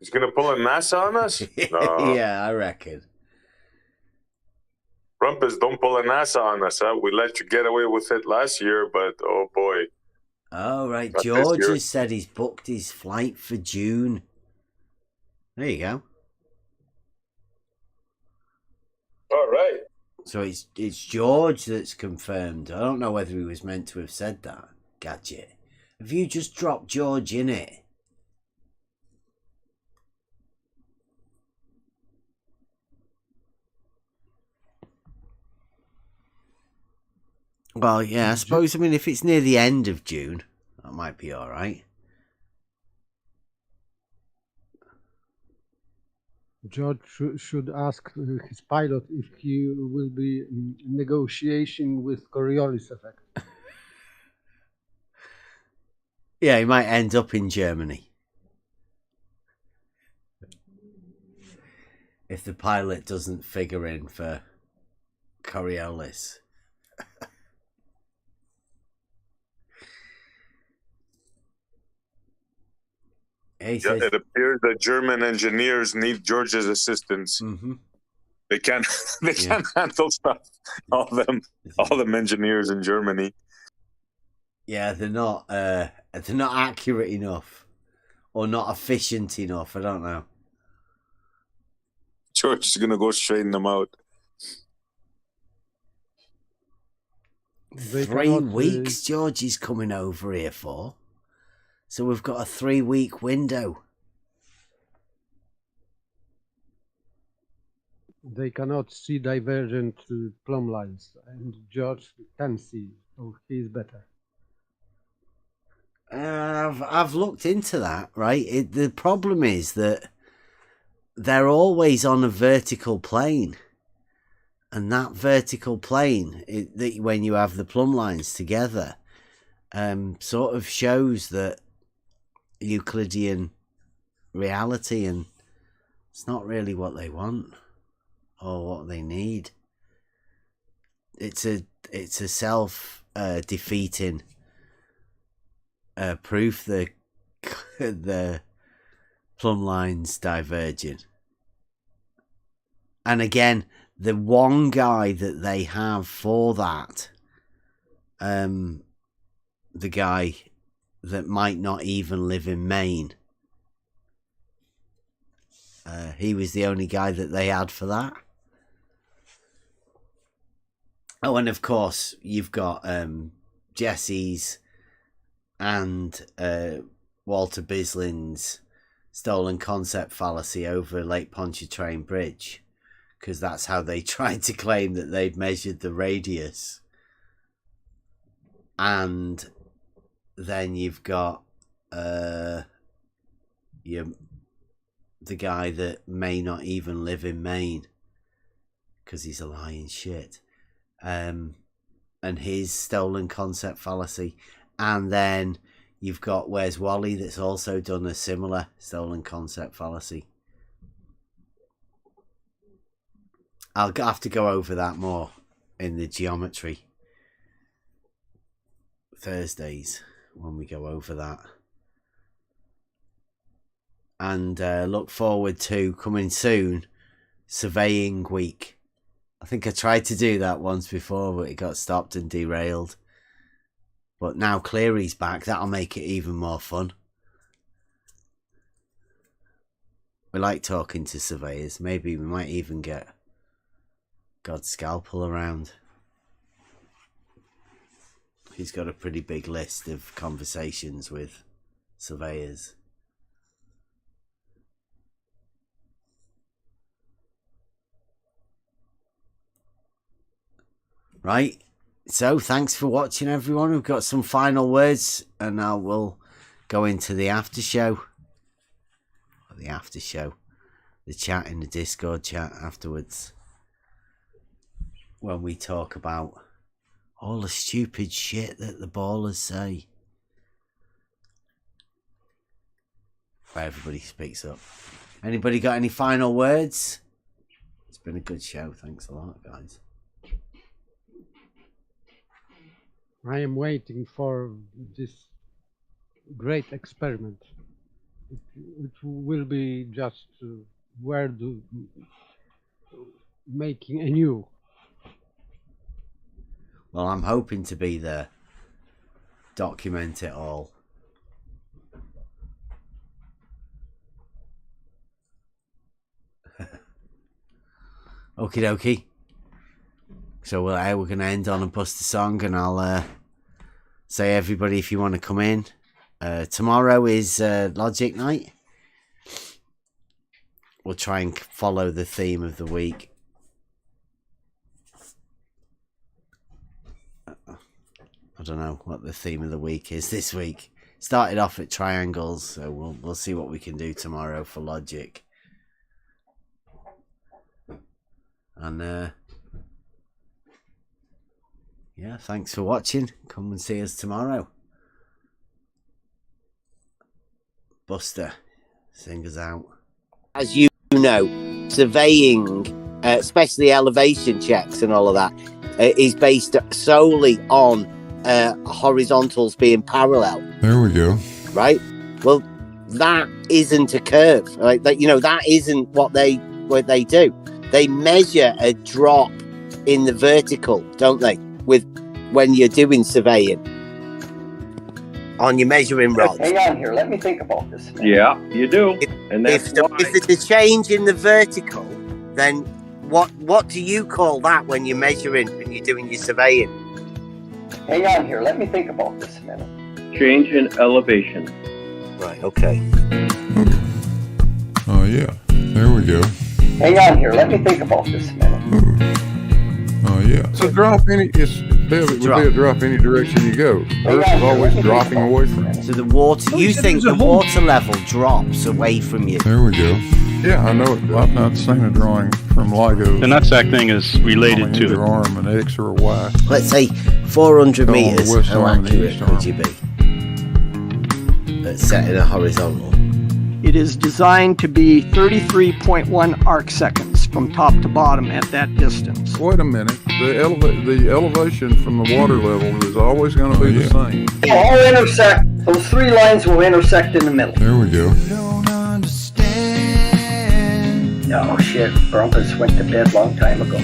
J: He's going to pull a NASA on us? No.
A: Yeah, I reckon.
J: Rumpus, don't pull a NASA on us. Huh? We let you get away with it last year, but oh boy.
A: Oh, right. George has said he's booked his flight for June. There you go.
J: All right.
A: So it's George that's confirmed. I don't know whether he was meant to have said that. Gadget. Have you just dropped George in it? Well, yeah, I suppose, if it's near the end of June, that might be all right.
G: George should ask his pilot if he will be in negotiation with Coriolis effect.
A: Yeah, he might end up in Germany. If the pilot doesn't figure in for Coriolis.
J: It appears that German engineers need George's assistance.
A: Mm-hmm.
J: They can't handle stuff. All them engineers in Germany.
A: Yeah, they're not accurate enough, or not efficient enough. I don't know.
J: George is gonna go straighten them out.
A: 3 weeks George is coming over here for. So we've got a 3-week window.
G: They cannot see divergent plumb lines, and George can see, so he's better.
A: I've looked into that, right? The problem is that they're always on a vertical plane. And that vertical plane, when you have the plumb lines together, sort of shows that Euclidean reality, and it's not really what they want or what they need. It's a self-defeating proof that the plumb lines diverging. And again, the one guy that they have for that, the guy that might not even live in Maine, he was the only guy that they had for that. Oh, and of course, you've got Jesse's and Walter Bislin's stolen concept fallacy over Lake Pontchartrain Bridge, because that's how they tried to claim that they'd measured the radius. And then you've got the guy that may not even live in Maine because he's a lying shit. And his stolen concept fallacy. And then you've got Where's Wally that's also done a similar stolen concept fallacy. I'll have to go over that more in the geometry Thursdays when we go over that. And look forward to coming soon, Surveying Week. I think I tried to do that once before, but it got stopped and derailed. But now Cleary's back, that'll make it even more fun. We like talking to surveyors. Maybe we might even get God Scalpel around. He's got a pretty big list of conversations with surveyors. Right, so thanks for watching, everyone. We've got some final words, and now we'll go into the after show. The after show, the chat in the Discord chat afterwards, when we talk about all the stupid shit that the ballers say. Where everybody speaks up. Anybody got any final words? It's been a good show. Thanks a lot, guys.
G: I am waiting for this great experiment. It will be just making anew.
A: Well, I'm hoping to be there. Document it all. Okie dokie. So we're going to end on a Buster song, and I'll say, everybody, if you want to come in. Tomorrow is Logic night. We'll try and follow the theme of the week. I don't know what the theme of the week is this week. Started off at triangles, so we'll see what we can do tomorrow for Logic. And yeah, thanks for watching. Come and see us tomorrow. Buster, sing us out.
Q: As you know, surveying, especially elevation checks and all of that, is based solely on horizontals being parallel.
C: There we go.
Q: Right? Well, that isn't a curve. Right? That isn't what they do. They measure a drop in the vertical, don't they? When you're doing surveying on your measuring rods.
P: Hang on here, let me think about this.
U: Yeah, you do. And that's
Q: if it's a change in the vertical, then what do you call that when you're measuring and you're doing your surveying?
P: Hang on here. Let me think about this a minute.
U: Change in elevation.
Q: Right, okay.
C: Oh, yeah. There we go.
P: Hang on here. Let me think about this a minute.
C: Oh, yeah. So drop any, it would be a drop any direction you go. Earth is always dropping away from you.
Q: So the water, you think the water level drops away from you?
C: There we go. Yeah, I know it. I've not seen a drawing from LIGO.
F: The nutsack thing is related to
C: either arm, an X or a Y.
Q: Let's say 400 meters. How accurate would you be? Set in a horizontal.
M: It is designed to be 33.1 arc seconds from top to bottom at that distance.
C: Wait a minute. The elevation from the water level is always going to be the same.
P: They'll all intersect. Those three lines will intersect in the middle.
C: There we go.
P: Oh shit, Broncos went to bed a long time ago.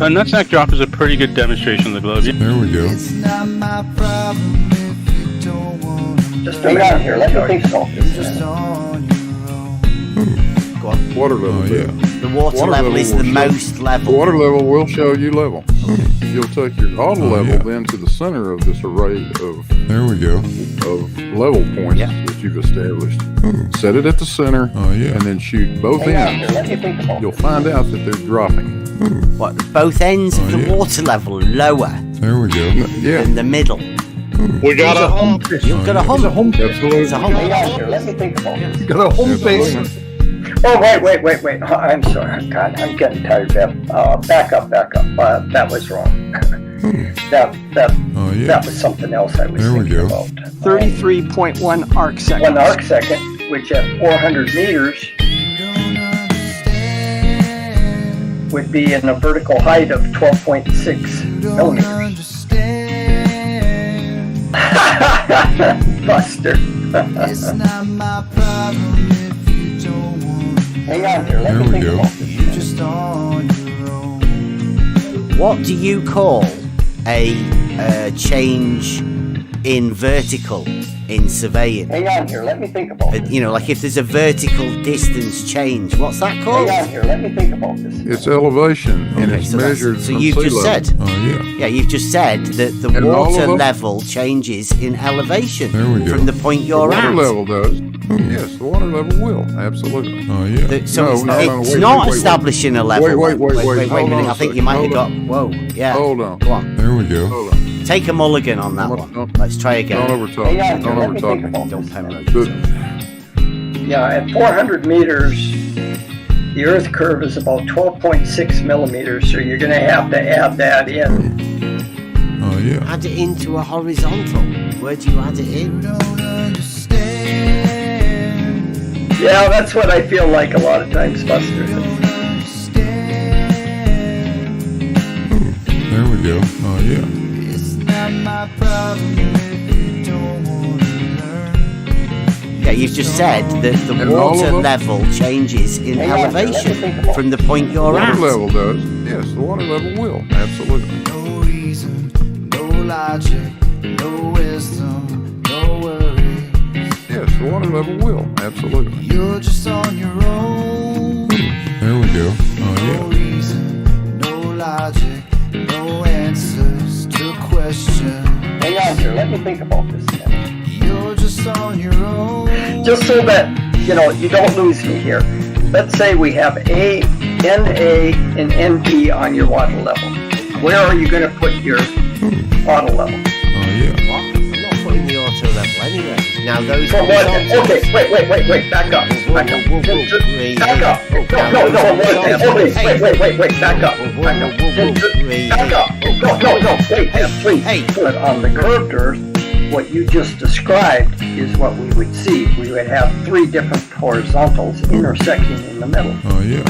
F: A nutsack drop is a pretty good demonstration of the globe.
C: There we go.
P: Just hang on here, let me think about this.
Q: Go on.
C: Water level,
Q: The water level is the most level.
C: The water level will show you level. You'll take your auto level then to the center of this array of of level points that you've established. Set it at the center and then shoot both ends. You'll find out that they're dropping.
Q: What, both ends of the water level lower
C: There we go.
Q: than the middle?
U: We got a hump.
Q: You've got a hump.
C: Absolutely.
Q: It's a hump.
P: Hang on here, let me think about this.
C: You got a home base.
P: Oh, wait. I'm sorry. God, I'm getting tired, Bev. Back up. That was wrong. That was something else I was thinking about.
M: 33.1 arc seconds.
P: 1 arc second, which at 400 meters would be in a vertical height of 12.6 millimeters. Buster.
T: It's not my problem if you don't want.
P: Hang on here, let me think about this.
T: You just on your own.
Q: What do you call a change in vertical in surveying?
P: Hang on here, let me think about this.
Q: You know, like if there's a vertical distance change, what's that called?
P: Hang on here, let me think about this.
C: It's elevation and it's
Q: so
C: measured
Q: so
C: from
Q: you've
C: sea
Q: just
C: level.
Q: said.
C: Oh, yeah.
Q: Yeah, you've just said that the
C: And all
Q: water
C: of them?
Q: level changes in elevation
C: There we go.
Q: from the point you're
C: the water
Q: at.
C: level does. Yes, the water level will. Absolutely. Oh, yeah.
Q: So it's
C: wait,
Q: not
C: wait.
Q: establishing a level.
C: Wait a
Q: minute.
C: minute.
Q: I think you might have got. Whoa. Yeah.
C: Hold on.
Q: Go on.
C: There we go.
Q: Hold on. Take a mulligan on that one. Let's try again.
C: Don't overtalk. Don't overtalk.
Q: Don't Penrose.
P: Yeah, at 400 meters, the Earth curve is about 12.6 millimeters, so you're going to have to add that in.
C: Oh, yeah.
Q: Add it into a horizontal. Where do you add it in?
P: Yeah, that's what I feel like a lot of times, Buster.
C: There we go. Oh, yeah.
T: It's not my problem if you don't want to learn.
Q: Yeah, you've just said that the
C: And all
Q: water
C: of them?
Q: level changes in
P: Hang on,
Q: elevation
P: let me think
Q: from the point
C: The
Q: you're
C: water
Q: at.
C: level does. Yes, the water level will. Absolutely.
T: No reason, no logic, no wisdom, no worries.
C: Yes, the water level will. Absolutely.
T: You're just on your own.
C: There we go. Oh,
T: No
C: yeah.
T: reason, no logic, no answers to question.
P: Hang on here, let me think about this.
T: You're just on your own.
P: Just so that, you don't lose me here. Let's say we have A, NA, and NP on your water level. Where are you going to put your auto level?
C: Oh, yeah.
Q: What? I'm not putting the auto level anyway. Now those.
P: For what? Okay, wait, back up. Back up. No, wait, back up. No, wait, please. But on the curved Earth, what you just described is what we would see. We would have 3 different horizontals intersecting in the middle.
C: Oh, yeah.